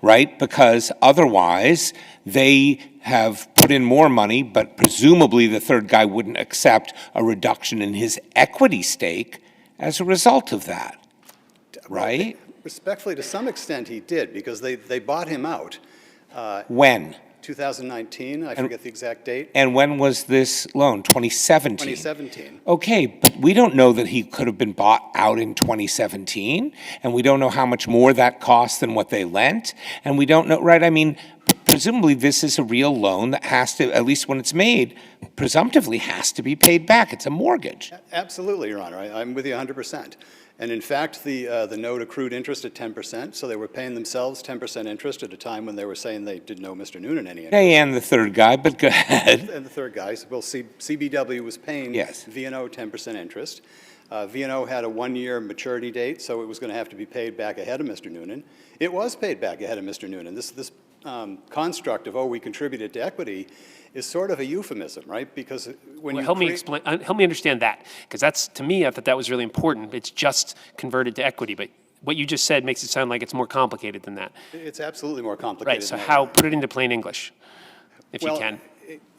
right? Because otherwise, they have put in more money, but presumably the third guy wouldn't accept a reduction in his equity stake as a result of that, right? Respectfully, to some extent, he did, because they bought him out. When? 2019, I forget the exact date. And when was this loan? 2017? 2017. Okay, but we don't know that he could have been bought out in 2017, and we don't know how much more that cost than what they lent, and we don't know, right? I mean, presumably this is a real loan that has to, at least when it's made, presumptively has to be paid back. It's a mortgage. Absolutely, Your Honor. I'm with you 100%. And in fact, the note accrued interest at 10%, so they were paying themselves 10% interest at a time when they were saying they didn't owe Mr. Noonan any interest. They and the third guy, but go ahead. And the third guy. Well, CBW was paying VNO 10% interest. VNO had a one-year maturity date, so it was going to have to be paid back ahead of Mr. Noonan. It was paid back ahead of Mr. Noonan. This construct of, oh, we contributed to equity is sort of a euphemism, right? Because when you Help me explain, help me understand that, because that's, to me, I thought that was really important. It's just converted to equity, but what you just said makes it sound like it's more complicated than that. It's absolutely more complicated. Right, so than how, that. put it into plain English, if you can.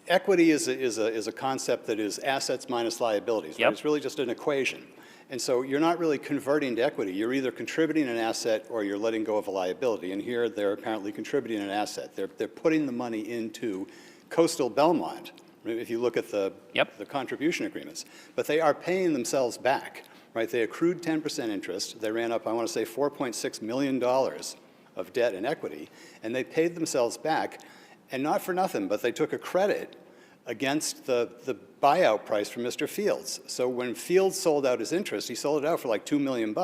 Equity is a concept that is assets minus liabilities. Right? Yep. It's really just an equation. And so you're not really converting to equity. You're either contributing an asset or you're letting go of a liability. And here they're apparently contributing an asset. They're putting the money into Coastal Belmont, if you look at the contribution agreements. But they are paying themselves back, right? They accrued 10% interest. They ran up, I want to say, $4.6 million of debt and equity. And they paid themselves back. And not for nothing, but they took a credit against the buyout price from Mr. Fields. So when Fields sold out his interest, he sold it out for like $2 million,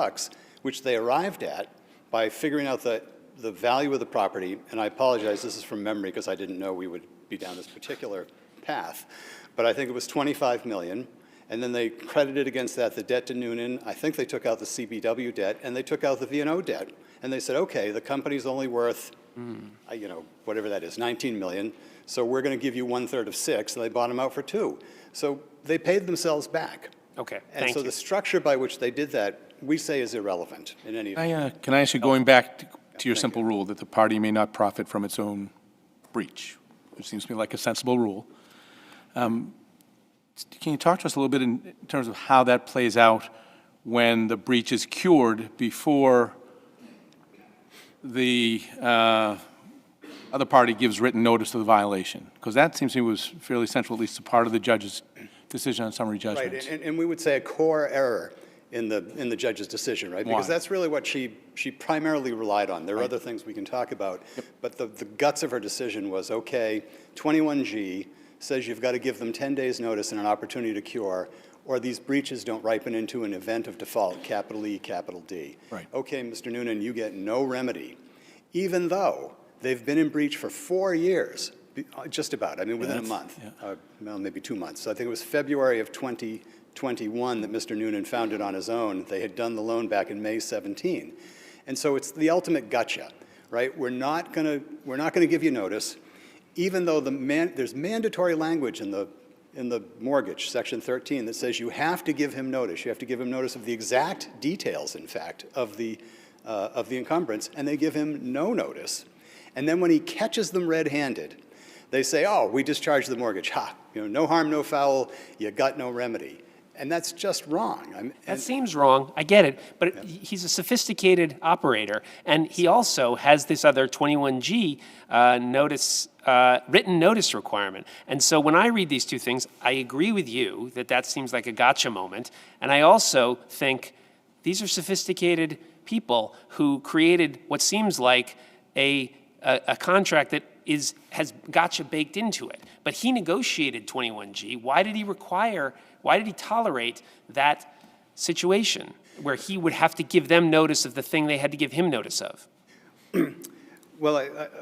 which they arrived at by figuring out the value of the property. And I apologize, this is from memory because I didn't know we would be down this particular path. But I think it was $25 million. And then they credited against that the debt to Noonan. I think they took out the CBW debt, and they took out the V&O debt. And they said, okay, the company's only worth, you know, whatever that is, $19 million. So we're going to give you 1/3 of 6, and they bought them out for 2. So they paid themselves back. Okay, And thank so you. the structure by which they did that, we say is irrelevant in any event. Can I ask you, going back to your simple rule that the party may not profit from its own breach, which seems to me like a sensible rule, can you talk to us a little bit in terms of how that plays out when the breach is cured before the other party gives written notice of the violation? Because that seems to me was fairly central, at least to part of the judge's decision on summary judgment. Right, and we would say a core error in the judge's decision, right? Because Why? that's really what she primarily relied on. There are other things we can talk about, but the guts of her decision was, okay, 21G says you've got to give them 10 days' notice and an opportunity to cure, or these breaches don't ripen into an event of default, capital E, capital D. Right. Okay, Mr. Noonan, you get no remedy, even though they've been in breach for 4 years, just about, I mean, within a month, well, maybe 2 months. So I think it was February of 2021 that Mr. Noonan found it on his own. They had done the loan back in May 17. And so it's the ultimate gotcha, right? We're not going to give you notice, even though there's mandatory language in the mortgage, Section 13, that says you have to give him notice. You have to give him notice of the exact details, in fact, of the encumbrance, and they give him no notice. And then when he catches them red-handed, they say, oh, we discharged the mortgage. Ha, you know, no harm, no foul, you got no remedy. And that's just wrong. That seems wrong. I get it. But he's a sophisticated operator, and he also has this other 21G written notice requirement. And so when I read these two things, I agree with you that that seems like a gotcha moment. And I also think these are sophisticated people who created what seems like a contract that has gotcha baked into it. But he negotiated 21G. Why did he tolerate that situation where he would have to give them notice of the thing they had to give him notice of? Well,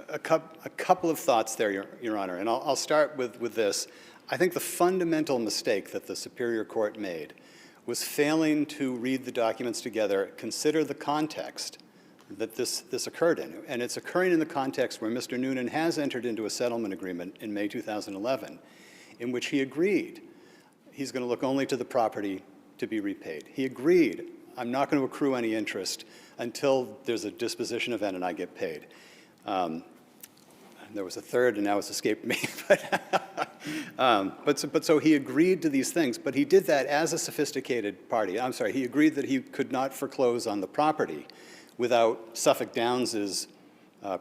a couple of thoughts there, Your Honor, and I'll start with this. I think the fundamental mistake that the Superior Court made was failing to read the documents together, consider the context that this occurred in. And it's occurring in the context where Mr. Noonan has entered into a settlement agreement in May 2011 in which he agreed he's going to look only to the property to be repaid. He agreed, I'm not going to accrue any interest until there's a disposition event and I get paid. There was a third, and now it's escaped me. But so he agreed to these things, but he did that as a sophisticated party. I'm sorry, he agreed that he could not foreclose on the property without Suffolk Downs'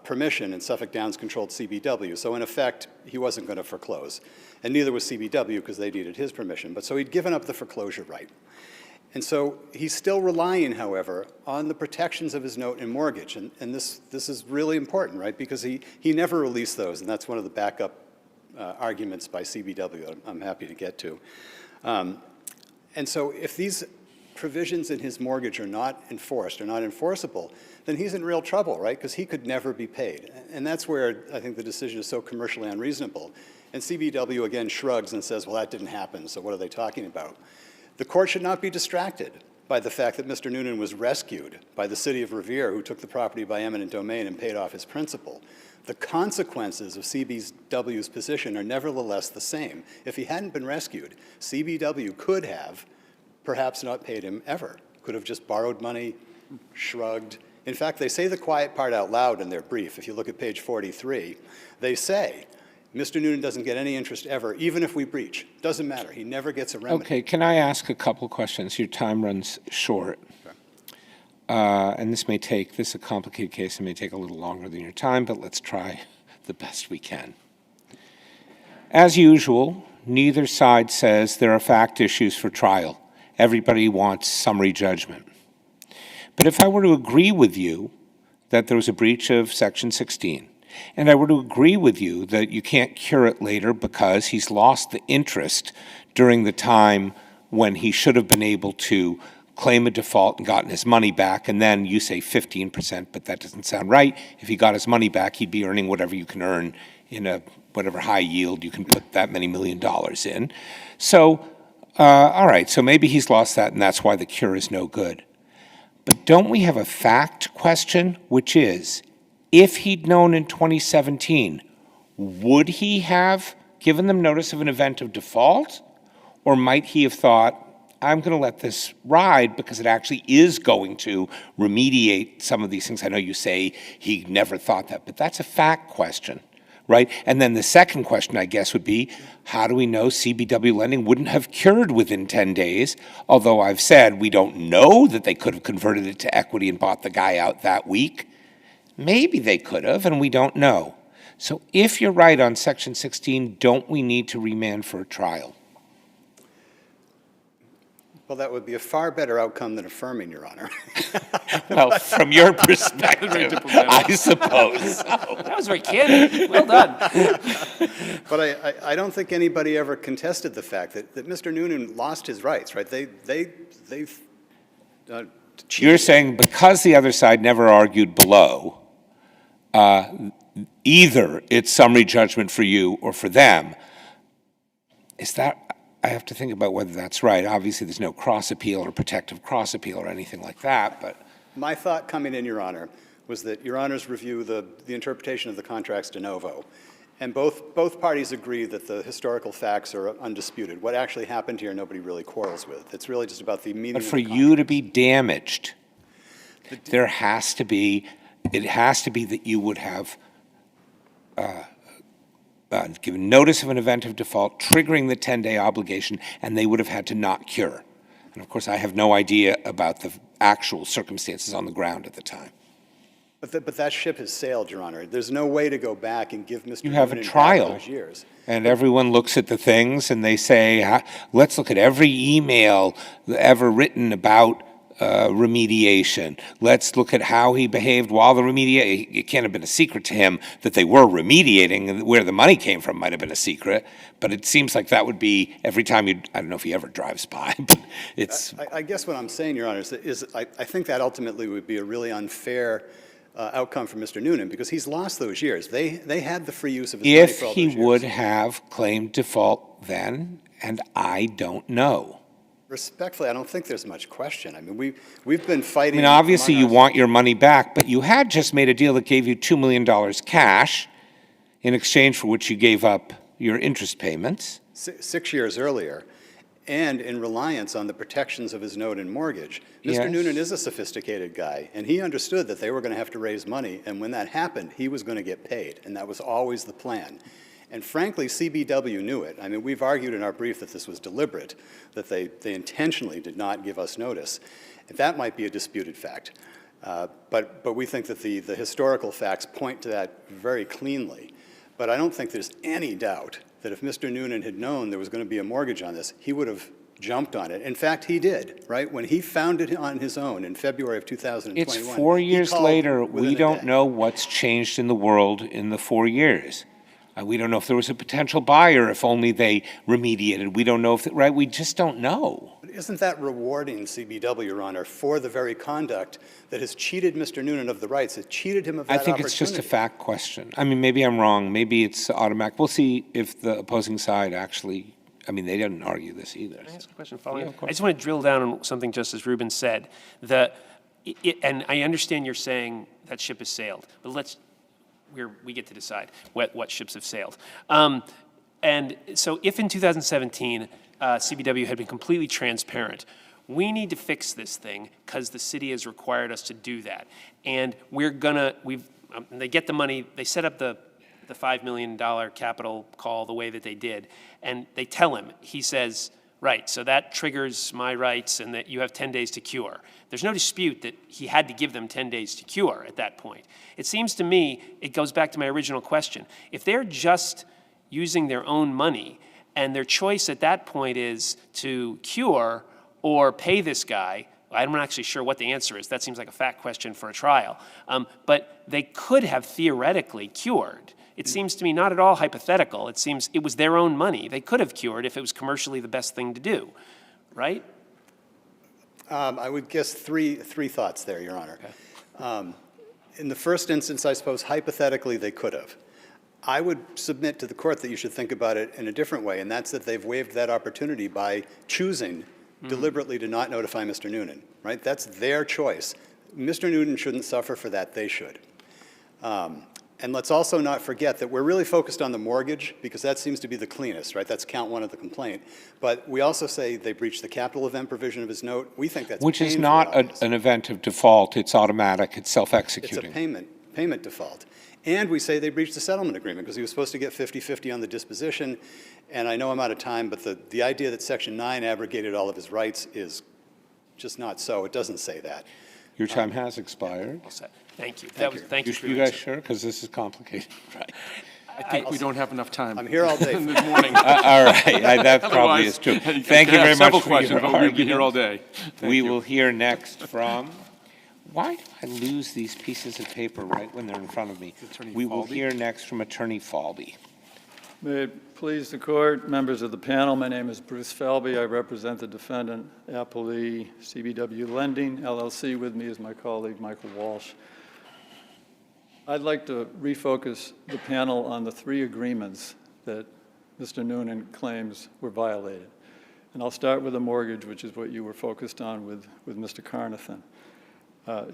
permission, and Suffolk Downs controlled CBW. So in effect, he wasn't going to foreclose. And neither was CBW because they needed his permission. But so he'd given up the foreclosure right. And so he's still relying, however, on the protections of his note and mortgage. And this is really important, right? Because he never released those, and that's one of the backup arguments by CBW that I'm happy to get to. And so if these provisions in his mortgage are not enforced, or not enforceable, then he's in real trouble, right? Because he could never be paid. And that's where I think the decision is so commercially unreasonable. And CBW again shrugs and says, well, that didn't happen, so what are they talking about? The court should not be distracted by the fact that Mr. Noonan was rescued by the city of Revere, who took the property by eminent domain and paid off his principal. The consequences of CBW's position are nevertheless the same. If he hadn't been rescued, CBW could have perhaps not paid him ever, could have just borrowed money, shrugged. In fact, they say the quiet part out loud in their brief. If you look at page 43, they say, Mr. Noonan doesn't get any interest ever, even if we breach. Doesn't matter. He never gets a remedy. Okay, can I ask a couple questions? Your time runs short. And this is a complicated case. It may take a little longer than your time, but let's try the best we can. As usual, neither side says there are fact issues for trial. Everybody wants summary judgment. But if I were to agree with you that there was a breach of Section 16, and I were to agree with you that you can't cure it later because he's lost the interest during the time when he should have been able to claim a default and gotten his money back, and then you say 15%, but that doesn't sound right. If he got his money back, he'd be earning whatever you can earn in a whatever high yield you can put that many $1 million in. So, all right, so maybe he's lost that, and that's why the cure is no good. But don't we have a fact question, which is, if he'd known in 2017, would he have given them notice of an event of default? Or might he have thought, I'm going to let this ride because it actually is going to remediate some of these things? I know you say he never thought that, but that's a fact question, right? And then the second question, I guess, would be, how do we know CBW lending wouldn't have cured within 10 days? Although I've said we don't know that they could have converted it to equity and bought the guy out that week. Maybe they could have, and we don't know. So if you're right on Section 16, don't we need to remand for a trial? Well, that would be a far better outcome than affirming, Your Honor. Well, from your perspective, I suppose. That was very candid. Well done. But I don't think anybody ever contested the fact that Mr. Noonan lost his rights, right? They've You're saying because the other side never argued below, either it's summary judgment for you or for them. Is that, I have to think about whether that's right. Obviously, there's no cross appeal or protective cross appeal or anything like that, but. My thought coming in, Your Honor, was that Your Honor's review the interpretation of the contracts de novo. And both parties agree that the historical facts are undisputed. What actually happened here, nobody really quarrels with. It's really just about the meaning of the contract. But for you to be damaged, there has to be, it has to be that you would have given notice of an event of default, triggering the 10-day obligation, and they would have had to not cure. And of course, I have no idea about the actual circumstances on the ground at the time. But that ship has sailed, Your Honor. There's no way to go back and give Mr. You have a Noonan back trial, those years. and everyone looks at the things and they say, let's look at every email ever written about remediation. Let's look at how he behaved while the remediation. It can't have been a secret to him that they were remediating, and where the money came from might have been a secret, but it seems like that would be every time you, I don't know if he ever drives by, but it's. I guess what I'm saying, Your Honor, is I think that ultimately would be a really unfair outcome for Mr. Noonan, because he's lost those years. They had the free use of his money for all those years. If he would have claimed default then, and I don't know. Respectfully, I don't think there's much question. I mean, we've been fighting. I mean, obviously you want your money back, but you had just made a deal that gave you $2 million cash in exchange for which you gave up your interest payments. 6 years earlier, and in reliance on the protections of his note and mortgage. Mr. Yes. Noonan is a sophisticated guy, and he understood that they were going to have to raise money, and when that happened, he was going to get paid, and that was always the plan. And frankly, CBW knew it. I mean, we've argued in our brief that this was deliberate, that they intentionally did not give us notice. That might be a disputed fact. But we think that the historical facts point to that very cleanly. But I don't think there's any doubt that if Mr. Noonan had known there was going to be a mortgage on this, he would have jumped on it. In fact, he did, right? When he found it on his own in February of 2021. It's 4 years later. We don't know what's changed in the world in the 4 years. We don't know if there was a potential buyer, if only they remediated. We don't know if, right? We just don't know. But isn't that rewarding CBW, Your Honor, for the very conduct that has cheated Mr. Noonan of the rights? It cheated him of that opportunity. I think it's just a fact question. I mean, maybe I'm wrong. Maybe it's automatic. We'll see if the opposing side actually I mean, they didn't argue this either. Can I ask a question following? Yeah, of course. I just want to drill down on something Justice Rubin said. And I understand you're saying that ship has sailed, but we get to decide what ships have sailed. And so if in 2017, CBW had been completely transparent, we need to fix this thing because the city has required us to do that. And they get the money, they set up the $5 million capital call the way that they did, and they tell him, he says, right, so that triggers my rights and that you have 10 days to cure. There's no dispute that he had to give them 10 days to cure at that point. It seems to me, it goes back to my original question. If they're just using their own money and their choice at that point is to cure or pay this guy, I'm not actually sure what the answer is. That seems like a fact question for a trial. But they could have theoretically cured. It seems to me not at all hypothetical. It seems it was their own money. They could have cured if it was commercially the best thing to do, right? I would guess three thoughts there, Your Honor. Okay. In the first instance, I suppose hypothetically they could have. I would submit to the court that you should think about it in a different way, and that's that they've waived that opportunity by choosing deliberately to not notify Mr. Noonan, right? That's their choice. Mr. Noonan shouldn't suffer for that. They should. And let's also not forget that we're really focused on the mortgage because that seems to be the cleanest, right? That's count one of the complaint. But we also say they breached the capital event provision of his note. We think that's Which is not an event of default. It's automatic. It's self-executing. It's a payment default. And we say they breached the settlement agreement because he was supposed to get 50-50 on the disposition. And I know I'm out of time, but the idea that Section 9 abrogated all of his rights is just not so. It doesn't say that. Your time has expired. All set. Thank you. Thank you for You your guys answer. sure? Because this is complicated. Right. I think we don't have enough time. I'm here all day. This morning. All right, that probably is true. Thank you very much for questions, your but we'll be here argument. all day. We will hear next from, why do I lose these pieces of paper right when they're in front of me? Attorney We will Falvey. hear next from Attorney Falvey. May it please the court, members of the panel, my name is Bruce Falvey. I represent the defendant, Applee CBW Lending, LLC. With me is my colleague, Michael Walsh. I'd like to refocus the panel on the three agreements that Mr. Noonan claims were violated. And I'll start with the mortgage, which is what you were focused on with Mr. Carnathan.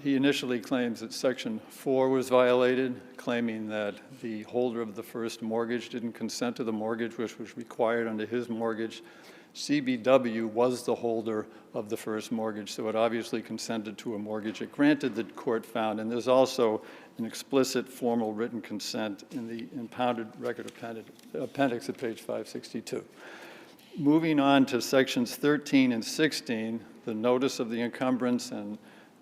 He initially claims that Section 4 was violated, claiming that the holder of the first mortgage didn't consent to the mortgage, which was required under his mortgage. CBW was the holder of the first mortgage, so it obviously consented to a mortgage it granted, the court found. And there's also an explicit formal written consent in the impounded record appendix at page 562. Moving on to sections 13 and 16, the notice of the encumbrance and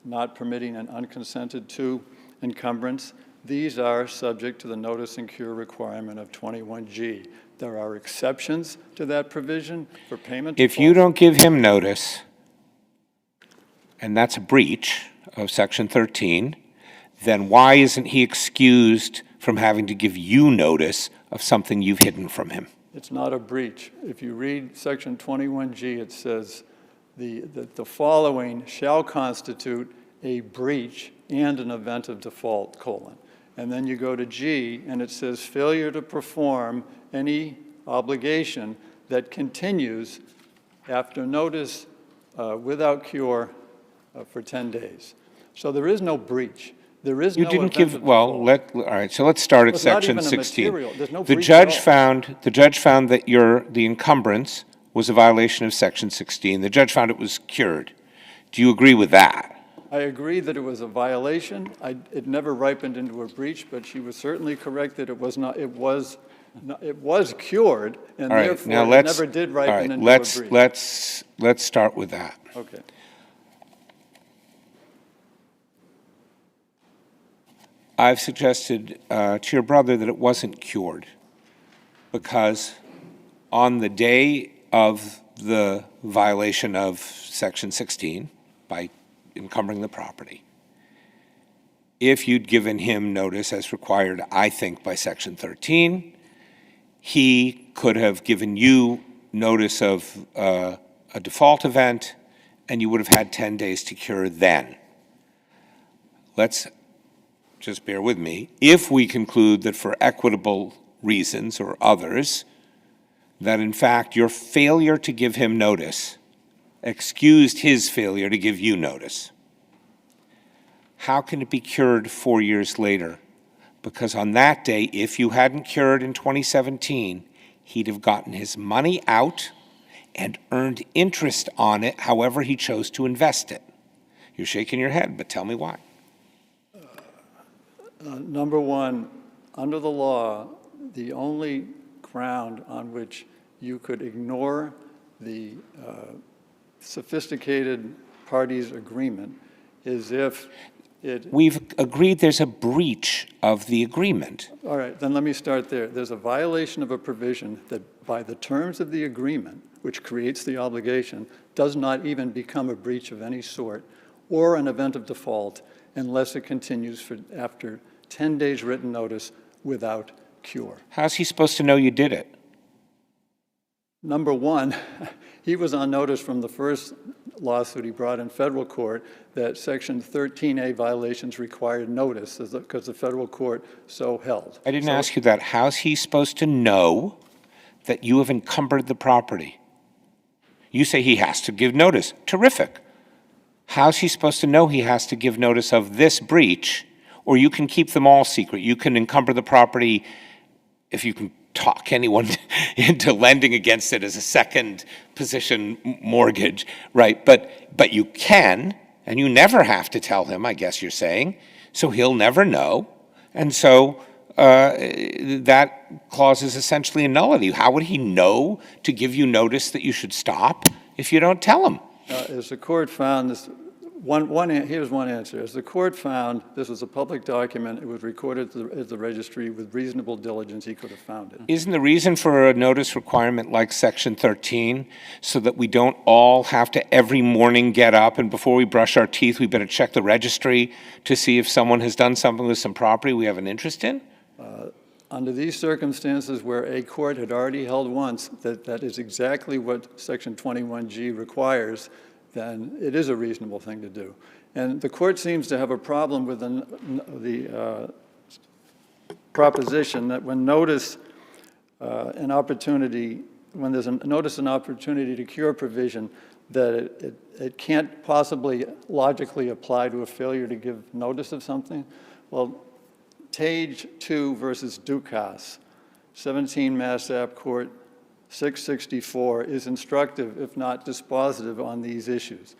not permitting an unconsented to encumbrance, these are subject to the notice and cure requirement of 21G. There are exceptions to that provision for payment. If you don't give him notice, and that's a breach of Section 13, then why isn't he excused from having to give you notice of something you've hidden from him? It's not a breach. If you read Section 21G, it says the following shall constitute a breach and an event of default, colon. And then you go to G, and it says failure to perform any obligation that continues after notice without cure for 10 days. So there is no breach. There is no event of default. Well, all right, so let's start at It's not Section even a 16. material. There's no The breach judge at all. the judge found that the encumbrance was a violation of Section 16. The judge found it was cured. Do you agree with that? I agree that it was a violation. It never ripened into a breach, but she was certainly correct that it was not. It was cured, and All right, therefore now it never did ripen into a breach. Let's start with that. Okay. I've suggested to your brother that it wasn't cured because on the day of the violation of Section 16 by encumbering the property, if you'd given him notice as required, I think, by Section 13, he could have given you notice of a default event, and you would have had 10 days to cure then. Let's just bear with me. If we conclude that for equitable reasons or others, that in fact your failure to give him notice excused his failure to give you notice. How can it be cured 4 years later? Because on that day, if you hadn't cured in 2017, he'd have gotten his money out and earned interest on it however he chose to invest it. You're shaking your head, but tell me why. Number one, under the law, the only ground on which you could ignore the sophisticated parties' agreement is if We've agreed there's a breach of the agreement. All right, then let me start there. There's a violation of a provision that by the terms of the agreement, which creates the obligation, does not even become a breach of any sort or an event of default unless it continues for after 10 days written notice without cure. How's he supposed to know you did it? Number one, he was on notice from the first lawsuit he brought in federal court that Section 13A violations required notice because the federal court so held. I didn't ask you that. How's he supposed to know that you have encumbered the property? You say he has to give notice. Terrific. How's he supposed to know he has to give notice of this breach? Or you can keep them all secret. You can encumber the property if you can talk anyone into lending against it as a second position mortgage, right? But you can, and you never have to tell him, I guess you're saying, so he'll never know. And so that clause is essentially a nullity. How would he know to give you notice that you should stop if you don't tell him? As the court found this, here's one answer. As the court found, this was a public document. It was recorded at the registry with reasonable diligence. He could have found it. Isn't the reason for a notice requirement like Section 13 so that we don't all have to every morning get up and before we brush our teeth, we better check the registry to see if someone has done something with some property we have an interest in? Under these circumstances where a court had already held once that is exactly what Section 21G requires, then it is a reasonable thing to do. And the court seems to have a problem with the proposition that when there's an opportunity to cure provision, that it can't possibly logically apply to a failure to give notice of something. Well, Tage 2 versus Dukas, 17 Mass App Court 664 is instructive, if not dispositive, on these issues.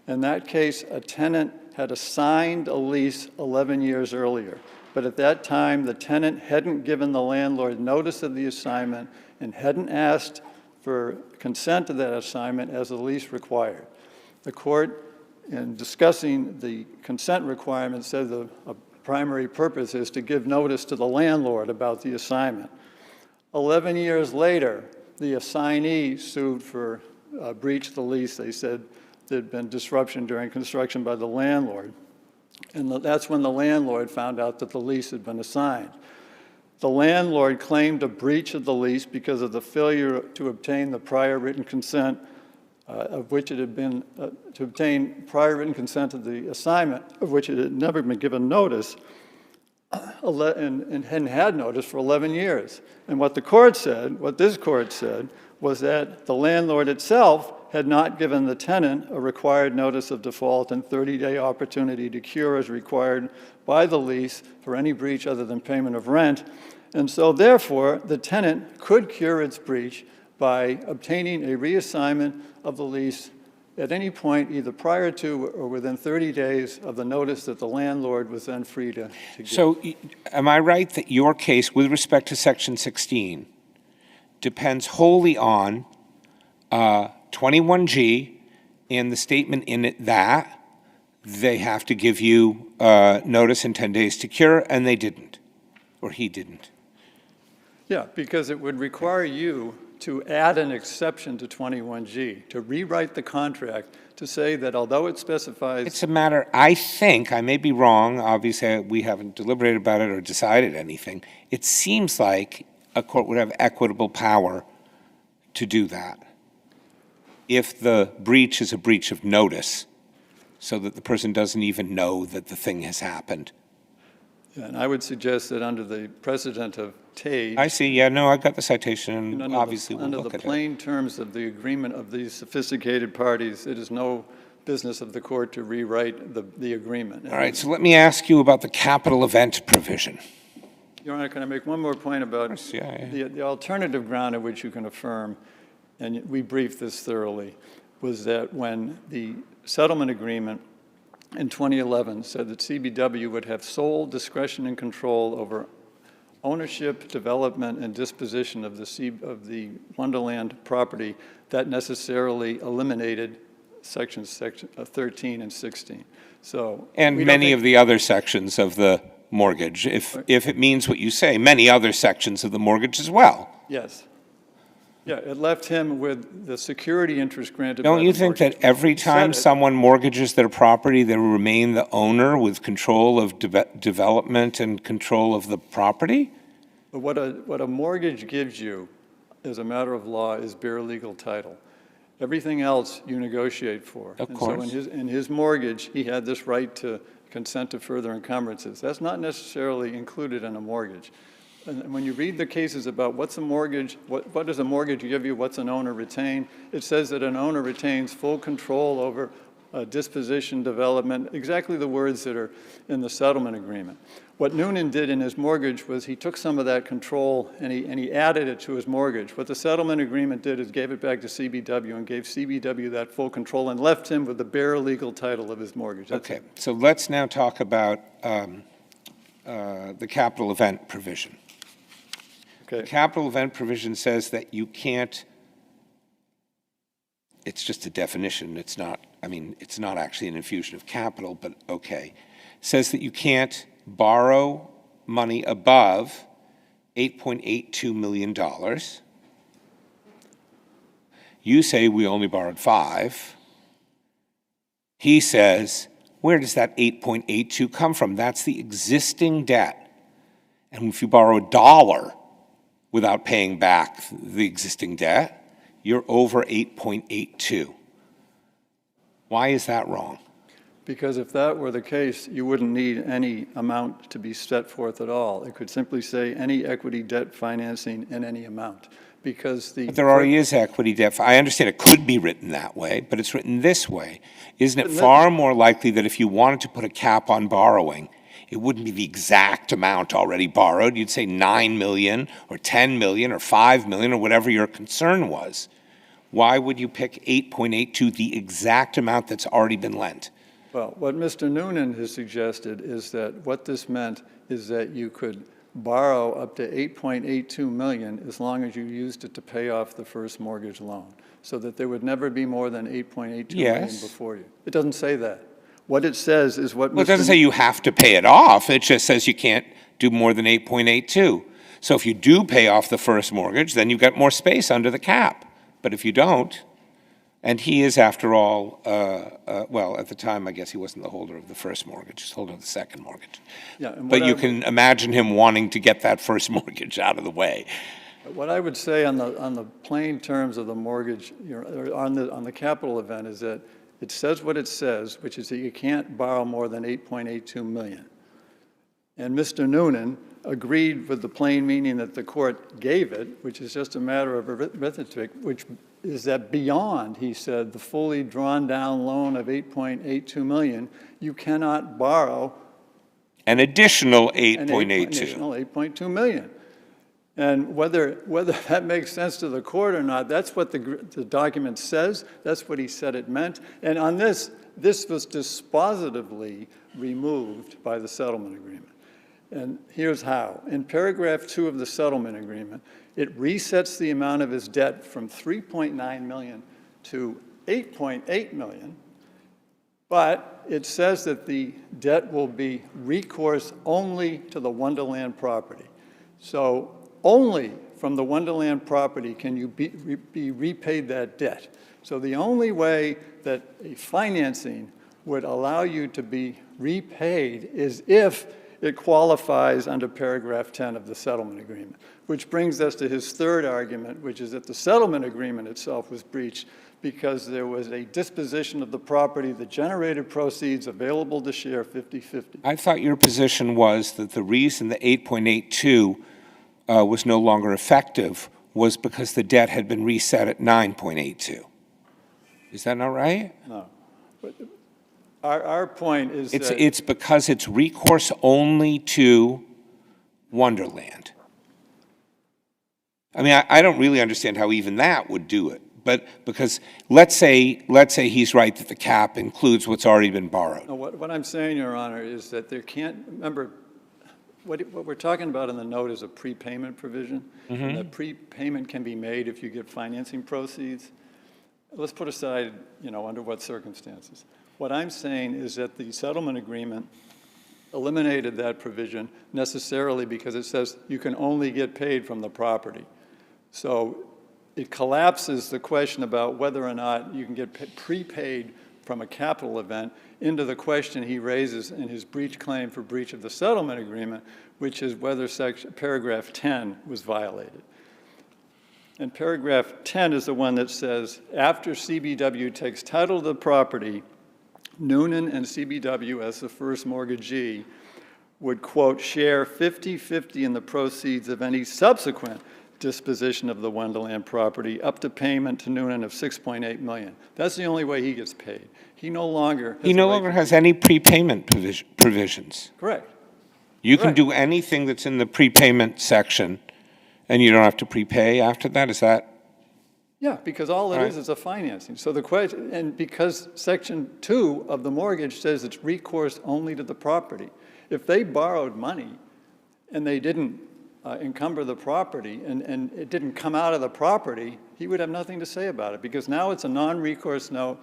In that case, a tenant had assigned a lease 11 years earlier, but at that time, the tenant hadn't given the landlord notice of the assignment and hadn't asked for consent to that assignment as the lease required. The court, in discussing the consent requirement, said the primary purpose is to give notice to the landlord about the assignment. 11 years later, the assignee sued for breach of the lease. They said there had been disruption during construction by the landlord. And that's when the landlord found out that the lease had been assigned. The landlord claimed a breach of the lease because of the failure to obtain the prior written consent of which it had been, to obtain prior written consent of the assignment of which it had never been given notice and hadn't had notice for 11 years. And what the court said, what this court said, was that the landlord itself had not given the tenant a required notice of default and 30-day opportunity to cure as required by the lease for any breach other than payment of rent. And so therefore, the tenant could cure its breach by obtaining a reassignment of the lease at any point, either prior to or within 30 days of the notice that the landlord was then free to give. So am I right that your case with respect to Section 16 depends wholly on 21G and the statement in it that they have to give you notice in 10 days to cure, and they didn't, or he didn't? Yeah, because it would require you to add an exception to 21G, to rewrite the contract to say that although it specifies... It's a matter, I think, I may be wrong, obviously we haven't deliberated about it or decided anything. It seems like a court would have equitable power to do that if the breach is a breach of notice so that the person doesn't even know that the thing has happened. And I would suggest that under the precedent of Tage, I see, yeah, no, I got the citation, and under obviously we'll under look the at it. plain terms of the agreement of these sophisticated parties, it is no business of the court to rewrite the agreement. All right, so let me ask you about the capital event provision. Your Honor, can I make one more point about course, yeah. the alternative ground on which you can affirm, and we briefed this thoroughly, was that when the settlement agreement in 2011 said that CBW would have sole discretion and control over ownership, development, and disposition of the Wonderland property, that necessarily eliminated sections 13 and 16. So, And many of the other sections of the mortgage, if it means what you say, many other sections of the mortgage as well. yes. Yeah, it left him with the security interest granted by Don't the you think that mortgage. every He said time it. someone mortgages their property, they remain the owner with control of development and control of the property? But what a mortgage gives you, as a matter of law, is bare legal title. Everything else you negotiate for. Of And course. so in his mortgage, he had this right to consent to further encumbrances. That's not necessarily included in a mortgage. And when you read the cases about what's a mortgage, what does a mortgage give you, what's an owner retain, it says that an owner retains full control over disposition, development, exactly the words that are in the settlement agreement. What Noonan did in his mortgage was he took some of that control and he added it to his mortgage. What the settlement agreement did is gave it back to CBW and gave CBW that full control and left him with the bare legal title of his mortgage. That's Okay, it. so let's now talk about the capital event provision. Okay. The capital event provision says that you can't, it's just a definition, it's not, I mean, it's not actually an infusion of capital, but okay. Says that you can't borrow money above $8.82 million. You say we only borrowed 5. He says, where does that 8.82 come from? That's the existing debt. And if you borrow $1 without paying back the existing debt, you're over 8.82. Why is that wrong? Because if that were the case, you wouldn't need any amount to be set forth at all. It could simply say any equity debt financing in any amount. Because the... But there already is equity debt. I understand it could be written that way, but it's written this way. Isn't it far more likely that if you wanted to put a cap on borrowing, it wouldn't be the exact amount already borrowed? You'd say 9 million or 10 million or 5 million or whatever your concern was. Why would you pick 8.82, the exact amount that's already been lent? Well, what Mr. Noonan has suggested is that what this meant is that you could borrow up to 8.82 million as long as you used it to pay off the first mortgage loan, so that there would never be more than 8.82 million before you. It doesn't say that. What it says is what Well, it doesn't say you have to pay it off. It just says you can't do more than 8.82. So if you do pay off the first mortgage, then you've got more space under the cap. But if you don't, and he is, after all, well, at the time, I guess he wasn't the holder of the first mortgage, he's the holder of the second mortgage. Yeah, and But what you can imagine him wanting to get that first mortgage out of the way. What I would say on the plain terms of the mortgage, or on the capital event, is that it says what it says, which is that you can't borrow more than 8.82 million. And Mr. Noonan agreed with the plain meaning that the court gave it, which is just a matter of arithmetic, which is that beyond, he said, the fully drawn down loan of 8.82 million, you cannot borrow an additional an 8.82. additional 8.2 million. And whether that makes sense to the court or not, that's what the document says. That's what he said it meant. And on this was dispositively removed by the settlement agreement. And here's how. In paragraph 2 of the settlement agreement, it resets the amount of his debt from 3.9 million to 8.8 million, but it says that the debt will be recourse only to the Wonderland property. So only from the Wonderland property can you be repaid that debt. So the only way that a financing would allow you to be repaid is if it qualifies under paragraph 10 of the settlement agreement, which brings us to his third argument, which is that the settlement agreement itself was breached because there was a disposition of the property that generated proceeds available to share 50/50. I thought your position was that the reason the 8.82 was no longer effective was because the debt had been reset at 9.82. Is that not right? No. But our point is that... It's because it's recourse only to Wonderland. I mean, I don't really understand how even that would do it. But because let's say he's right that the cap includes what's already been borrowed. No, what I'm saying, Your Honor, is that there can't, remember, what we're talking about in the note is a prepayment provision. And that prepayment can be made if you get financing proceeds. Let's put aside, under what circumstances. What I'm saying is that the settlement agreement eliminated that provision necessarily because it says you can only get paid from the property. So it collapses the question about whether or not you can get prepaid from a capital event into the question he raises in his breach claim for breach of the settlement agreement, which is whether paragraph 10 was violated. And paragraph 10 is the one that says, after CBW takes title to the property, Noonan and CBW, as the first mortgagee, would, quote, share 50/50 in the proceeds of any subsequent disposition of the Wonderland property up to payment to Noonan of $6.8 million. That's the only way he gets paid. He no longer has any prepayment provisions. Correct. You can do anything that's in the prepayment section, and you don't have to prepay after that. Is that? Yeah, because all it is a financing. So the question, and because Section 2 of the mortgage says it's recourse only to the property. If they borrowed money and they didn't encumber the property and it didn't come out of the property, he would have nothing to say about it because now it's a non-recourse note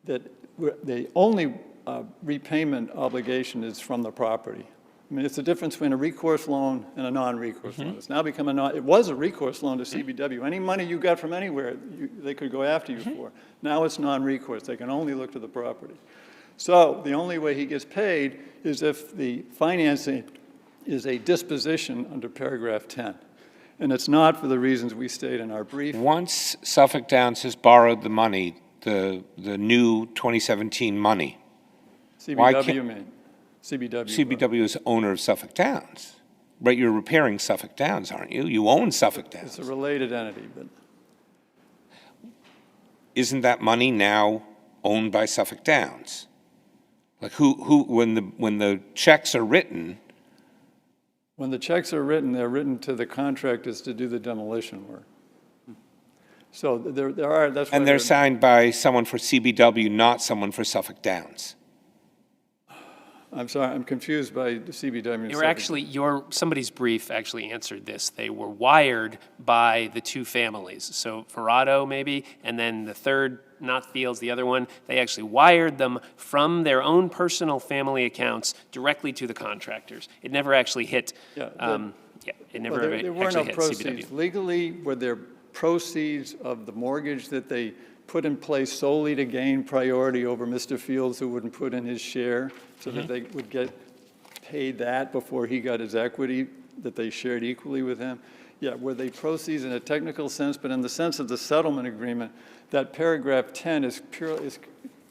that the only repayment obligation is from the property. I mean, it's the difference between a recourse loan and a non-recourse loan. It's now become it was a recourse loan to CBW. Any money you got from anywhere, they could go after you for. Now it's non-recourse. They can only look to the property. So the only way he gets paid is if the financing is a disposition under paragraph 10. And it's not for the reasons we state in our brief. Once Suffolk Downs has borrowed the money, the new 2017 money, CBW, mean? CBW. CBW is owner of Suffolk Downs. But you're repairing Suffolk Downs, aren't you? You own Suffolk Downs. It's a related entity, but... Isn't that money now owned by Suffolk Downs? Like when the checks are written... When the checks are written, they're written to the contractors to do the demolition work. So there are, that's why and they're signed by someone for CBW, not someone for Suffolk Downs. I'm sorry, I'm confused by the CBW. They were actually, somebody's brief actually answered this. They were wired by the two families. So Verrado maybe, and then the third, not Fields, the other one, they actually wired them from their own personal family accounts directly to the contractors. It never actually hit, there actually were no hit proceeds. CBW. Legally, were there proceeds of the mortgage that they put in place solely to gain priority over Mr. Fields, who wouldn't put in his share, so that they would get paid that before he got his equity that they shared equally with him? Yeah, were they proceeds in a technical sense, but in the sense of the settlement agreement, that paragraph 10 is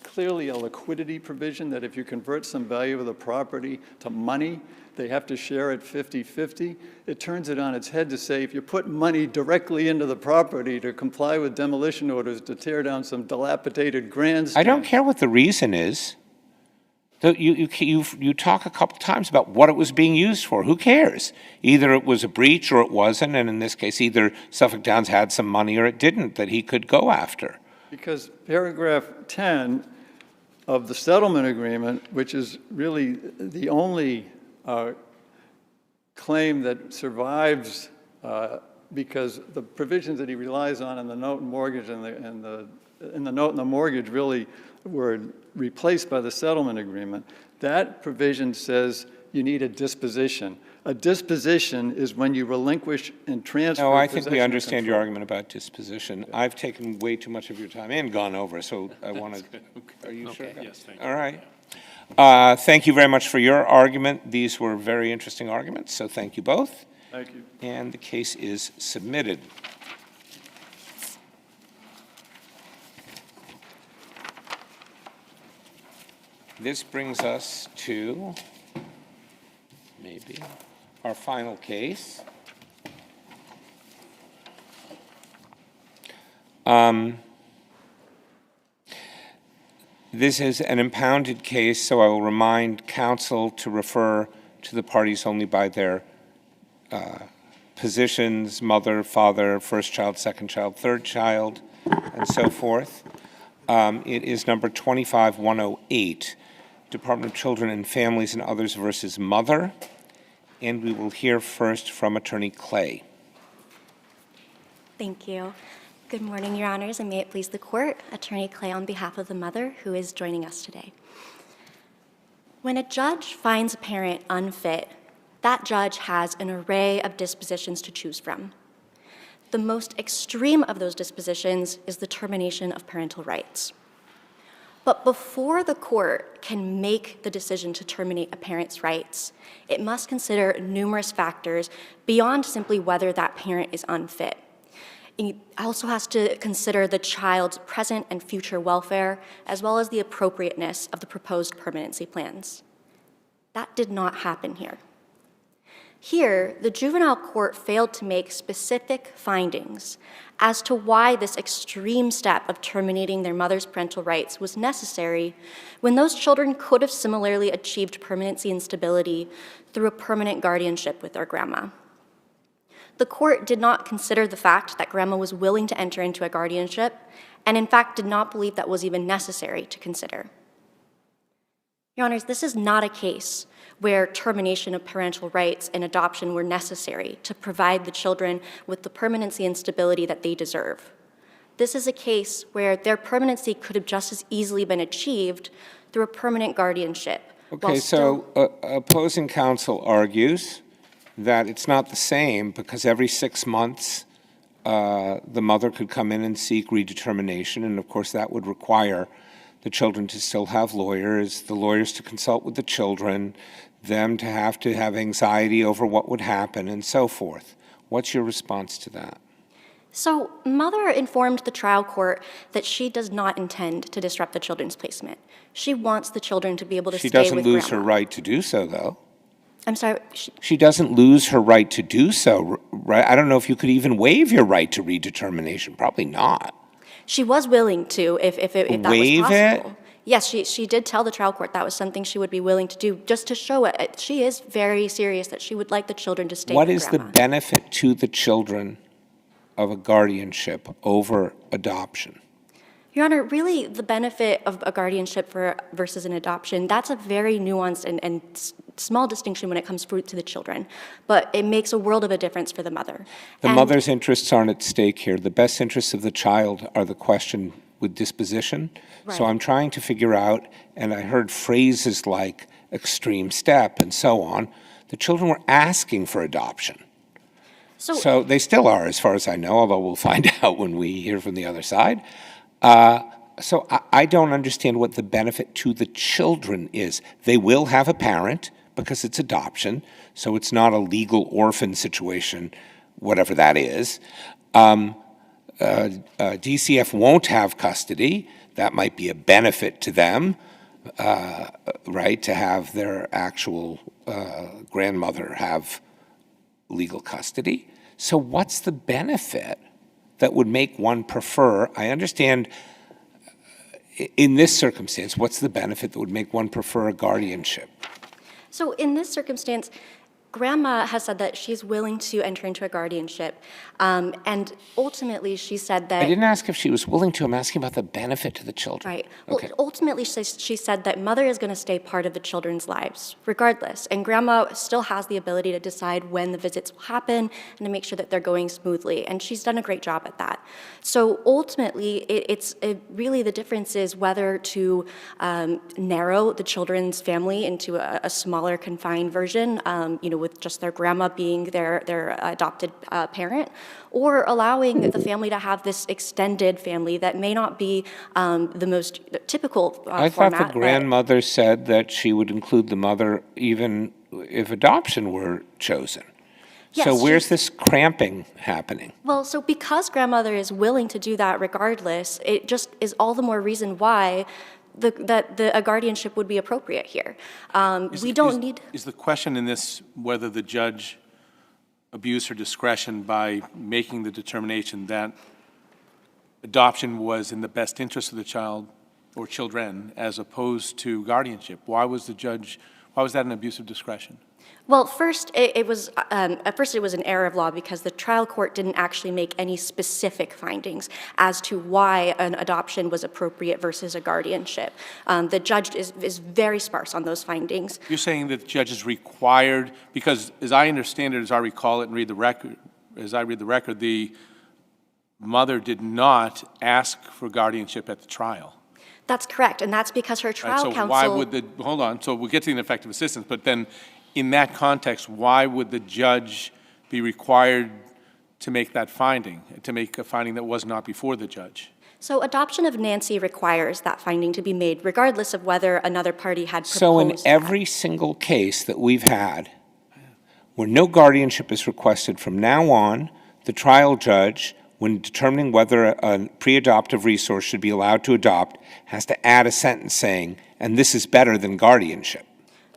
clearly a liquidity provision that if you convert some value of the property to money, they have to share it 50/50. It turns it on its head to say if you put money directly into the property to comply with demolition orders to tear down some dilapidated grandstand. I don't care what the reason is. You talk a couple times about what it was being used for. Who cares? Either it was a breach or it wasn't, and in this case, either Suffolk Downs had some money or it didn't that he could go after. Because paragraph 10 of the settlement agreement, which is really the only claim that survives because the provisions that he relies on in the note and mortgage and the note and the mortgage really were replaced by the settlement agreement. That provision says you need a disposition. A disposition is when you relinquish and transfer. No, I think we understand your argument about disposition. Yeah. I've taken way too much of your time and gone over, so I want to. Okay. Are you sure? Yes, thank you. All right. Thank you very much for your argument. These were very interesting arguments, so thank you both. Thank you. And the case is submitted. This brings us to maybe our final case. This is an impounded case, so I will remind counsel to refer to the parties only by their positions, mother, father, first child, second child, third child, and so forth. It is number 25108, Department of Children and Families and Others versus Mother. And we will hear first from Attorney Clay. Thank you. Good morning, Your Honors, and may it please the Court. Attorney Clay on behalf of the mother who is joining us today. When a judge finds a parent unfit, that judge has an array of dispositions to choose from. The most extreme of those dispositions is the termination of parental rights. But before the court can make the decision to terminate a parent's rights, it must consider numerous factors beyond simply whether that parent is unfit. It also has to consider the child's present and future welfare, as well as the appropriateness of the proposed permanency plans. That did not happen here. Here, the juvenile court failed to make specific findings as to why this extreme step of terminating their mother's parental rights was necessary when those children could have similarly achieved permanency and stability through a permanent guardianship with their grandma. The court did not consider the fact that grandma was willing to enter into a guardianship, and in fact did not believe that was even necessary to consider. Your Honors, this is not a case where termination of parental rights and adoption were necessary to provide the children with the permanency and stability that they deserve. This is a case where their permanency could have just as easily been achieved through a permanent guardianship. Okay, so opposing counsel argues that it's not the same because every 6 months the mother could come in and seek redetermination, and of course that would require the children to still have lawyers, the lawyers to consult with the children, them to have anxiety over what would happen, and so forth. What's your response to that? So, mother informed the trial court that she does not intend to disrupt the children's placement. She wants the children to be able to stay with grandma. She doesn't lose her right to do so, though. I'm sorry? She doesn't lose her right to do so, right? I don't know if you could even waive your right to redetermination. Probably not. She was willing to, if that was possible. Waive it? Yes, she did tell the trial court that was something she would be willing to do, just to show it. She is very serious that she would like the children to stay with grandma. What is the benefit to the children of a guardianship over adoption? Your Honor, really the benefit of a guardianship versus an adoption, that's a very nuanced and small distinction when it comes to the children, but it makes a world of a difference for the mother. The mother's interests aren't at stake here. The best interests of the child are the question with disposition. Right. So I'm trying to figure out, and I heard phrases like extreme step and so on. The children were asking for adoption. So they still are, as far as I know, although we'll find out when we hear from the other side. So I don't understand what the benefit to the children is. They will have a parent because it's adoption, so it's not a legal orphan situation, whatever that is. DCF won't have custody. That might be a benefit to them, right, to have their actual grandmother have legal custody. So what's the benefit that would make one prefer? I understand in this circumstance, what's the benefit that would make one prefer a guardianship? So in this circumstance, grandma has said that she's willing to enter into a guardianship, and ultimately she said that— I didn't ask if she was willing to. I'm asking about the benefit to the children. Right. Okay. Well, ultimately she said that mother is going to stay part of the children's lives, regardless, and grandma still has the ability to decide when the visits will happen and to make sure that they're going smoothly, and she's done a great job at that. So ultimately, really the difference is whether to narrow the children's family into a smaller confined version, with just their grandma being their adopted parent, or allowing the family to have this extended family that may not be the most typical format. I thought the grandmother said that she would include the mother even if adoption were chosen. Yes, so where's this cramping happening? Well, so because grandmother is willing to do that regardless, it just is all the more reason why a guardianship would be appropriate here. Is the question in this whether the judge abused her discretion by making the determination that adoption was in the best interest of the child or children as opposed to guardianship? Why was that an abuse of discretion? Well, first, it was an error of law because the trial court didn't actually make any specific findings as to why an adoption was appropriate versus a guardianship. The judge is very sparse on those findings. You're saying that the judge is required, because as I understand it, as I recall it and read the record, the mother did not ask for guardianship at the trial. That's correct, and that's because her trial Right, so counsel... why would hold on, so we'll get to the ineffective assistance, but then in that context, why would the judge be required to make that finding, to make a finding that was not before the judge? So adoption of Nancy requires that finding to be made regardless of whether another party had proposed So in that. every single case that we've had where no guardianship is requested from now on, the trial judge, when determining whether a pre-adoptive resource should be allowed to adopt, has to add a sentence saying, and this is better than guardianship.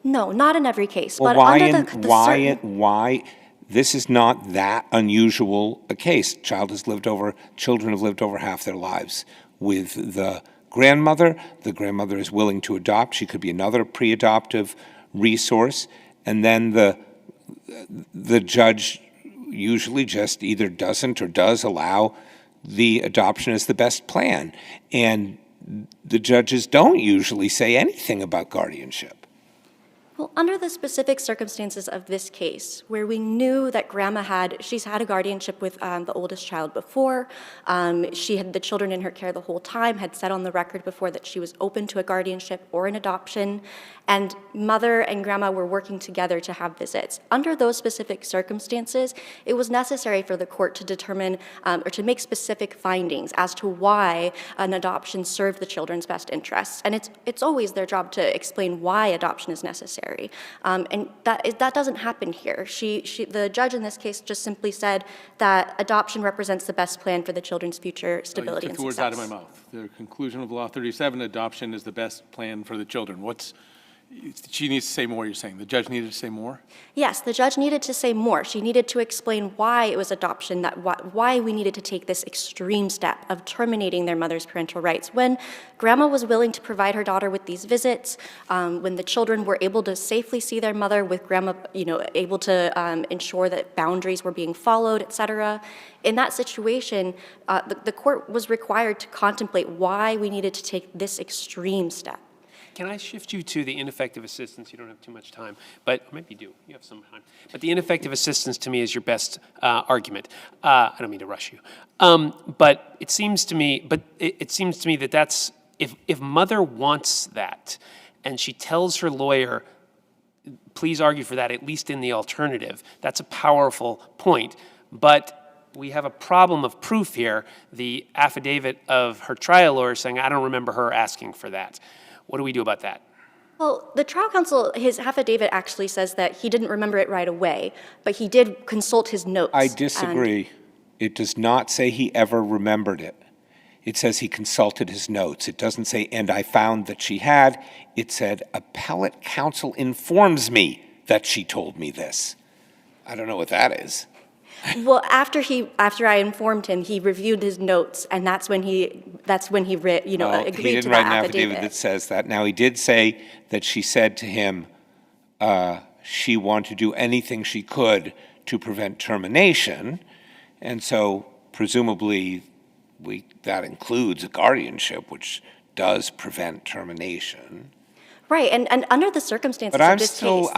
No, not in every case. Well, but why this is not that unusual a case. Children have lived over half their lives with the grandmother. The grandmother is willing to adopt. She could be another pre-adoptive resource. And then the judge usually just either doesn't or does allow the adoption as the best plan. And the judges don't usually say anything about guardianship. Well, under the specific circumstances of this case, where we knew that she's had a guardianship with the oldest child before, she had the children in her care the whole time, had said on the record before that she was open to a guardianship or an adoption, and mother and grandma were working together to have visits. Under those specific circumstances, it was necessary for the court to determine or to make specific findings as to why an adoption served the children's best interests. And it's always their job to explain why adoption is necessary. And that doesn't happen here. The judge in this case just simply said that adoption represents the best plan for the children's future stability and You took the words success. out of my mouth. The conclusion of Law 37, adoption is the best plan for the children. She needs to say more, you're saying? The judge needed to say more? Yes, the judge needed to say more. She needed to explain why it was adoption, why we needed to take this extreme step of terminating their mother's parental rights. When grandma was willing to provide her daughter with these visits, when the children were able to safely see their mother, with grandma, able to ensure that boundaries were being followed, et cetera, in that situation, the court was required to contemplate why we needed to take this extreme step. Can I shift you to the ineffective assistance? You don't have too much time, but maybe you do. You have some time. But the ineffective assistance to me is your best argument. I don't mean to rush you, but it seems to me. That that's if mother wants that, and she tells her lawyer, please argue for that, at least in the alternative. That's a powerful point, but we have a problem of proof here. The affidavit of her trial lawyer saying, I don't remember her asking for that. What do we do about that? Well, the trial counsel, his affidavit actually says that he didn't remember it right away, but he did consult his notes. I disagree. It does not say he ever remembered it. It says he consulted his notes. It doesn't say, and I found that she had. It said, appellate counsel informs me that she told me this. I don't know what that is. Well, after I informed him, he reviewed his notes, and that's when he agreed He to didn't that write an affidavit. affidavit that says that. Now, he did say that she said to him she wanted to do anything she could to prevent termination, and so presumably that includes a guardianship, which does prevent termination. Right, and under the circumstances But of this case...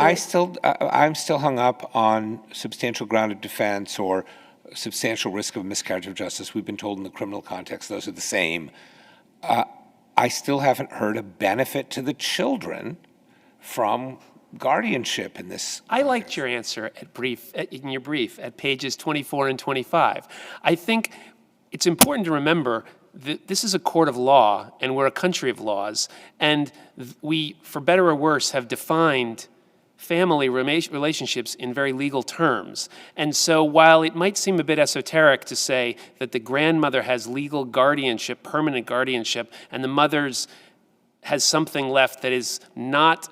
I'm still hung up on substantial ground of defense or substantial risk of miscarriage of justice. We've been told in the criminal context those are the same. I still haven't heard a benefit to the children from guardianship in this. I liked your answer in your brief at pages 24 and 25. I think it's important to remember that this is a court of law, and we're a country of laws, and we, for better or worse, have defined family relationships in very legal terms. And so while it might seem a bit esoteric to say that the grandmother has legal guardianship, permanent guardianship, and the mother's has something left that is not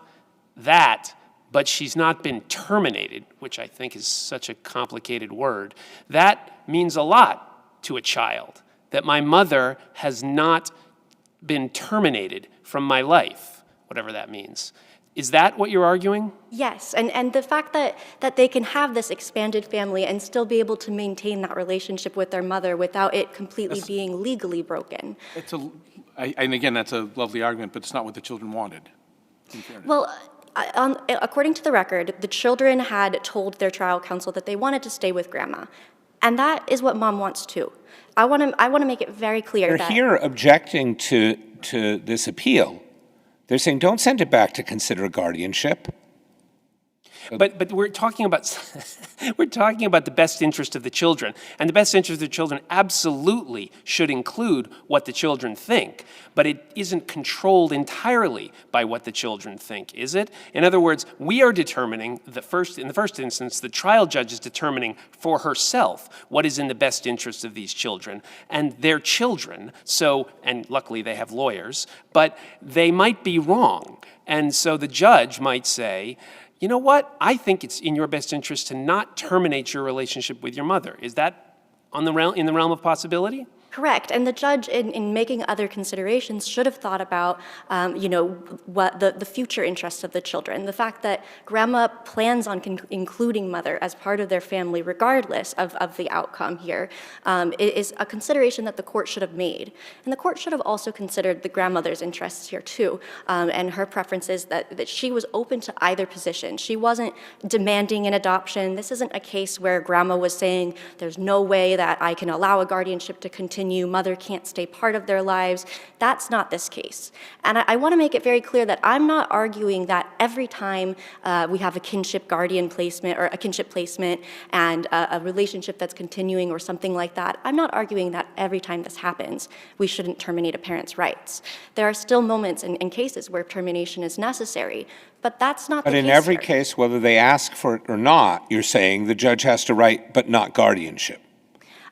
that, but she's not been terminated, which I think is such a complicated word, that means a lot to a child, that my mother has not been terminated from my life, whatever that means. Is that what you're arguing? Yes, and the fact that they can have this expanded family and still be able to maintain that relationship with their mother without it completely being legally broken. And again, that's a lovely argument, but it's not what the children wanted. Well, according to the record, the children had told their trial counsel that they wanted to stay with grandma. And that is what mom wants too. I want to make it very clear They're that here objecting to this appeal. They're saying, don't send it back to consider guardianship. But we're talking about the best interest of the children, and the best interest of the children absolutely should include what the children think, but it isn't controlled entirely by what the children think, is it? In other words, we are determining in the first instance, the trial judge is determining for herself what is in the best interest of these children and their children. So, and luckily they have lawyers, but they might be wrong, and so the judge might say, you know what? I think it's in your best interest to not terminate your relationship with your mother. Is that in the realm of possibility? Correct, and the judge, in making other considerations, should have thought about, what the future interests of the children. The fact that grandma plans on including mother as part of their family, regardless of the outcome here, is a consideration that the court should have made. And the court should have also considered the grandmother's interests here too, and her preferences that she was open to either position. She wasn't demanding an adoption. This isn't a case where grandma was saying, there's no way that I can allow a guardianship to continue. Mother can't stay part of their lives. That's not this case. And I want to make it very clear that I'm not arguing that every time we have a kinship guardian placement or a kinship placement and a relationship that's continuing or something like that, I'm not arguing that every time this happens, we shouldn't terminate a parent's rights. There are still moments and cases where termination is necessary, but that's not the case. But in every here. case, whether they ask for it or not, you're saying the judge has to write, but not guardianship.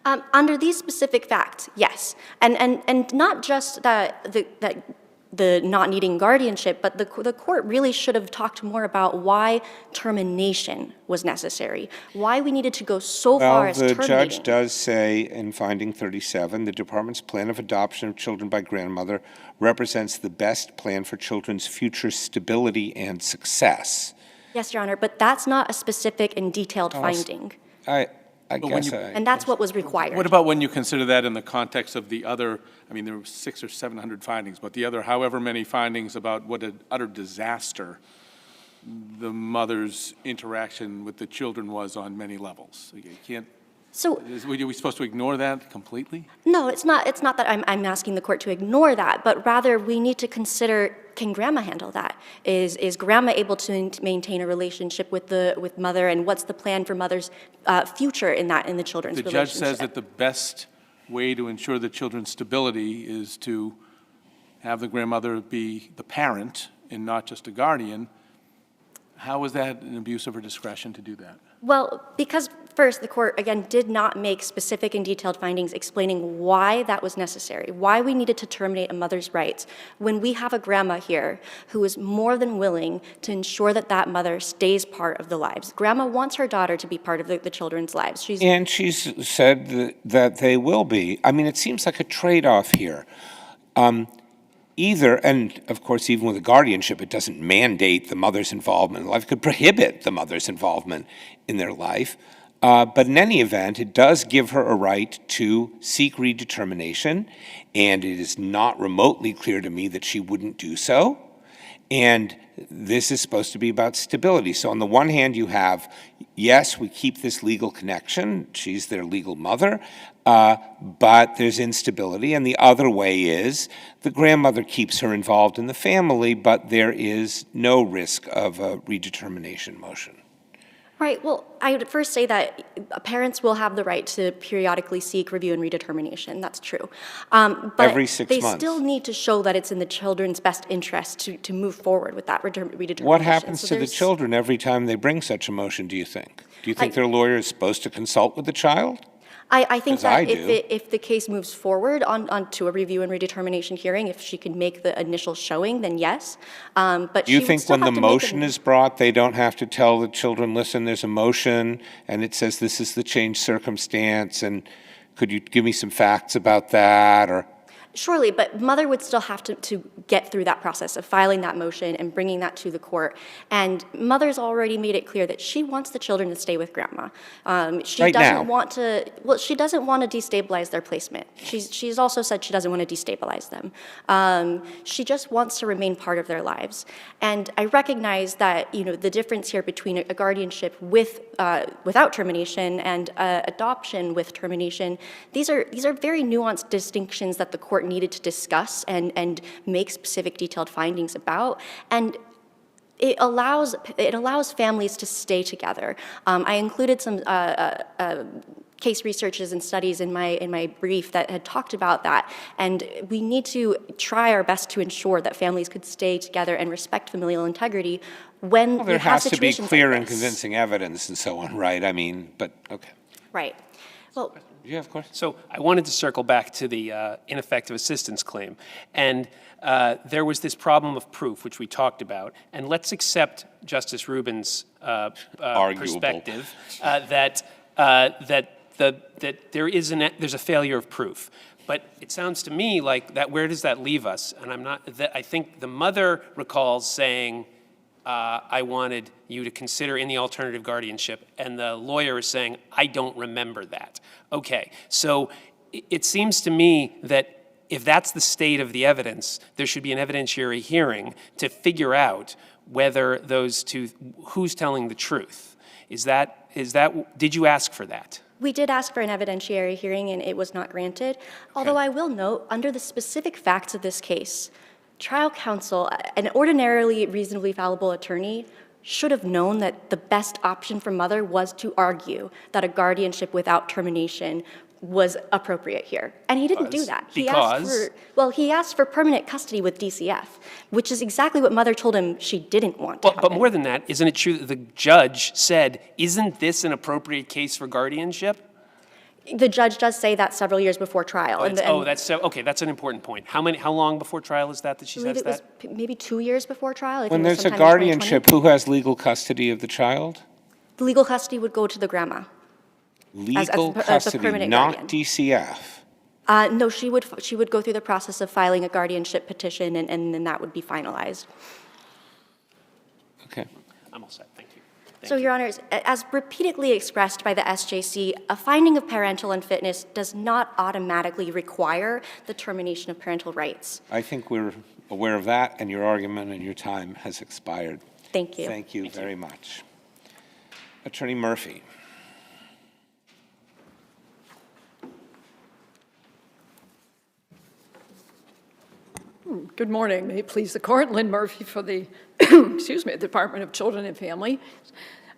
Under these specific facts, yes. And not just the not needing guardianship, but the court really should have talked more about why termination was necessary, why we needed to go so far as terminating. Well, the judge does say in finding 37, the department's plan of adoption of children by grandmother represents the best plan for children's future stability and success. Yes, Your Honor, but that's not a specific and detailed finding. And that's what was required. What about when you consider that in the context of the other, I mean, there were 600 or 700 findings, but the other however many findings about what an utter disaster the mother's interaction with the children was on many levels? You can't, are we supposed to ignore that completely? No, it's not that I'm asking the court to ignore that, but rather we need to consider, can grandma handle that? Is grandma able to maintain a relationship with mother, and what's the plan for mother's future in the children's relationship? The judge says that the best way to ensure the children's stability is to have the grandmother be the parent and not just a guardian. How is that an abuse of her discretion to do that? Well, because first, the court, again, did not make specific and detailed findings explaining why that was necessary, why we needed to terminate a mother's rights, when we have a grandma here who is more than willing to ensure that that mother stays part of the lives. Grandma wants her daughter to be part of the children's lives. And she's said that they will be. I mean, it seems like a trade-off here. Either, and of course, even with a guardianship, it doesn't mandate the mother's involvement in life. It could prohibit the mother's involvement in their life. But in any event, it does give her a right to seek redetermination, and it is not remotely clear to me that she wouldn't do so. And this is supposed to be about stability. So on the one hand, you have, yes, we keep this legal connection. She's their legal mother. But there's instability. And the other way is the grandmother keeps her involved in the family, but there is no risk of a redetermination motion. Right. Well, I would first say that parents will have the right to periodically seek review and redetermination. That's true. But every 6 months. They still need to show that it's in the children's best interest to move forward with that redetermination. What happens to the children every time they bring such a motion, do you think? Do you think their lawyer is supposed to consult with the child? I think As I that do. if the case moves forward onto a review and redetermination hearing, if she can make the initial showing, then yes. But Do you she would think still when the have to make motion is brought, they don't have to tell the children, listen, there's a motion, and it says this is the changed circumstance, and could you give me some facts about that, or? Surely, but mother would still have to get through that process of filing that motion and bringing that to the court. And mother's already made it clear that she wants the children to stay with grandma. She Right doesn't now. want to, well, she doesn't want to destabilize their placement. She's also said she doesn't want to destabilize them. She just wants to remain part of their lives. And I recognize that, you know, the difference here between a guardianship without termination and adoption with termination, these are very nuanced distinctions that the court needed to discuss and make specific detailed findings about. And it allows families to stay together. I included some case researches and studies in my brief that had talked about that, and we need to try our best to ensure that families could stay together and respect familial integrity when Well, we there have has to be situations clear like and this. convincing evidence and so on, right? I mean, but, okay. Right. Well, Yeah, of course. So I wanted to circle back to the ineffective assistance claim. And there was this problem of proof, which we talked about. And let's accept Justice Rubin's perspective that there's a failure of proof. But it sounds to me like that. Where does that leave us? And I think the mother recalls saying, I wanted you to consider in the alternative guardianship, and the lawyer is saying, I don't remember that. Okay, so it seems to me that if that's the state of the evidence, there should be an evidentiary hearing to figure out whether those two, who's telling the truth. Did you ask for that? we did ask for an evidentiary hearing and it was not granted. Although I will note, under the specific facts of this case, trial counsel, an ordinarily reasonably fallible attorney, should have known that the best option for mother was to argue that a guardianship without termination was appropriate here. And he didn't do that. He asked for permanent custody with DCF, which is exactly what mother told him she didn't want to happen. But more than that, isn't it true that the judge said, isn't this an appropriate case for guardianship? The judge does say that several years before trial. Okay, that's an important point. How long before trial is that she says that? I believe it was maybe 2 years before trial. When there's a guardianship, who has legal custody of the child? The legal custody would go to the grandma. Legal as a custody, permanent not guardian. DCF. No, she would go through the process of filing a guardianship petition, and then that would be finalized. Okay. I'm all set, thank you. So, Your Honors, as repeatedly expressed by the SJC, a finding of parental unfitness does not automatically require the termination of parental rights. I think we're aware of that, and your argument and your time has expired. Thank you. Thank you very much. Attorney Murphy. Good morning. May it please the court. Lynn Murphy for the Department of Children and Family.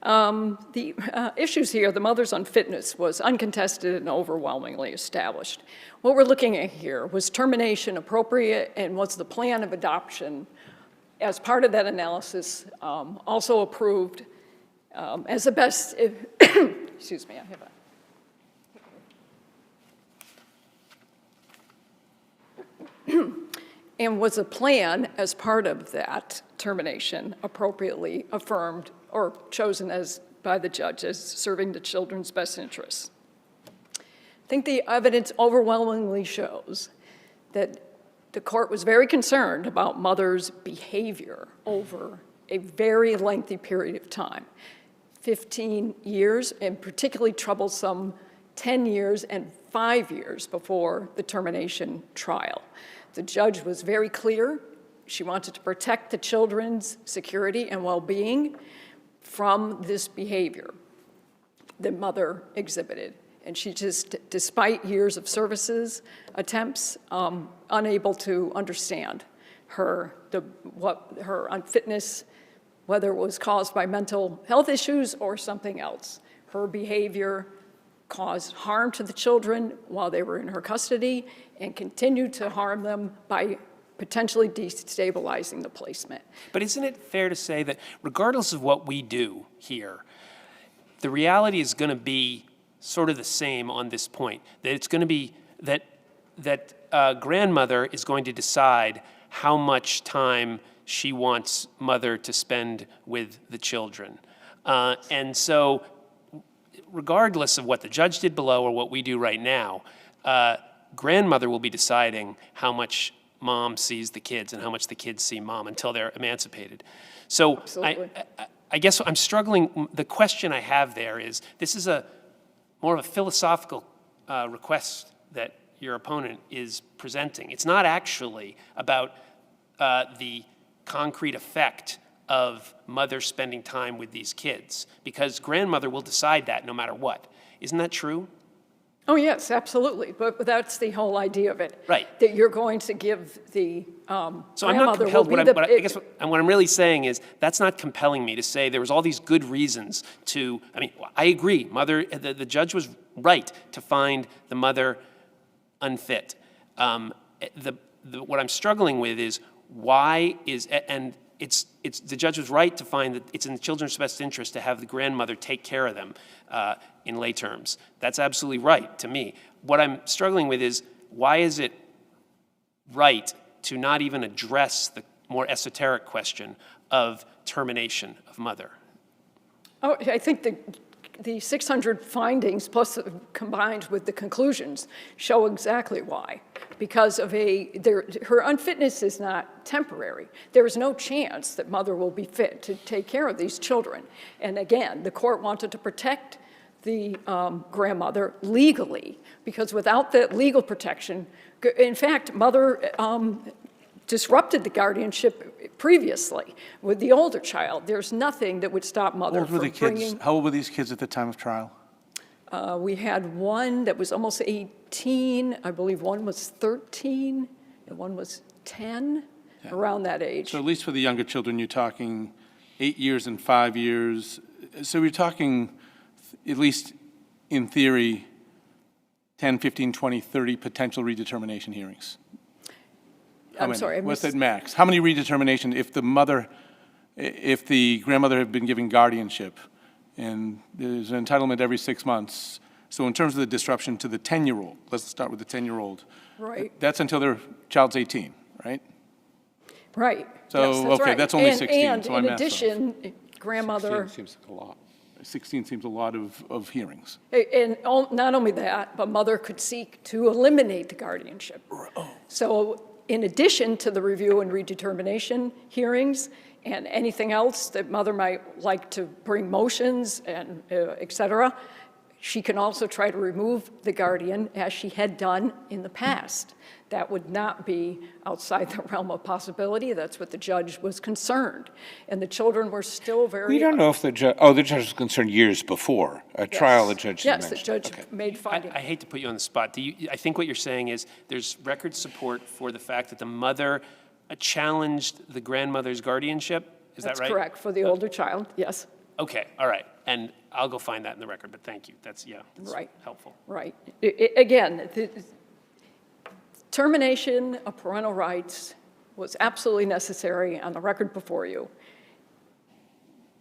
The issues here, the mother's unfitness was uncontested and overwhelmingly established. What we're looking at here, was termination appropriate, and was the plan of adoption as part of that analysis also approved as the best, excuse me, I have a and was a plan as part of that termination appropriately affirmed or chosen as by the judge as serving the children's best interests. I think the evidence overwhelmingly shows that the court was very concerned about mother's behavior over a very lengthy period of time, 15 years, and particularly troublesome 10 years and 5 years before the termination trial. The judge was very clear. She wanted to protect the children's security and well-being from this behavior that mother exhibited. And she just, despite years of services, attempts, unable to understand her unfitness, whether it was caused by mental health issues or something else. Her behavior caused harm to the children while they were in her custody and continued to harm them by potentially destabilizing the placement. But isn't it fair to say that regardless of what we do here, the reality is going to be sort of the same on this point, that it's going to be that grandmother is going to decide how much time she wants mother to spend with the children. And so regardless of what the judge did below or what we do right now, grandmother will be deciding how much mom sees the kids and how much the kids see mom until they're emancipated. So I guess I'm struggling. The question I have there is, this is more of a philosophical request that your opponent is presenting. It's not actually about the concrete effect of mother spending time with these kids, because grandmother will decide that no matter what. Isn't that true? Oh, yes, absolutely. But that's the whole idea of it. Right. That you're going to give the So I'm not compelled. I guess what I'm really saying is that's not compelling me to say there was all these good reasons to. I mean, I agree. The judge was right to find the mother unfit. What I'm struggling with is why is the judge was right to find that it's in the children's best interest to have the grandmother take care of them in lay terms. That's absolutely right to me. What I'm struggling with is, why is it right to not even address the more esoteric question of termination of mother? Oh, I think the 600 findings plus combined with the conclusions show exactly why. Because of her unfitness is not temporary. There is no chance that mother will be fit to take care of these children. And again, the court wanted to protect the grandmother legally, because without that legal protection, in fact, mother disrupted the guardianship previously with the older child. There's nothing that would stop mother from bringing. How old were these kids at the time of trial? We had one that was almost 18. I believe one was 13, and one was 10, around that age. So at least for the younger children, you're talking 8 years and 5 years. So we're talking, at least in theory, 10, 15, 20, 30 potential redetermination hearings. I'm sorry. What's that max? How many redetermination if the grandmother had been given guardianship and there's an entitlement every 6 months? So in terms of the disruption to the 10-year-old, let's start with the 10-year-old. Right. That's until their child's 18, right? Right. So, yes, that's okay, right. that's only 16. And so in addition, grandmother. 16 seems like a lot. 16 seems a lot of hearings. And not only that, but mother could seek to eliminate the guardianship. Oh. So in addition to the review and redetermination hearings and anything else that mother might like to bring motions and et cetera, she can also try to remove the guardian as she had done in the past. That would not be outside the realm of possibility. That's what the judge was concerned. And the children were still very... We don't know if the judge was concerned years before. A trial, the judge Yes, the mentioned. judge made findings. I hate to put you on the spot. I think what you're saying is there's record support for the fact that the mother challenged the grandmother's guardianship? Is that right? That's correct, for the older child, yes. Okay, all right. And I'll go find that in the record, but thank you. That's Right. helpful. Right. Again, the termination of parental rights was absolutely necessary on the record before you.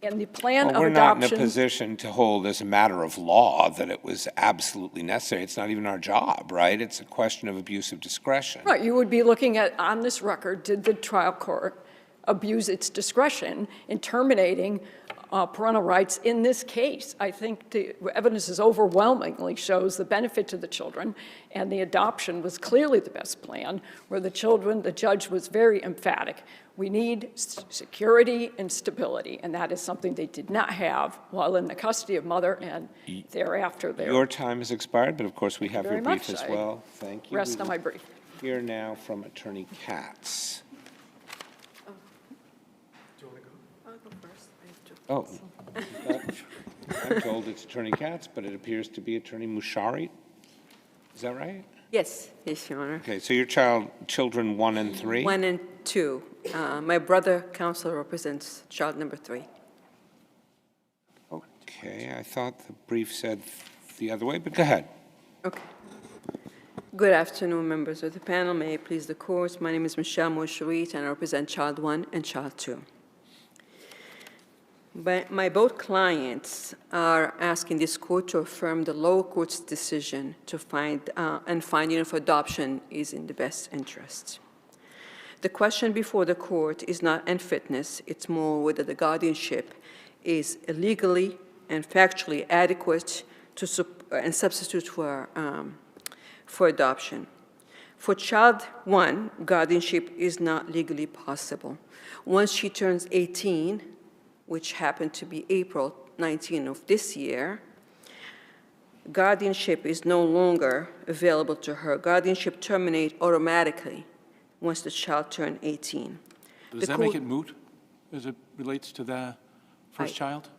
And the plan of We're not adoption. in a position to hold as a matter of law that it was absolutely necessary. It's not even our job, right? It's a question of abuse of discretion. Right, you would be looking at, on this record, did the trial court abuse its discretion in terminating parental rights in this case? I think the evidence is overwhelmingly shows the benefit to the children, and the adoption was clearly the best plan, where the judge was very emphatic. We need security and stability, and that is something they did not have while in the custody of mother and thereafter. Your time has expired, but of course we have Very your brief much. as well. Thank you. Rest on my brief. Hear now from Attorney Katz. Oh, I'm told it's Attorney Katz, but it appears to be Attorney Mushari. Is that right? Yes, yes, Your Honor. Okay, so your children 1 and 3? 1 and 2. My brother, counsel, represents child number 3. Okay, I thought the brief said the other way, but go ahead. Okay. Good afternoon, members of the panel. May it please the court. My name is Michelle Mosharit, and I represent child 1 and child 2. But my both clients are asking this court to affirm the lower court's decision to find and finding of adoption is in the best interest. The question before the court is not unfitness, it's more whether the guardianship is legally and factually adequate to and substitute for adoption. For child 1, guardianship is not legally possible. Once she turns 18, which happened to be April 19 of this year, guardianship is no longer available to her. Guardianship terminates automatically once the child turns 18. Does that make it moot as it relates to the first child?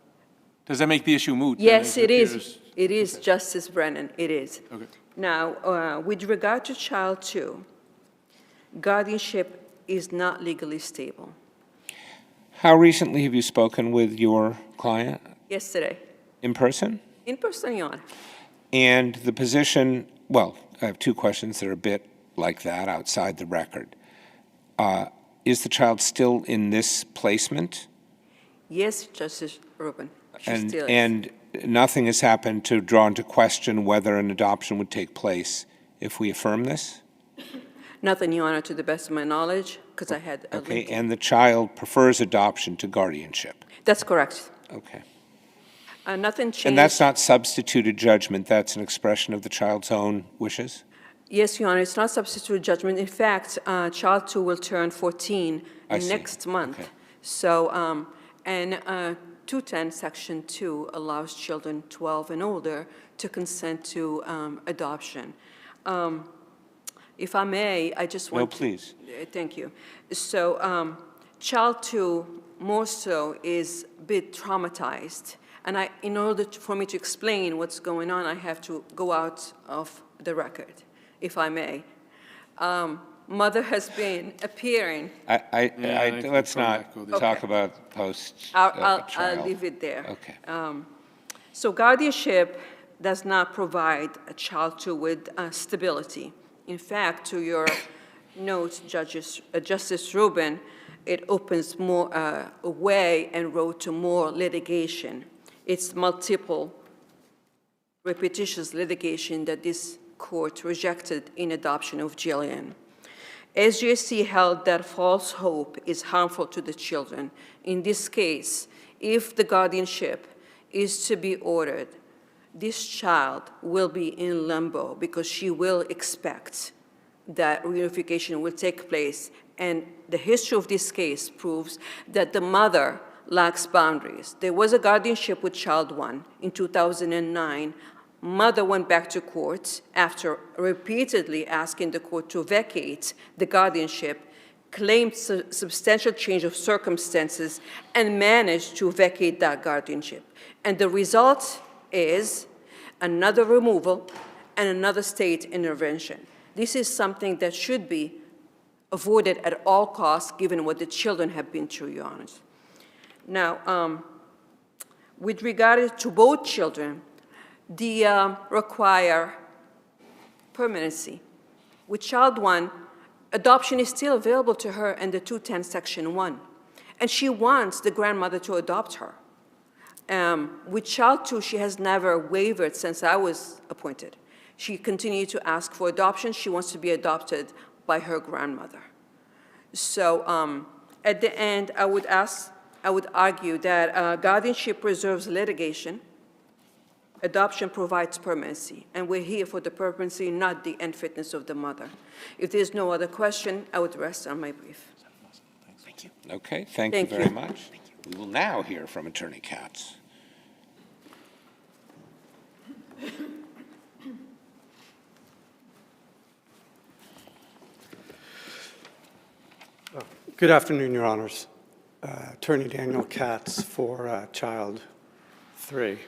Does that make the issue moot? Yes, it is. It is, Justice Brennan, it is. Okay. Now, with regard to child 2, guardianship is not legally stable. How recently have you spoken with your client? Yesterday. In person? In person, Your Honor. And the position, well, I have two questions that are a bit like that outside the record. Is the child still in this placement? Yes, Justice Rubin. She still is. And nothing has happened to draw into question whether an adoption would take place if we affirm this? Nothing, Your Honor, to the best of my knowledge, because I had a Okay, link. and the child prefers adoption to guardianship? That's correct. Okay. Nothing changed. And that's not substituted judgment, that's an expression of the child's own wishes? Yes, Your Honor, it's not substitute judgment. In fact, child 2 will turn 14 next month. Okay. So, and 210, Section 2 allows children 12 and older to consent to adoption. If I may, I just want No, please. Thank you. So, child 2 more so is a bit traumatized. And in order for me to explain what's going on, I have to go out of the record, if I may. Mother has been appearing. Let's not talk about post I'll leave it there. Okay. So guardianship does not provide a child 2 with stability. In fact, to your note, Justice Rubin, it opens more a way and road to more litigation. It's multiple repetitious litigation that this court rejected in adoption of DYLEN. SJC held that false hope is harmful to the children. In this case, if the guardianship is to be ordered, this child will be in limbo because she will expect that reunification will take place. And the history of this case proves that the mother lacks boundaries. There was a guardianship with child 1 in 2009. Mother went back to court after repeatedly asking the court to vacate the guardianship, claimed substantial change of circumstances, and managed to vacate that guardianship. And the result is another removal and another state intervention. This is something that should be avoided at all costs, given what the children have been through, Your Honor. Now, with regard to both children, require permanency. With child 1, adoption is still available to her under 210 Section 1, and she wants the grandmother to adopt her. With child 2, she has never wavered since I was appointed. She continued to ask for adoption. She wants to be adopted by her grandmother. So at the end, I would argue that guardianship preserves litigation. Adoption provides permanency, and we're here for the permanency, not the unfitness of the mother. If there's no other question, I would rest on my brief. Thank you. Okay, thank you very much. We will now hear from Attorney Katz. Good afternoon, Your Honors. Attorney Daniel Katz for Child 3.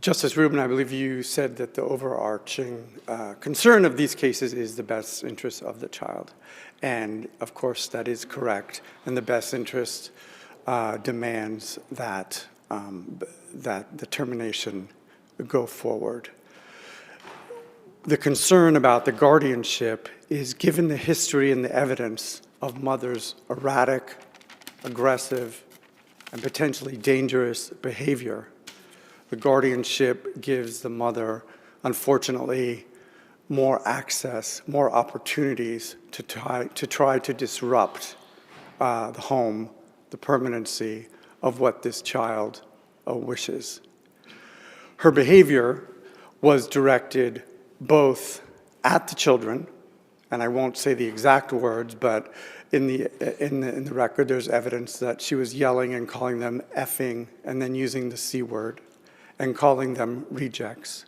Justice Rubin, I believe you said that the overarching concern of these cases is the best interest of the child. And of course, that is correct. And the best interest demands that, that the termination go forward. The concern about the guardianship is, given the history and the evidence of mother's erratic aggressive, and potentially dangerous behavior. The guardianship gives the mother, unfortunately, more access, more opportunities to try to disrupt the home, the permanency of what this child wishes. Her behavior was directed both at the children, and I won't say the exact words, but in the record there's evidence that she was yelling and calling them effing and then using the C word and calling them rejects.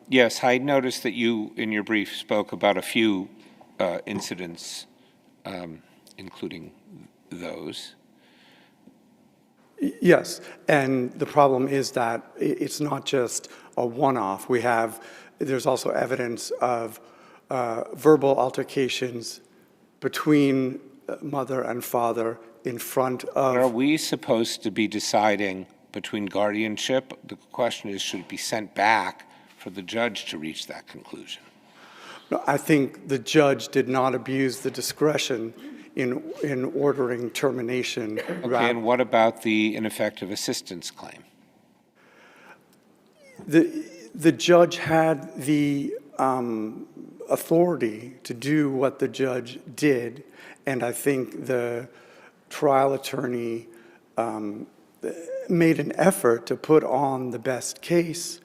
Yes, I noticed that you, in your brief, spoke about a few incidents, including those. Yes, and the problem is that it's not just a one-off. There's also evidence of verbal altercations between mother and father in front of... Are we supposed to be deciding between guardianship? The question is, should it be sent back for the judge to reach that conclusion? No, I think the judge did not abuse the discretion in ordering termination. Okay, and what about the ineffective assistance claim? The judge had the authority to do what the judge did, and I think the trial attorney made an effort to put on the best case.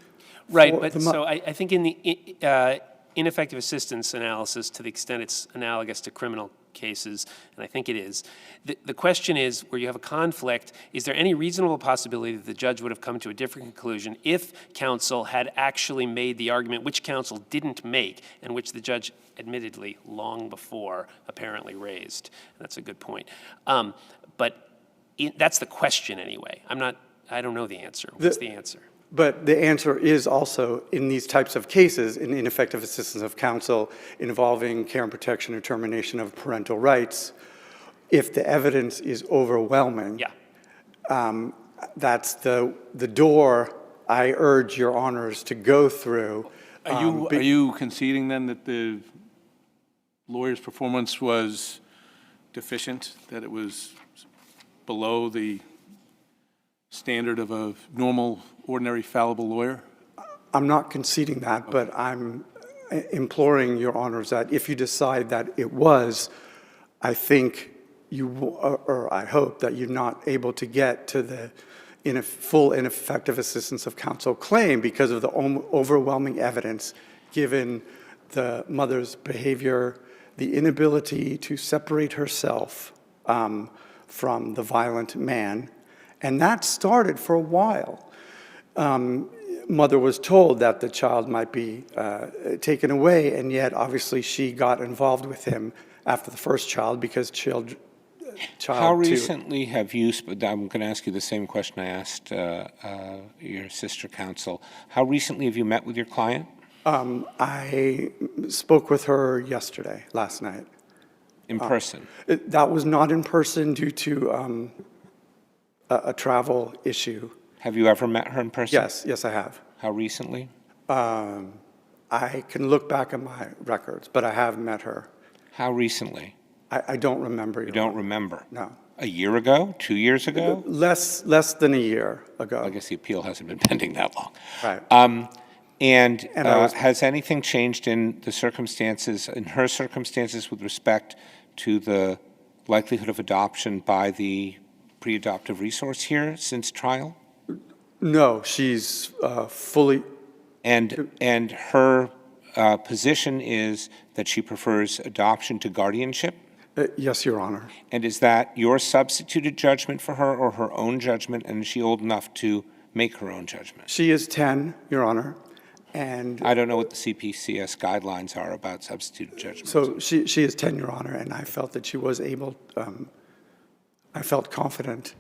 Right, but so I think in the ineffective assistance analysis, to the extent it's analogous to criminal cases, and I think it is, the question is, where you have a conflict, is there any reasonable possibility that the judge would have come to a different conclusion if counsel had actually made the argument which counsel didn't make and which the judge admittedly long before apparently raised? That's a good point. But that's the question anyway. I don't know the answer. What's the answer? But the answer is also, in these types of cases, in ineffective assistance of counsel involving care and protection or termination of parental rights, if the evidence is overwhelming, that's the door I urge your honors to go through. Are you conceding then that the lawyer's performance was deficient, that it was below the standard of a normal, ordinary, fallible lawyer? I'm not conceding that, but I'm imploring your honors that if you decide that it was, I think or I hope that you're not able to get to the full ineffective assistance of counsel claim because of the overwhelming evidence given the mother's behavior, the inability to separate herself from the violent man. And that started for a while. Mother was told that the child might be taken away, and yet obviously she got involved with him after the first child because How recently have you, I'm going to ask you the same question I asked your sister counsel. How recently have you met with your client? I spoke with her last night. In person? That was not in person due to a travel issue. Have you ever met her in person? Yes, I have. How recently? I can look back at my records, but I have met her. How recently? I don't remember. You don't remember? No. A year ago? 2 years ago? Less than a year ago. I guess the appeal hasn't been pending that long. Right. And has anything changed in the circumstances, in her circumstances, with respect to the likelihood of adoption by the pre-adoptive resource here since trial? No, she's fully... And her position is that she prefers adoption to guardianship? Yes, Your Honor. And is that your substituted judgment for her or her own judgment, and is she old enough to make her own judgment? She is 10, Your Honor, and... I don't know what the CPCS guidelines are about substituted judgment. So she is 10, Your Honor, and I felt that she was able, I felt confident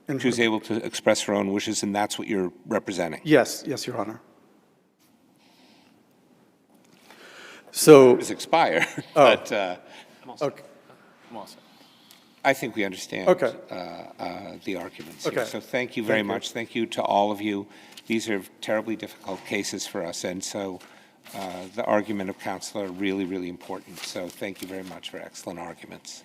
in She was able to express her own wishes, and that's what you're representing? Yes, Your Honor. So... It's expired, but... Okay. I think we understand the arguments here. So thank you very much. Thank you to all of you. These are terribly difficult cases for us, and so the argument of counsel are really, really important. So thank you very much for excellent arguments.